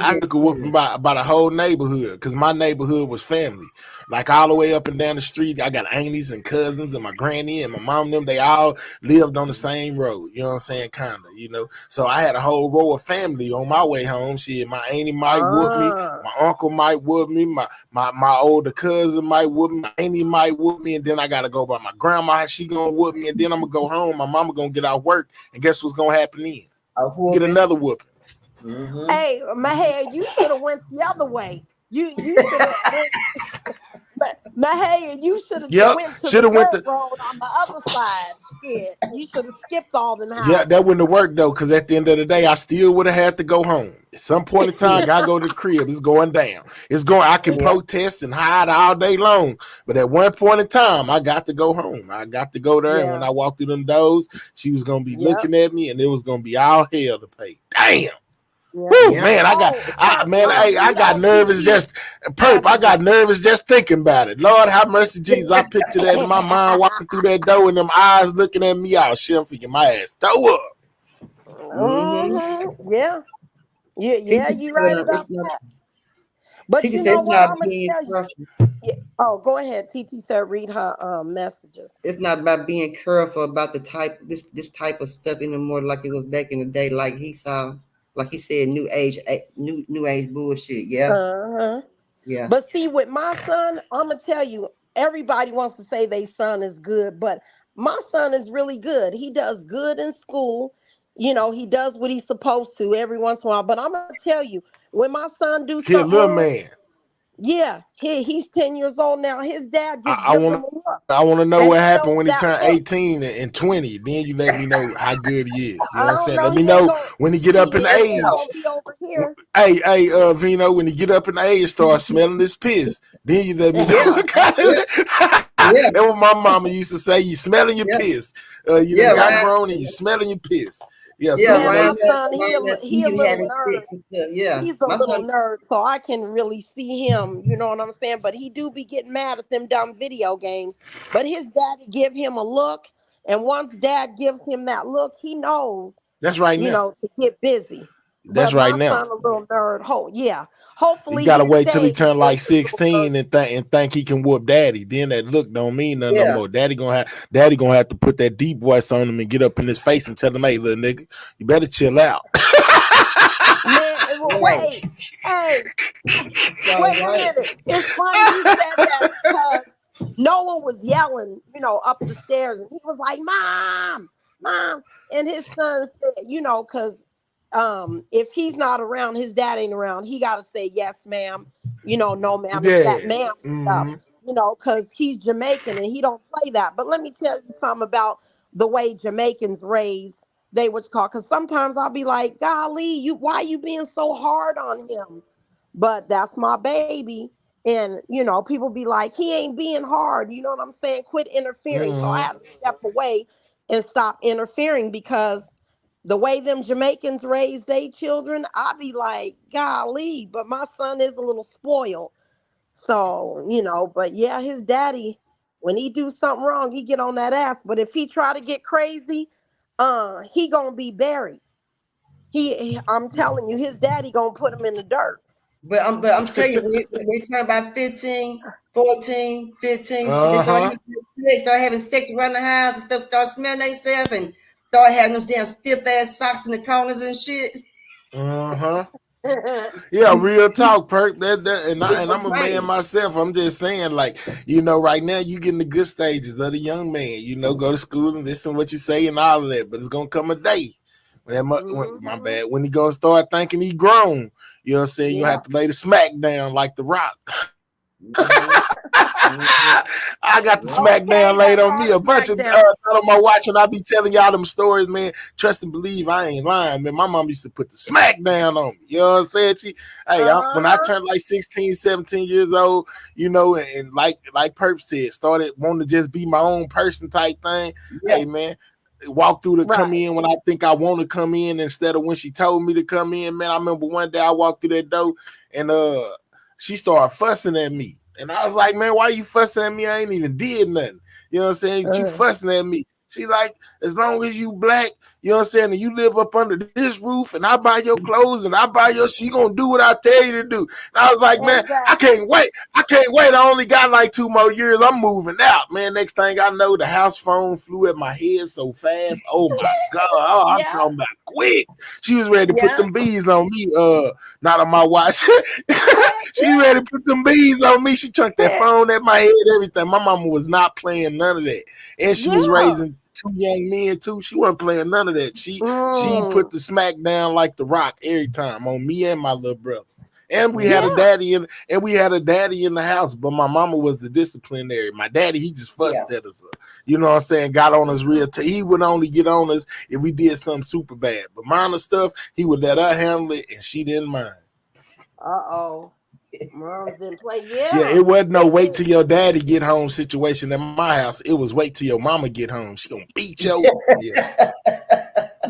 I took a whooping by the whole neighborhood, because my neighborhood was family. Like all the way up and down the street, I got aunties and cousins and my granny and my mom and them. They all lived on the same road. You know what I'm saying? Kind of, you know. So I had a whole row of family on my way home. Shit, my auntie might whoop me. My uncle might whoop me. My older cousin might whoop me. My auntie might whoop me. And then I got to go by my grandma. She going to whoop me. And then I'm going to go home. My mama going to get out work. And guess what's going to happen then? Get another whooping. Mm-hmm. Hey, Mahay, you should have went the other way. You should have Mahay, you should have went to the road on the other side. Shit, you should have skipped all them houses. Yeah, that wouldn't have worked though, because at the end of the day, I still would have had to go home. At some point in time, I gotta go to the crib. It's going down. It's going. I can protest and hide all day long, but at one point in time, I got to go home. I got to go there, and when I walked through them doors, she was gonna be looking at me, and it was gonna be all hell to pay. Damn. Woo, man, I got nervous just I got nervous just thinking about it. Lord have mercy, Jesus. I picture that in my mind walking through that door and them eyes looking at me. I'll shit freaking my ass. Throw up. Mm-hmm. Yeah, you right about that. But you know what I'm gonna tell you? Oh, go ahead. TT said read her messages. It's not about being careful about the this type of stuff anymore, like it was back in the day. Like he said, new age bullshit. Yeah. Yeah. But see, with my son, I'm gonna tell you, everybody wants to say their son is good, but my son is really good. He does good in school. You know, he does what he's supposed to every once in a while. But I'm gonna tell you, when my son do He a something little wrong, man. yeah, he's 10 years old now. His dad just I gives want him a look, I want to know and what he happened knows when he that turned look. 18 and 20. Then you let me know how good he is. You know I what I'm don't saying? know. Let me He ain't know gonna. when he get up in He ain't age. gonna be over here. Hey, Vino, when you get up in the age, start smelling this piss. Then you let me know Yeah. what kind of. Yeah. Yeah. That's what my mama used to say. You smelling your Yeah. piss. You Yeah. done got Right. grown and you smelling your piss. Yeah. Yeah. So Man, when they my Around son, that he a season little having nerd. sex and stuff. Yeah. He's a My little son. nerd, so I can really see him. You know what I'm saying? But he do be getting mad at them dumb video games. But his daddy give him a look, and once dad gives him that look, he knows, that's right you now. know, to get busy. That's But right my now. son, a little nerd. Yeah. You Hopefully gotta he wait till he stays turn like just a little 16 nerd. and think he can whoop daddy. Then that look don't mean nothing no Yeah. more. Daddy gonna have to put that deep voice on him and get up in his face and tell him, hey, little nigga, you better chill out. Man, Right. wait, hey, All wait a right. minute. It's funny you said that because Noah was yelling, you know, up the stairs, and he was like, "Mom, mom," and his son said, you know, because if he's not around, his dad ain't around, he got to say yes, ma'am, you know, no, ma'am. It's Yeah. that ma'am stuff, Mm-hmm. you know, because he's Jamaican and he don't play that. But let me tell you something about the way Jamaicans raise. They would call, because sometimes I'll be like, "Golly, why you being so hard on him?" But that's my baby. And you know, people be like, he ain't being hard. You know what I'm saying? Quit interfering. So I Mm-hmm. had to step away and stop interfering because the way them Jamaicans raise their children, I be like, golly, but my son is a little spoiled. So, you know, but yeah, his daddy, when he do something wrong, he get on that ass. But if he try to get crazy, he gonna be buried. I'm telling you, his daddy gonna put him in the dirt. But I'm telling you, when they turn about 15, 14, 15, Uh-huh. they start having sex around the house and stuff, start smelling themselves and start having those damn stiff ass socks in the corners and shit. Uh-huh. Yeah, real talk, Perk. It's And I'm I'm a man saying. myself. I'm just saying, like, you know, right now you getting the good stages of the young man. You know, go to school and listen to what you say and all of that. But it's gonna come a day my Mhm. bad, when he gonna start thinking he grown. You know what I'm saying? You Yeah. have to lay the smack down like the Rock. Mhm. Mhm. I got the Yeah. smackdown Okay, laid that on me hard a bunch of smackdown. on my watch, and I be telling y'all them stories, man. Trust and believe, I ain't lying, man. My mom used to put the smackdown on me. You know what I'm saying? When I Uh-huh. turned like 16, 17 years old, you know, and like Perp said, started wanting to just be my own person type thing. Yeah. Hey, man, walk through to come Right. in when I think I want to come in instead of when she told me to come in. Man, I remember one day I walked through that door and she started fussing at me. And I was like, man, why you fussing at me? I ain't even did nothing. You know what I'm saying? She Uh, fussing at me. She like, as long as you black, you know what I'm saying, and you live up under this roof and I buy your clothes and I buy your shit, you gonna do what I tell you to do. And I was like, man, I exactly. can't wait. I can't wait. I only got like 2 more years. I'm moving out. Man, next thing I know, the house phone flew at my head so fast. Oh my God. Oh, I'm Yeah. talking about quick. She was ready to put Yeah. them bees on me, not on my watch. Heck She ready to put them bees on me. She chunked that yeah. phone at my head, everything. My mama was not playing none of that. And she was Yeah. raising 2 young men too. She wasn't playing none of that. She put Mm. the smack down like the Rock every time on me and my little brother. And we had a Mhm. Yeah. daddy in the house, but my mama was the disciplinary. My daddy, he just Yeah. fussed at us. You know what I'm saying? Got on us real. He would only get on us if we did something super bad. But minor stuff, he would let her handle it, and she didn't mind. Uh-oh. Moms didn't play. Yeah, Yeah. it wasn't no And, wait till your daddy get home situation at my house. It was wait till your mama get home. She gonna beat you. Yeah.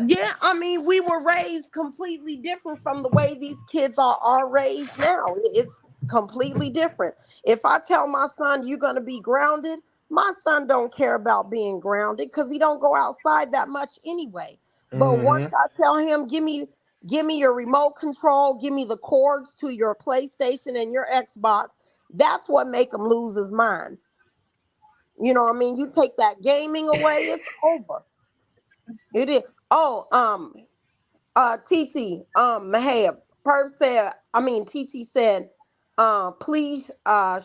yeah, I mean, we were raised completely different from the way these kids are raised now. It's completely different. If I tell my son you're gonna be grounded, my son don't care about being grounded because he don't go outside that much anyway. But once Mm-hmm. I tell him, give me your remote control, give me the cords to your PlayStation and your Xbox, that's what make him lose his mind. You know what I mean? You take that gaming away, it's over. It is. Oh, TT, Mahab, Perp said, I mean, TT said, please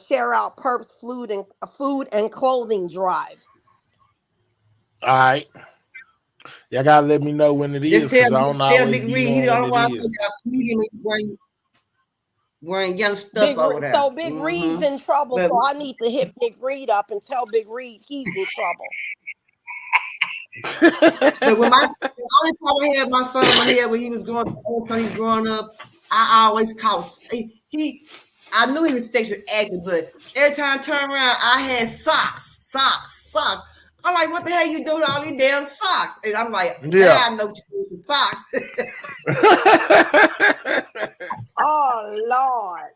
share out Perp's food and clothing drive. All right. Y'all gotta let me know when it is, because I don't always Big be Reed, he knowing don't when want it to is. see him wearing young stuff over there. So Big Reed's in trouble, But- so I need to hit Big Reed up and tell Big Reed he's in trouble. But when the only time I had my son in my head when he was growing up, I always caught I knew he was sexually active, but every time I turned around, I had socks. I'm like, what the hell you doing with all these damn socks? And I'm like, yeah, I know what you do with socks. Oh Lord.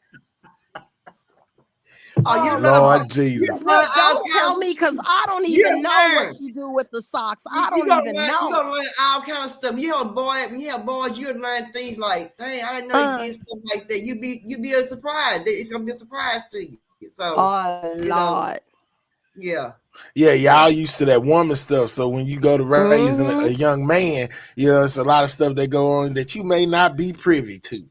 Oh, you Lord Jesus. Don't tell me, because I don't even know what you do with the socks. I don't even know. You're gonna learn all kind of stuff. When you have boys, you'll learn things like, dang, I didn't know you did stuff like that. You be a surprise. It's gonna be a surprise to you. So Lord. Yeah. Yeah, y'all used to that woman stuff. So when you go to raising a young man, it's a lot of stuff that go on that you may not be privy to.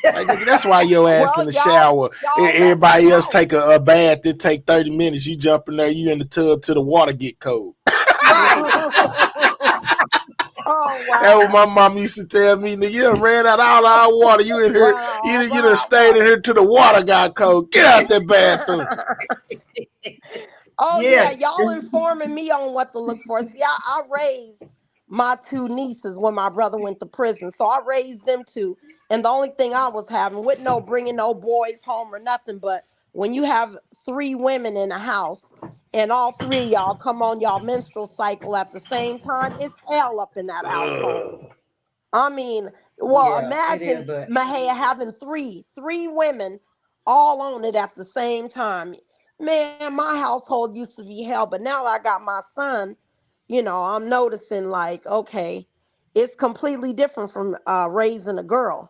Like, nigga, that's why your ass in the shower. Everybody else take a bath. It take 30 minutes. You jump in there, you in the tub till the water get cold. Oh wow. That's what my mom used to tell me, nigga. You done ran out all our water. You in here, you done stayed in here till the water got cold. Get out that bathroom. Y'all informing me on what to look for. See, I raised my two nieces when my brother went to prison, so I raised them too. And the only thing I was having, with no bringing no boys home or nothing, but when you have 3 women in a house and all 3 of y'all come on y'all menstrual cycle at the same time, it's hell up in that household. I mean, imagine Mahaya having three women all on it at the same time. Man, my household used to be hell, but now that I got my son, I'm noticing like, okay, it's completely different from raising a girl.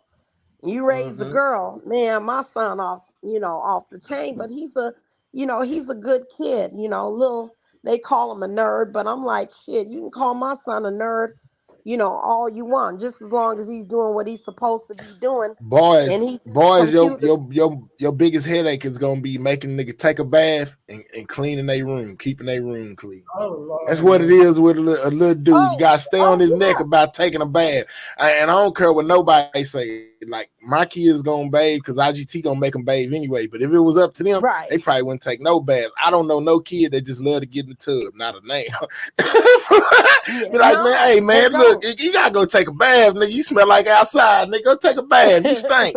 You raise a girl, man, my son off the chain, but he's a good kid, they call him a nerd, but I'm like, shit, you can call my son a nerd, all you want, just as long as he's doing what he's supposed to be doing. Boys, your biggest headache is gonna be making a nigga take a bath and cleaning their room, keeping their room clean. Oh, Lord. That's what it is with a little dude. You gotta stay on his neck about taking a bath. And I don't care what nobody say. Like, my kids gonna bathe because IGT gonna make them bathe anyway. But if it was up to them, they probably wouldn't take no bath. I don't know no kid that just love to get in the tub. Not a name. Be like, man, hey man, look, you gotta go take a bath, nigga. You smell like outside, nigga. Go take a bath. You stink.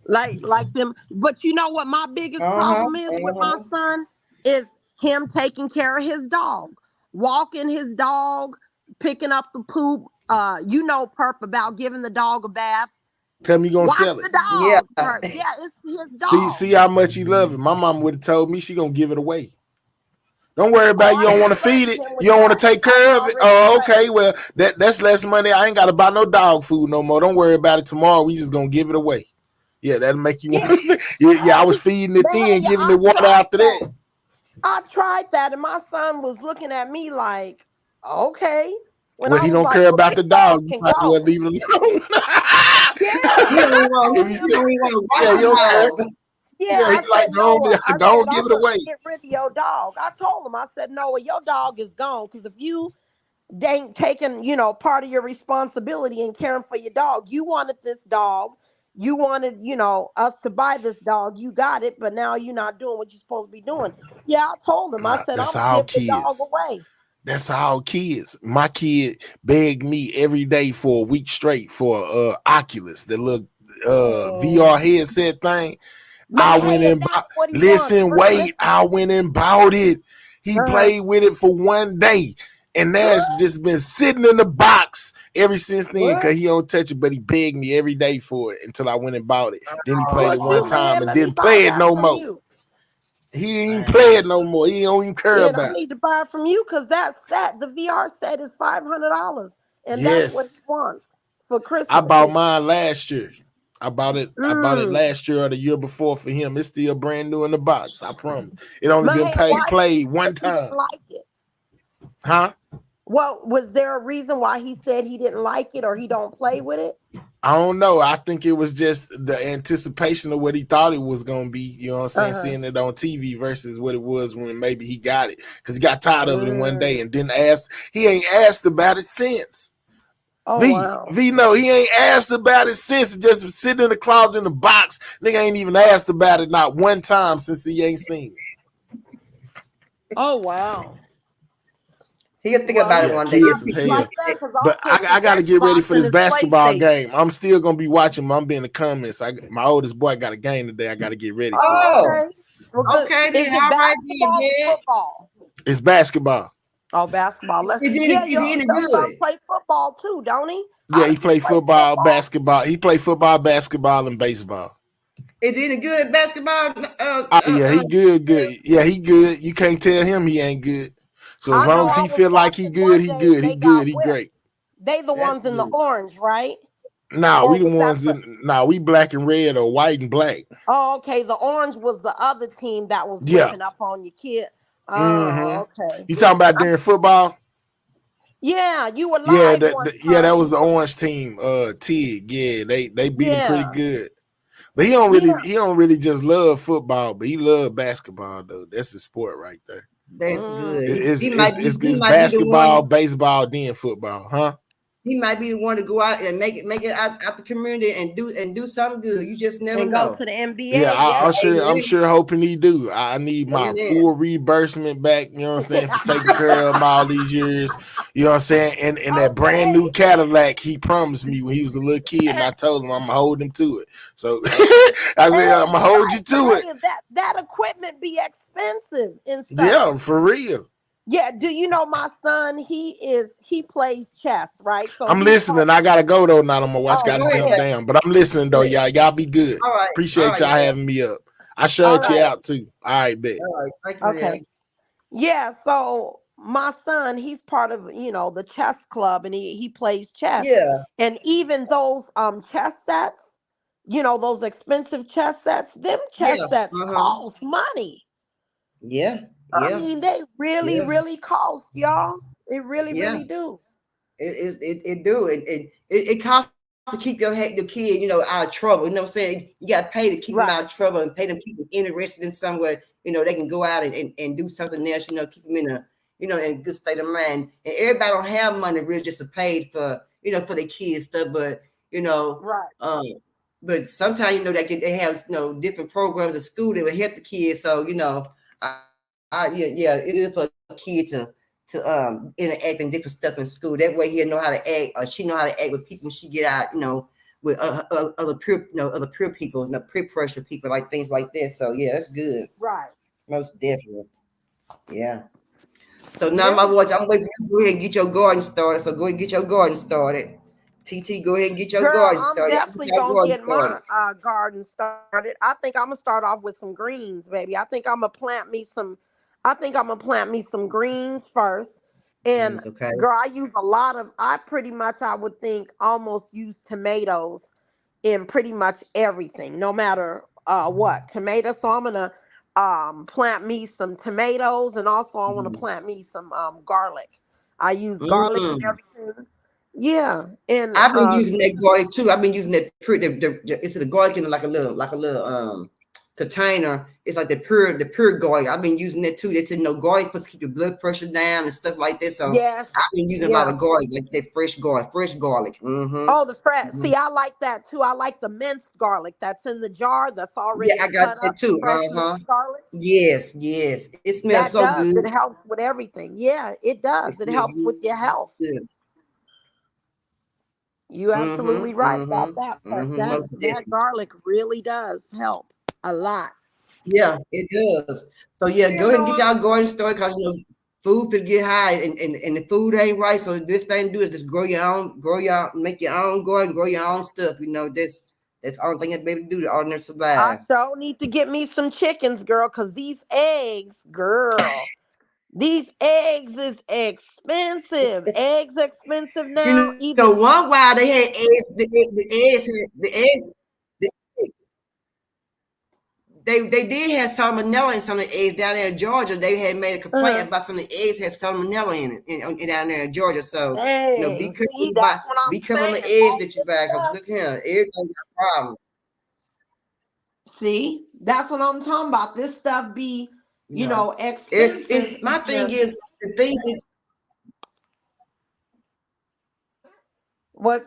like them. But you know what my biggest problem is with my son is him taking care of his dog, walking his dog, picking up the poop. Perp about giving the dog a bath. Tell me you gonna sell it. The dog, Perp. Yeah, it's his dog. See how much he love it. My mom would have told me she gonna give it away. Don't worry about it. You don't want to feed it. You don't want to take care of it. Oh, okay. Well, that's less money. I ain't got to buy no dog food no more. Don't worry about it. Tomorrow we just gonna give it away. Yeah, that'll make you want. I was feeding it then, giving it water after that. I tried that, and my son was looking at me like, okay. Well, he don't care about the dog. You might as well leave it alone. Yeah, don't give it away. Get rid of your dog. I told him, I said, Noah, your dog is gone, because if you ain't taking, part of your responsibility and caring for your dog, you wanted this dog, you wanted, us to buy this dog, you got it, but now you're not doing what you're supposed to be doing. Yeah, I told him, I said, I'm gonna give the dog away. That's all kids. My kid begged me every day for a week straight for Oculus, the little VR headset thing. I went and I went and bought it. He played with it for one day, and now it's just been sitting in the box ever since then, because he don't touch it, but he begged me every day for it until I went and bought it. Then he played it one time and didn't play it no more. He didn't even play it no more. He don't even care about it. I need to buy it from you, because the VR set is $500, and that's what he wants for Christmas. I bought mine last year. I bought it last year or the year before for him. It's still brand new in the box. I promise. It only been played one time. Like it. Huh? Well, was there a reason why he said he didn't like it or he don't play with it? I don't know. I think it was just the anticipation of what he thought it was going to be, you know what I'm saying, seeing it on TV versus what it was when maybe he got it. Because he got tired of it in one day and didn't ask. He ain't asked about it since. Oh, wow. No, he ain't asked about it since. Just sitting in the closet in the box. Nigga ain't even asked about it not one time since he ain't seen it. Oh, wow. He'll think about it one day. But I got to get ready for this basketball game. I'm still going to be watching. I'm be in the comments. My oldest boy got a game today. I got to get ready for it. Okay. Is it basketball or football? It's basketball. Oh, basketball. Your son play football too, don't he? Yeah, he play football, basketball. He play football, basketball, and baseball. Is he any good at basketball? Yeah, he good. Yeah, he good. You can't tell him he ain't good. So as long as he feel like he good, he good. He good. He great. They the ones in the orange, right? No, we the ones we black and red or white and black. Oh, okay. The orange was the other team that was whipping up on your kid. Oh, okay. You talking about during football? Yeah, you were live. That was the orange team. Tig. Yeah, they beat him pretty good. But he don't really just love football, but he love basketball though. That's the sport right there. That's good. It's basketball, baseball, then football, huh? He might be the one to go out and make it out the community and do something good. You just never know. Go to the NBA. Yeah, I'm sure hoping he do. I need my full reimbursement back. You know what I'm saying, for taking care of him all these years. You know what I'm saying, and that brand new Cadillac he promised me when he was a little kid, and I told him I'm gonna hold him to it. So I said I'm gonna hold you to it. That equipment be expensive and stuff. Yeah, for real. Yeah, do you know my son? He plays chess, right? So I'm listening. I gotta go though. Now I'm gonna watch. Gotta jump down, but I'm listening though, y'all. Y'all be good. All right. Appreciate y'all having me up. I shut you out too. All right, bet. All right. Thank you, okay. Yeah. So my son, he's part of the chess club, and he plays chess. Yeah. And even those chess sets, those expensive chess sets, them chess sets cost money. Yeah. I mean, they really cost, y'all. It really do. It do. It costs to keep your kid, out of trouble. You know what I'm saying? You got to pay to keep them out of trouble and pay them, keep them interested in somewhere. They can go out and do something else. Keep them in a, in a good state of mind. And everybody don't have money really just to pay for, for their kids stuff. But but sometimes they have different programs at school that will help the kids. So it is for a kid to interact and different stuff in school. That way he'll know how to act, or she know how to act with people when she get out, with other peer people, peer pressure people, like things like that. So yeah, that's good. Right. Most definitely. Yeah. So now my boys, I'm waiting for you to go ahead and get your garden started. So go ahead and get your garden started. TT, go ahead and get your garden started. I'm definitely gonna get my garden started. I think I'm gonna start off with some greens, baby. I think I'm gonna plant me some greens first. And girl, I use I would think almost use tomatoes in pretty much everything, no matter what. Tomatoes. So I'm gonna plant me some tomatoes, and also I want to plant me some garlic. I use garlic and everything. Yeah, and I've been using that garlic too. I've been using that it's the garlic in like a little container. It's like the pure garlic. I've been using that too. They said garlic supposed to keep your blood pressure down and stuff like that. So I've been using a lot of garlic, like that fresh garlic. Oh, the fresh. See, I like that too. I like the minced garlic that's in the jar. That's already I got that too. Garlic. Yes. It smells so good. It helps with everything. Yeah, it does. It helps with your health. Good. You absolutely right about that. That garlic really does help a lot. Yeah, it does. So yeah, go ahead and get y'all garden started, because food could get high and the food ain't right. So this thing to do is just make your own garden, grow your own stuff. That's the only thing that baby do to ordinary survive. I sure need to get me some chickens, girl, because these eggs is expensive. Eggs expensive now. One while they had eggs, they did have salmonella in some of the eggs down there in Georgia. They had made a complaint about some of the eggs had salmonella in it down there in Georgia. So be Dang, careful see, that's what I'm be careful on the saying. eggs All that you this buy, because stuff. look here, everything got problems. See, that's what I'm talking about. This stuff be, expensive. And my thing is, the thing is, What?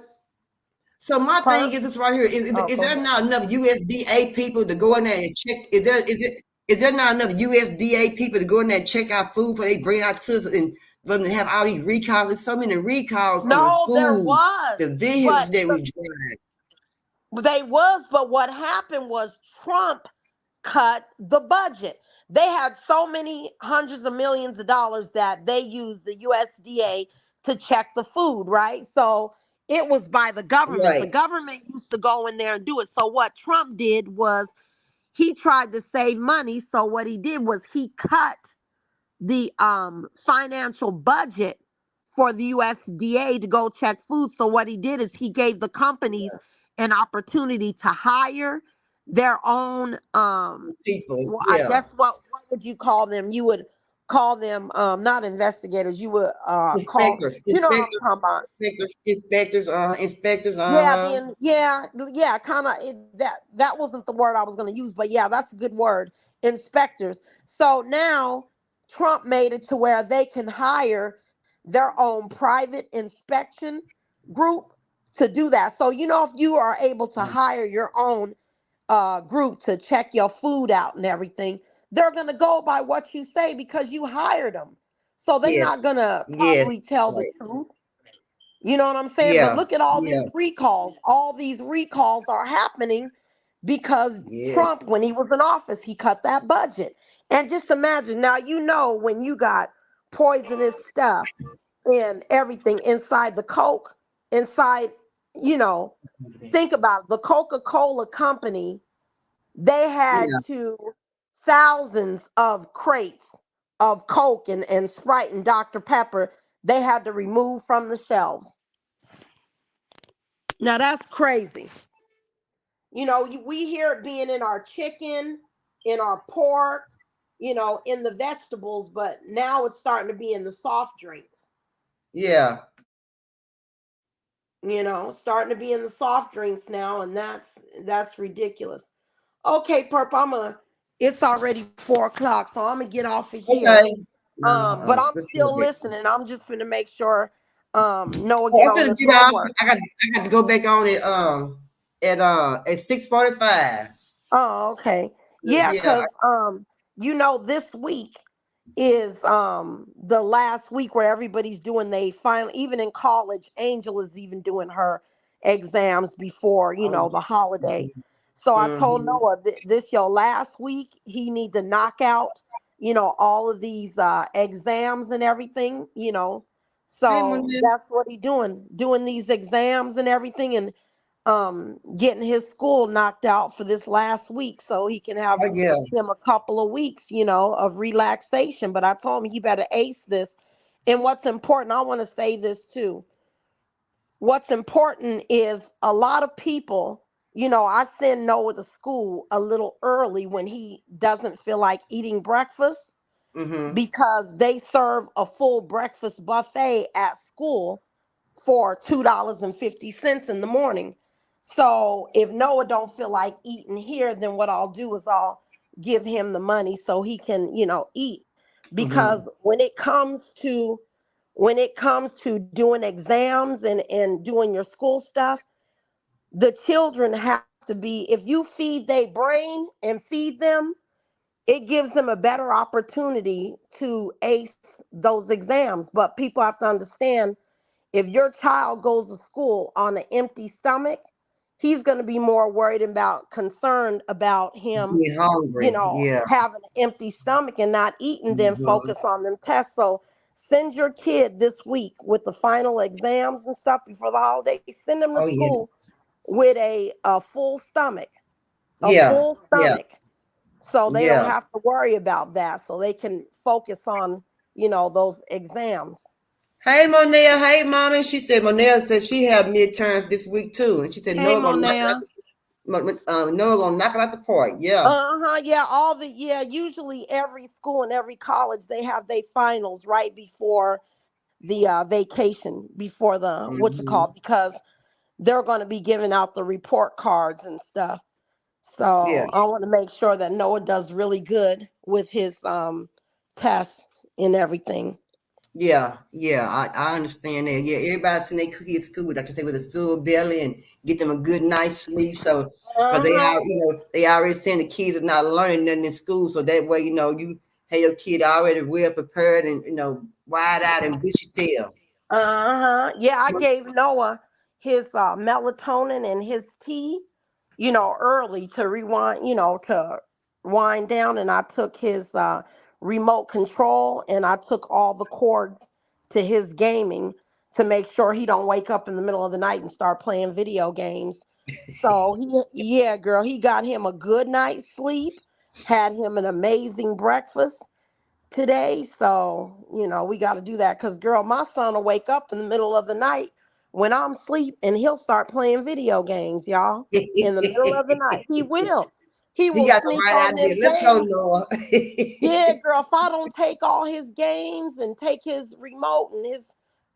so my thing Per? is this right here. Oh, Is go there ahead. not enough USDA people to go in there and check? Is there not enough USDA people to go in there and check our food before they bring it out to us, and for them to have all these recalls? There's so many recalls on the No, there food, was, the vehicles that we drive. but what happened was Trump cut the budget. They had so many hundreds of millions of dollars that they used the USDA to check the food, right? So it was by the government. The Right. government used to go in there and do it. So what Trump did was he tried to save money. So what he did was he cut the financial budget for the USDA to go check food. So what he did is he gave the companies an opportunity to hire their own People, I yeah. guess what would you call them? You would call them not investigators. You would call, Inspectors, you know what I'm talking about. inspectors, Yeah, kind of that wasn't the word I was going to use, but yeah, that's a good word. Inspectors. So now Trump made it to where they can hire their own private inspection group to do that. So if you are able to hire your own group to check your food out and everything, they're going to go by what you say because you hired them. So they're not Yes, going to yes, probably tell the right. truth. You know what I'm saying? But Yeah, look at all yeah, these recalls. All these recalls are happening because yeah, Trump, when he was in office, he cut that budget. And just imagine now, when you got poisonous stuff and everything inside the Coke, inside, think about it, the Coca-Cola company, they had yeah. to thousands of crates of Coke and Sprite and Dr. Pepper, they had to remove from the shelves. Now that's crazy. We hear it being in our chicken, in our pork, in the vegetables, but now it's starting to be in the soft drinks. Yeah. Starting to be in the soft drinks now, and that's ridiculous. Okay, Perp, it's already 4 o'clock, so I'm gonna get off of here. Okay. But I'm Good still topic. listening. I'm just gonna make sure Noah Oh, get I'm on finna his get off. homework. I got to go back on it at 6:45. Oh, okay. Yeah, Yeah. because this week is the last week where everybody's doing they finally, even in college, Angel is even doing her exams before Oh, the holiday. So I told mm-hmm. Noah, this your last week. He need to knock out all of these exams and everything. Hey, So Monet. that's what he doing these exams and everything, and getting his school knocked out for this last week so he can have Oh, yeah. him a couple of weeks of relaxation. But I told him he better ace this. And what's important, I want to say this too, what's important is a lot of people, I send Noah to school a little early when he doesn't feel like eating breakfast, Mm-hmm. because they serve a full breakfast buffet at school for $2.50 in the morning. So if Noah don't feel like eating here, then what I'll do is I'll give him the money so he can, eat. Mm-hmm. Because when it comes to doing exams and doing your school stuff, the children have to be, if you feed their brain and feed them, it gives them a better opportunity to ace those exams. But people have to understand, if your child goes to school on an empty stomach, he's going to be more concerned about him, Being hungry. Yeah. having an empty stomach and not eating than Mm-hmm. focus on them tests. So send your kid this week with the final exams and stuff before the holidays. Send them to Oh, yeah. school with a full stomach, Yeah. Yeah. so they don't Yeah. have to worry about that. So they can focus on, those exams. Hey, Monel. Hey, mommy. She said Monel said she had midterms this week too, and she said Hey, no, I'm Monea. Noah gonna knock it out the park. Yeah. Yeah, usually every school and every college, they have their finals right before the vacation, before the what you Mm-hmm. call, because they're going to be giving out the report cards and stuff. Yeah. So I want to make sure that Noah does really good with his tests and everything. Yeah, I understand that. Yeah, everybody's sending their cookie at school, like I say, with a full belly and get them a good night's sleep. So, because they Uh-huh. are, they already saying the kids are not learning nothing in school. So that way, you have your kid already well prepared and wide eyed and bushy tail. Yeah, I gave Noah his melatonin and his tea, early to rewind, to wind down. And I took his remote control and I took all the cords to his gaming to make sure he don't wake up in the middle of the night and start playing video games. So yeah, girl, he got him a good night's sleep, had him an amazing breakfast today. So, we got to do that because, girl, my son will wake up in the middle of the night when I'm asleep and he'll start playing video games, y'all, in the middle of the night. He will. He He will got the sneak right on idea. them Let's go, games. Noah. Yeah, girl, if I don't take all his games and take his remote and his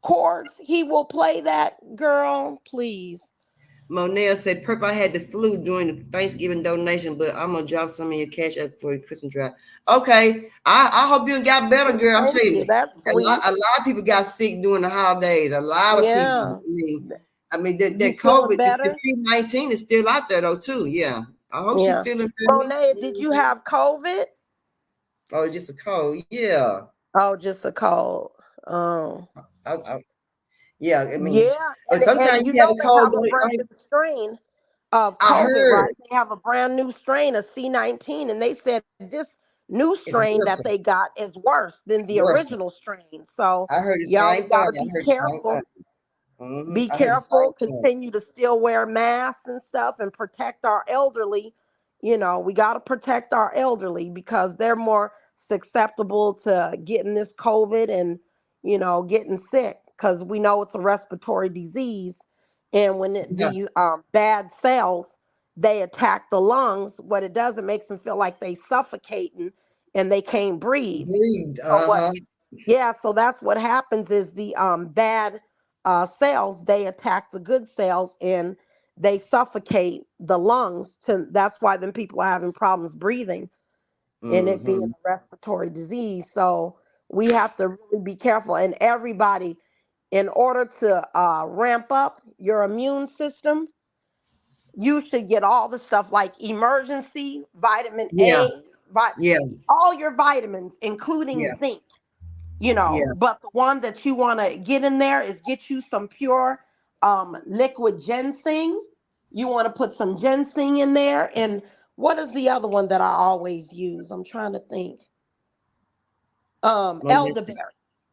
cords, he will play that, girl, please. Monell said, Perp, I had the flu during the Thanksgiving donation, but I'm gonna drop some of your cash up for your Christmas drive. Okay. I hope you got better, girl. I'm Thank telling you. you. That's sweet. A lot of people got sick during the holidays. A lot of people. Yeah. That You feeling COVID, the better? C-19 is still out there though, too. Yeah. I hope she's Yeah. feeling better. Monet, did you have COVID? Oh, it's just a cold. Yeah. Oh, just a cold. Oh. I, yeah, Yeah, but and sometimes you you have know a they cold. have a brand new strain of I COVID, heard right? They have a brand new strain of C-19, and they said this new it's strain worse. that they got is worse than the Worse. original strain. So I heard the y'all, we same thing. gotta I be heard the same careful. thing. Be I heard the careful. same thing. Continue to still wear masks and stuff, and protect our elderly. We gotta protect our elderly because they're more susceptible to getting this COVID and getting sick because we know it's a respiratory disease, and when Yeah. these bad cells they attack the lungs, what it does, it makes them feel like they suffocating and they can't breathe. Breathe. So what? Uh-huh. Yeah, so that's what happens is the bad cells they attack the good cells and they suffocate the lungs. That's why then people are having problems breathing and it being Mm-hmm. a respiratory disease. So we have to really be careful. And everybody, in order to ramp up your immune system, you should get all the stuff like emergency vitamin Yeah. A, Yeah. all your vitamins, including Yeah. zinc. Yeah. But the one that you want to get in there is get you some pure liquid ginseng. You want to put some ginseng in there. And what is the other one that I always use? I'm trying to think. Well, this is Elderberry.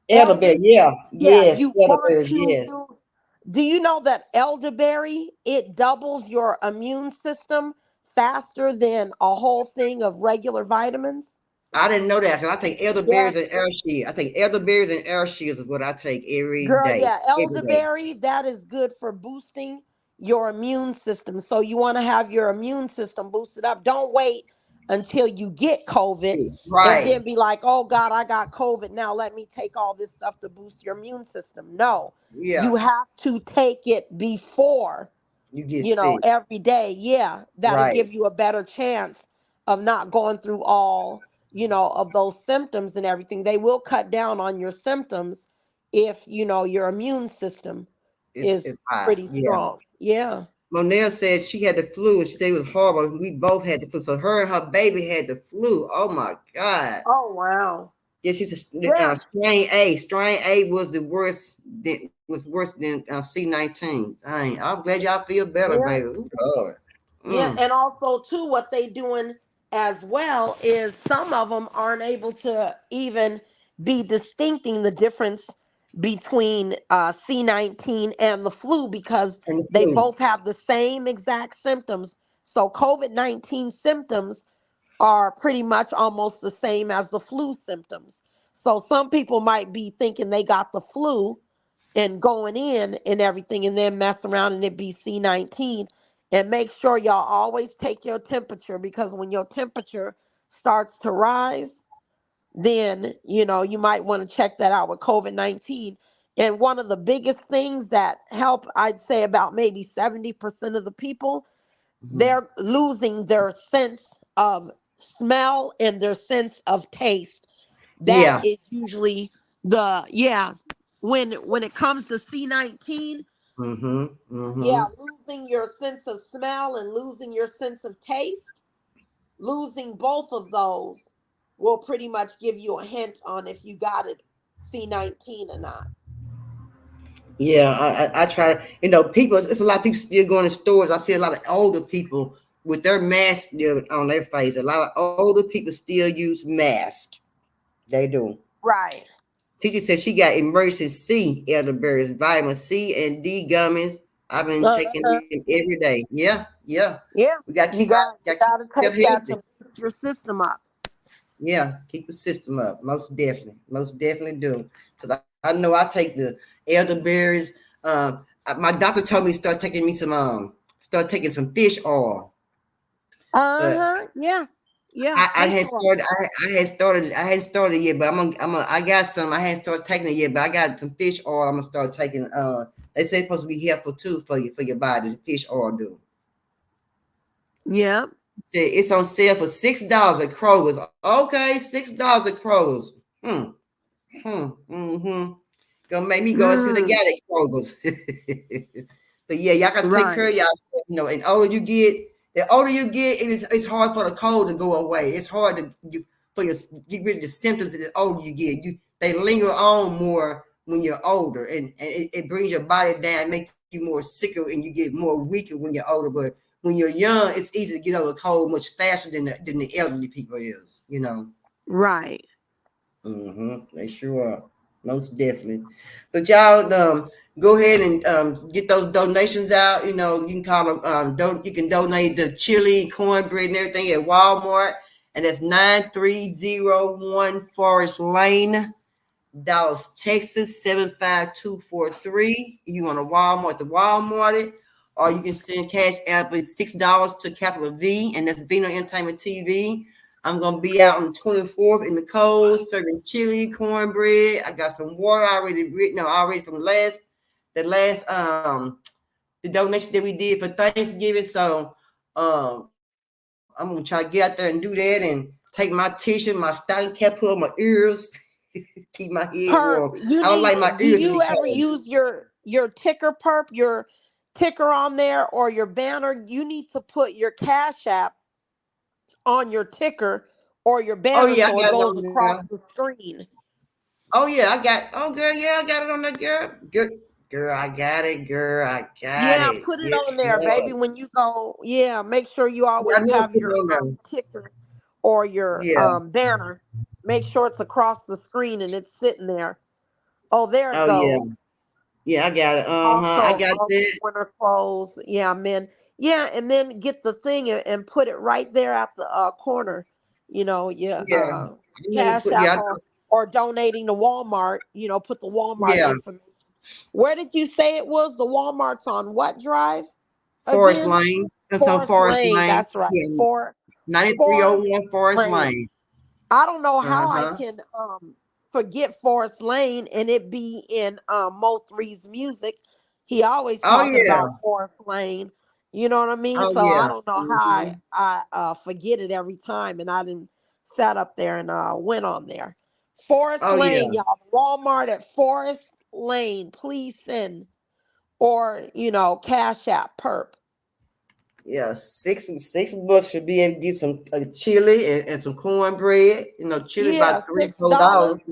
elderberry. Elder, Yeah. yeah, Yes. you want Elderberry. to Yes. use. Do you know that elderberry, it doubles your immune system faster than a whole thing of regular vitamins? I didn't know that because I take Yes. elderberries and air shield. I take elderberries and air shields is what I take every Girl, day. yeah, Every day. elderberry, that is good for boosting your immune system. So you want to have your immune system boosted up. Don't wait until you get COVID and Right. then be like, oh God, I got COVID. Now let me take all this stuff to boost your immune system. No, Yeah. you have to take it before, You get sick. every day. Yeah, that'll Right. give you a better chance of not going through all, of those symptoms and everything. They will cut down on your symptoms if, your immune system is It's high. pretty Yeah. strong. Yeah. Monell said she had the flu and she said it was horrible. We both had the flu. So her and her baby had the flu. Oh my God. Oh, wow. Yeah, she's a Yeah. strain A. Strain A was the worst. Was worse than C-19. Dang, I'm glad y'all feel better, Yeah. baby. Ooh, Lord. Yeah. Mm. And also, too, what they doing as well is some of them aren't able to even be distincting the difference between C-19 and the flu because And the they flu. both have the same exact symptoms. So COVID-19 symptoms are pretty much almost the same as the flu symptoms. So some people might be thinking they got the flu and going in and everything and then mess around and it be C-19. And make sure y'all always take your temperature, because when your temperature starts to rise, then you might want to check that out with COVID-19. And one of the biggest things that help, I'd say about maybe 70% of the people, they're losing their sense of smell and their sense of taste. That Yeah. is usually when it comes to C19, Mm-hmm. Mm-hmm. losing your sense of smell and losing your sense of taste, losing both of those will pretty much give you a hint on if you got it C19 or not. Yeah, I try. People. It's a lot of people still going to stores. I see a lot of older people with their mask still on their face. A lot of older people still use masks. They do. Right. Teacher said she got emergency C elderberries, vitamin C and D gummies. I've been taking Uh-huh. them every day. Yeah, yeah. Yeah, We got to you got you got to keep take that healthy. to boost your system up. Yeah, keep the system up. Most definitely do. Because I know I take the elderberries. My doctor told me to start taking some fish oil. But Uh-huh. Yeah. Yeah, I fish had oil. started. I hadn't started yet. But I got some. I hadn't started taking it yet. But I got some fish oil. I'm gonna start taking. They say it's supposed to be helpful too for your body. The fish oil do. Yeah. Say it's on sale for $6 at Kroger's. Okay, $6 at Kroger's. Hmm. Mm-hmm. Gonna make me go and see what they Mm, got at Kroger's. But yeah, y'all gotta take care right. of yourself. And the older you get, it's hard for the cold to go away. It's hard for you get rid of the symptoms. The older you get, they linger on more when you're older, and it brings your body down, make you more sicker, and you get more weaker when you're older. But when you're young, it's easy to get over a cold much faster than the elderly people is. Right. They sure are. Most definitely. But y'all go ahead and get those donations out. You can call them you can donate the chili, cornbread, and everything at Walmart. And that's 9301 Forest Lane, Dallas, Texas, 75243. You want to Walmart it. Or you can send cash app with $6 to Capital V, and that's Vino Entertainment TV. I'm gonna be out on the 24th in the cold, serving chili, cornbread. I got some water already from the donation that we did for Thanksgiving. So I'm gonna try to get out there and do that and take my tissue, my stocking cap, put on my ears, keep my head Perp, warm. you I don't need like my do ears to you be ever cold. use your ticker, perp, your ticker on there, or your banner? You need to put your Cash App on your ticker or your Oh banner yeah, I so it got it goes on across there. the screen. Oh yeah, girl, yeah, I got it on there, girl. Girl, I got it, girl. I got Yeah, it. put it Yes, on there, baby. Lord. When you go, yeah, make sure you Yeah, I always know I'm have putting it your on there. ticker or your Yeah. banner. Make sure it's across the screen and it's sitting there. Oh, there it Oh yeah. goes. Yeah, I got it. I got Also that. winter clothes. Yeah, men. Yeah, and then get the thing and put it right there at the corner. Your Yeah. I know to Cash put App yeah, or donating to Walmart. Put the Walmart yeah. information. Where did you say it was? The Walmart's on what drive Forest again? Lane. That's on Forest Forest Lane. Lane. That's right. Yeah. Forest 9301 Forest Lane. Lane. I don't know how I Uh-huh. can forget Forest Lane and it be in Mo3's music. He always Oh talking yeah. about Forest Lane. You know what I mean? Oh So I yeah. don't know how Mm-hmm. I forget it every time, and I didn't sat up there and went on there. Forest Oh yeah. Lane, y'all. Walmart at Forest Lane. Please send or Cash App perp. Yeah, $6 should be able to get some chili and some cornbread. Chili Yeah, about three, six $4. dollars.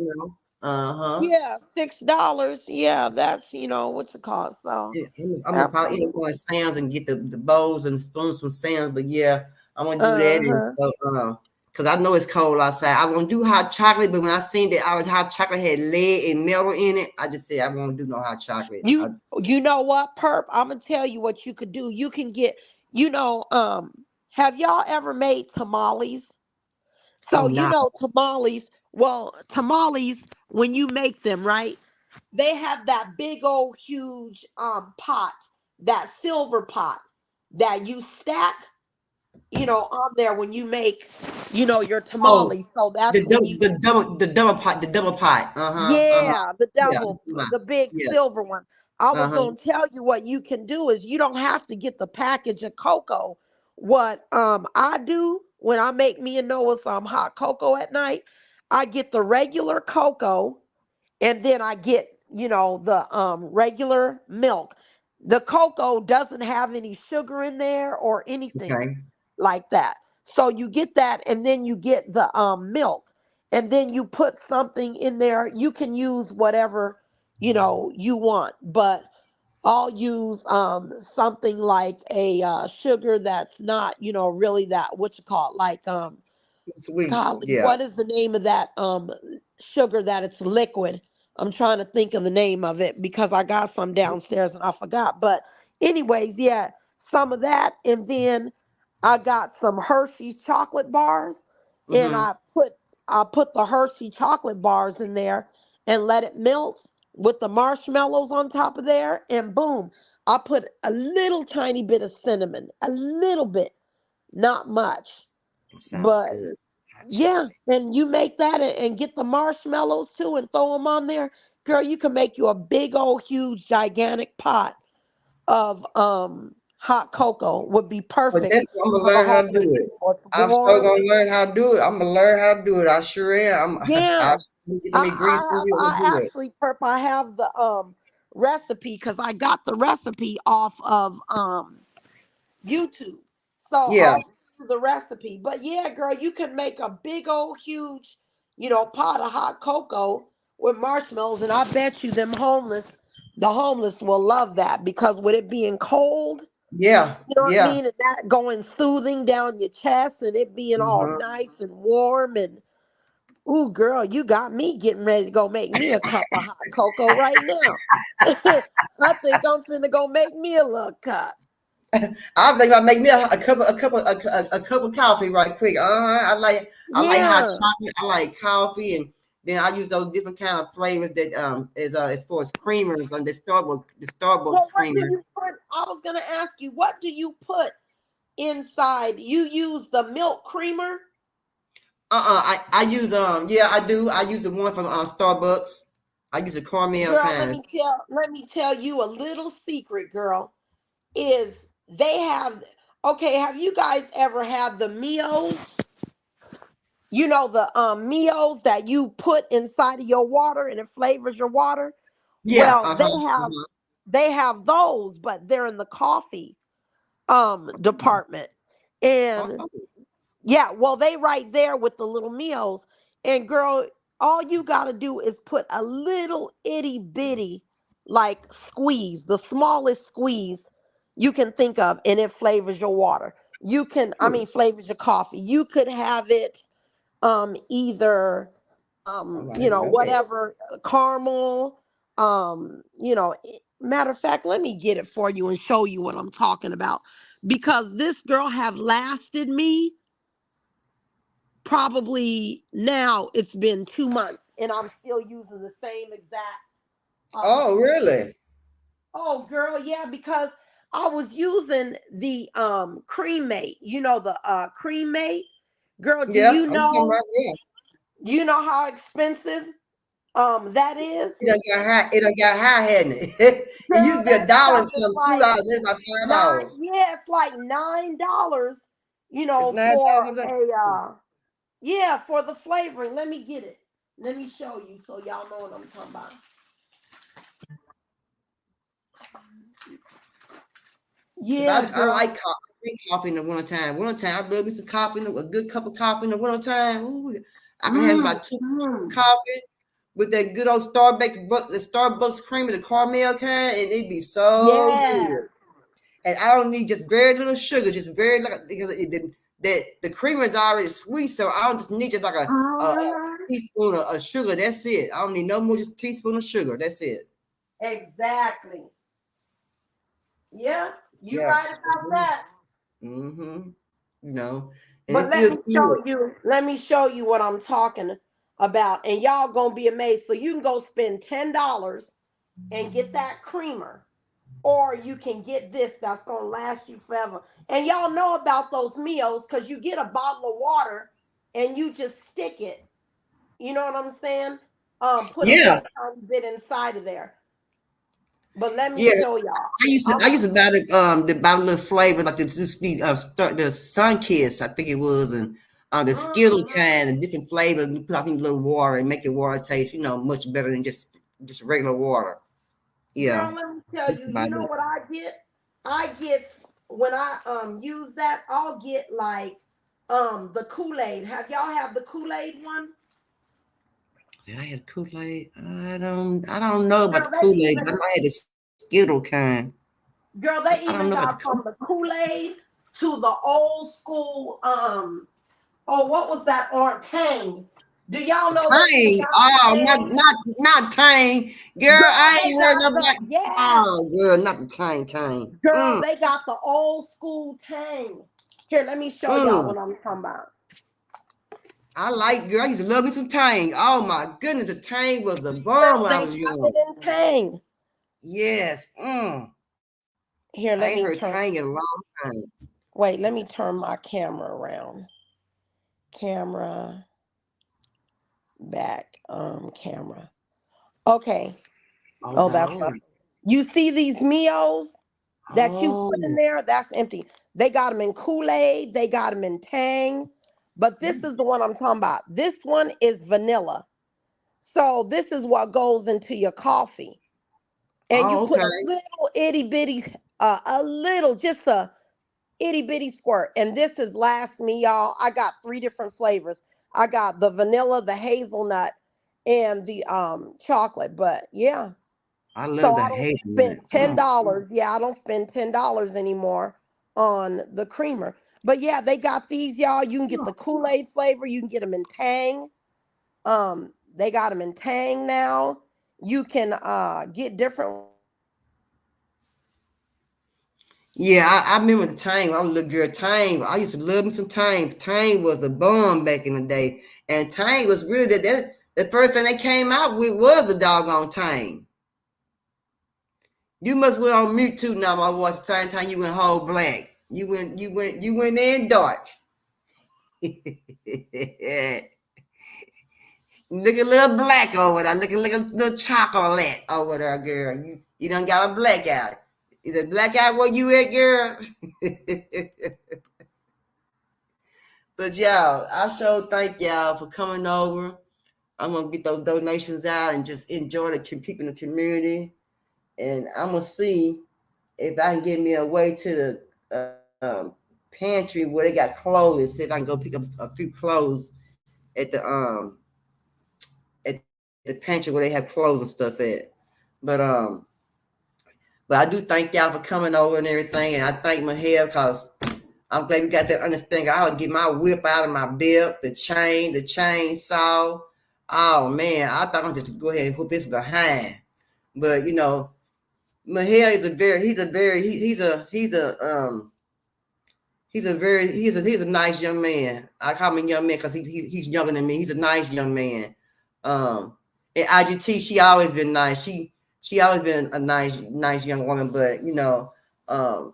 Uh-huh. Yeah, $6. Yeah, that's what's it called. So Yeah, I'm gonna probably end up absolutely. going to Sam's and get the bowls and spoons from Sam's. But yeah, I'm gonna do that. And Uh-huh. so, because I know it's cold outside. I want to do hot chocolate, but when I seen that our hot chocolate had lead and metal in it, I just said I won't do no hot chocolate. You know what, perp? I'm gonna tell you what you could do. You can get, have y'all ever made tamales? Oh So no. tamales. Well, tamales, when you make them, right? They have that big old huge pot, that silver pot that you stack, on there when you make, your Oh, tamales. So that's when you, the double pot. yeah, the Yeah, double, the big yeah. silver one. I was Uh-huh. going to tell you what you can do is you don't have to get the package of cocoa. What I do when I make me and Noah some hot cocoa at night, I get the regular cocoa and then I get, the regular milk. The cocoa doesn't have any sugar in there or anything Okay. like that. So you get that and then you get the milk and then you put something in there. You can use whatever, you want, but I'll use something like a sugar that's not, really that what you call it, like Sweet. golly, Yeah. what is the name of that sugar that it's liquid? I'm trying to think of the name of it because I got some downstairs and I forgot. But anyways, yeah, some of that, and then I got some Hershey's chocolate bars, and Mm-hmm. I put the Hershey chocolate bars in there and let it melt with the marshmallows on top of there, and boom, I put a little tiny bit of cinnamon, a little bit, not much, Sounds but good. Hot yeah, chocolate. and you make that and get the marshmallows too and throw them on there. Girl, you can make you a big old huge gigantic pot of hot cocoa would be But perfect that's what I'm gonna for the learn how to holidays. do it. It's I'm so warm. gonna learn how to do it. I'm gonna learn how to do it. I sure am. Yeah. I'm get them ingredients from you. I'm gonna I do it. actually I have the recipe because I got the recipe off of YouTube. So Yeah. I'll send you the recipe. But yeah, girl, you can make a big old huge, pot of hot cocoa with marshmallows. And I bet you the homeless will love that because with it being cold, Yeah. you know what I Yeah. mean? And that going soothing down your chest and it being all Uh-huh. nice and warm and ooh, girl, you got me getting ready to go make me a cup of hot cocoa right now. I think I'm finna go make me a little cup. I'm thinking about making me a cup of coffee right quick. I like hot Yeah. chocolate. I like coffee, and then I use those different kind of flavors that is as far as creamers on the Well, Starbucks what do creamer. you put? I was gonna ask you, what do you put inside? You use the milk creamer? I use yeah, I do. I use the one from Starbucks. I use the caramel Girl, kinds. let me tell you a little secret, girl. Is they have okay, have you guys ever had the Mios? You know the Mios that you put inside of your water and it flavors your water? Yeah. Well, they have those, but they're in the coffee department. And Uh-huh. yeah, well, they right there with the little meals. And girl, all you gotta do is put a little itty bitty like squeeze, the smallest squeeze you can think of, and it flavors your water. Flavors your coffee. You could have it either All right, I know that. whatever caramel, matter of fact, let me get it for you and show you what I'm talking about because this girl have lasted me probably now it's been 2 months and I'm still using the same exact Oh, really? oh girl, yeah, because I was using the cremate, the cremate. Girl, Yeah, I'm talking about yeah. do you know how expensive that is? It done got high. It done got high, hadn't it? It used Girl, to be that a dollar stuff and is some, like $2. It's about nine, $5. yeah, it's like $9, It's nine for dollars. a yeah, for the flavoring. Let me get it. Let me show you so y'all know what I'm talking about. Yeah, I girl. like coffee. I drink coffee in the wintertime. Wintertime, I love me some coffee, a good cup of coffee in the wintertime. Ooh, I can have Mm, about 2 cups of mm. coffee with that good old the Starbucks cream of the caramel kind, and it'd be so Yeah, good. And I don't need just very little sugar, just very little because the creamer is already sweet, so I don't just need just like a mhm, teaspoon of sugar. That's it. I don't need no more, just a teaspoon of sugar. That's it. exactly. Yeah, you Yeah. right about that. Mm-hmm. You know, and But it feels good. let me show you what I'm talking about, and y'all gonna be amazed. So you can go spend $10 and get that creamer. or you can get this that's gonna last you forever. And y'all know about those meals because you get a bottle of water and you just stick it. You know what I'm saying? Put a Yeah, little tiny bit inside of there. But let me yeah. show y'all. I used to buy the bottle of flavor like the start the Sun Kiss, I think it was, and the Skittle kind and different flavors. You put up in a little water and make your water taste, much better than just regular water. Yeah, Girl, let me tell you, you about know it. what I get? I get when I use that, I'll get like the Kool-Aid. Have y'all have the Kool-Aid one? Did I had Kool-Aid? I don't know about Girl, the they Kool-Aid, even but I might have the Skittle kind. girl, But they I don't even know about got the from the Kool-Aid to the old school oh, what was that? Or Tang. Do y'all know they even Tang. got Oh, the Tang? not Tang. Girl, Girl, I they ain't heard got no the black. yes. Oh, girl, not the Tang. Girl, they got the old school Tang. Here, let me show y'all Mm. what I'm talking about. Girl, I used to love me some Tang. Oh my goodness, the Tang was the bomb Girl, when I they was got young. it in Tang. Yes. Here, I let ain't me heard turn. Tang in a long time. Wait, let me turn my camera around. Camera back. Camera. Okay. Oh, Oh, that's not. dog. You see these Mios that you Oh. put in there? That's empty. They got them in Kool-Aid. They got them in Tang. But this is the one I'm talking about. This one is vanilla. So this is what goes into your coffee. And you Oh, put okay. a little itty bitty, just a itty bitty squirt. And this is last me, y'all. I got 3 different flavors. I got the vanilla, the hazelnut, and the chocolate. But yeah. I So love the I don't spend hazelnut. $10. Yeah, I don't spend $10 anymore on the creamer. But yeah, they got these, y'all. You can get the Kool-Aid flavor. You can get them in Tang. They got them in Tang now. You can get different. Yeah, I remember the Tang. I was a little girl. Tang. I used to love me some Tang. Tang was a bomb back in the day, and Tang was really that. The first thing they came out with was a doggone Tang. You must went on mute too now, my voice. Tang. You went whole black. You went in dark. Look a little black over there. Look a little chocolate over there, girl. You done got a blackout. Is it blackout where you at, girl? But y'all, I sure thank y'all for coming over. I'm gonna get those donations out and just enjoy the people in the community. And I'm gonna see if I can get me a way to the pantry where they got clothes and see if I can go pick up a few clothes at the pantry where they have clothes and stuff at. But but I do thank y'all for coming over and everything, and I thank my hair because I'm glad we got that understanding. I would get my whip out of my belt, the chainsaw. Oh man, I thought I'd just go ahead and whoop his behind. But Mahel is he's a nice young man. I call him a young man because he's younger than me. He's a nice young man. And IGT, she always been nice. She always been a nice young woman. But I'm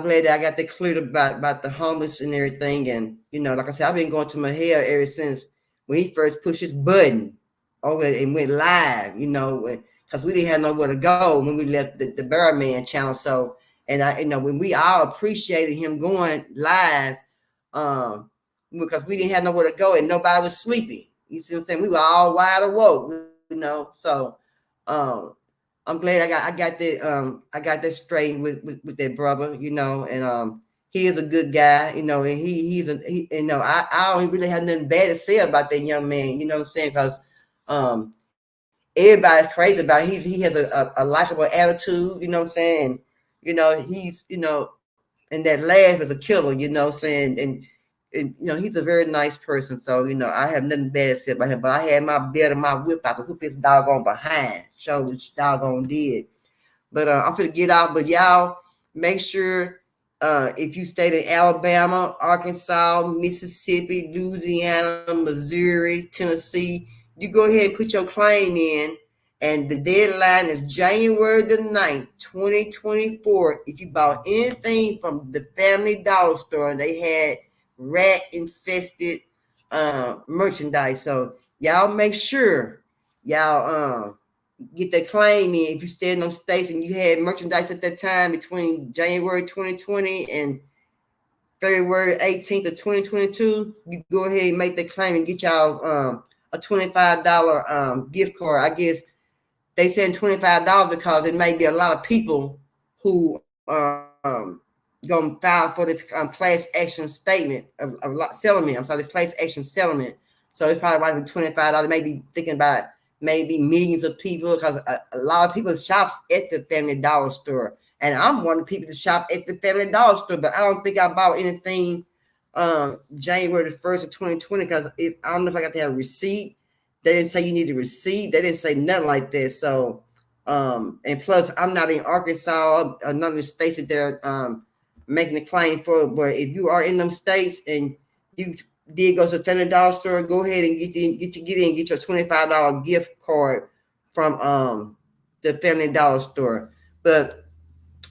glad that I got that cleared about the homeless and everything. And like I said, I've been going to Mahel ever since when he first pushed his button over and went live. Because we didn't have nowhere to go when we left the Barrowman channel. So, and when we all appreciated him going live, because we didn't have nowhere to go and nobody was sleepy. You see what I'm saying? We were all wide awoke, So, I'm glad I got that straight with that brother, and he is a good guy, and I don't really have nothing bad to say about that young man, you know what I'm saying? Because everybody's crazy about it. He has a likable attitude, you know what I'm saying? And he's and that laugh is a killer, you know what I'm saying? And he's a very nice person. So, I have nothing bad to say about him. But I had my belt and my whip out to whoop his doggone behind. Show which doggone did. But I'm finna get out. But y'all make sure if you stayed in Alabama, Arkansas, Mississippi, Louisiana, Missouri, Tennessee, you go ahead and put your claim in And the deadline is January the 9th, 2024. If you bought anything from the Family Dollar Store, they had rat infested merchandise. So y'all make sure y'all get that claim in. If you stay in those states and you had merchandise at that time between January 2020 and February 18th of 2022, you go ahead and make the claim and get y'all a $25 gift card. I guess they send $25 because it may be a lot of people who gonna file for this class action statement of settlement. I'm sorry, the class action settlement. So it's probably like $25. Maybe thinking about maybe millions of people, because a lot of people shops at the Family Dollar Store, and I'm one of the people that shop at the Family Dollar Store. But I don't think I bought anything January the 1st of 2020 because I don't know if I got that receipt. They didn't say you need a receipt. They didn't say nothing like that. So, and plus, I'm not in Arkansas, none of the states that they're making a claim for. But if you are in them states and you did go to the Family Dollar Store, go ahead and get your $25 gift card from the Family Dollar Store. But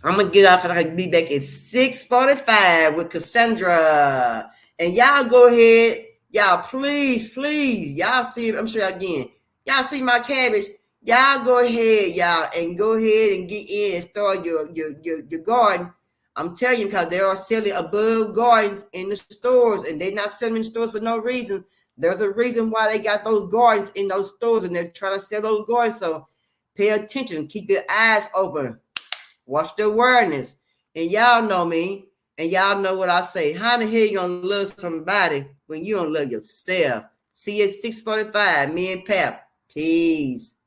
I'm gonna get off and I can be back at 6:45 with Cassandra. And y'all go ahead. Y'all, please, y'all see it. I'm sure again. Y'all see my cabbage. Y'all go ahead, y'all, and go ahead and get in and start your garden. I'm telling you, because they are selling above gardens in the stores, and they're not selling in stores for no reason. There's a reason why they got those gardens in those stores, and they're trying to sell those gardens. So pay attention, keep your eyes open, watch the awareness. And y'all know me. And y'all know what I say. How the hell you gonna love somebody when you don't love yourself? See you at 6:45. Me and Pap. Peace.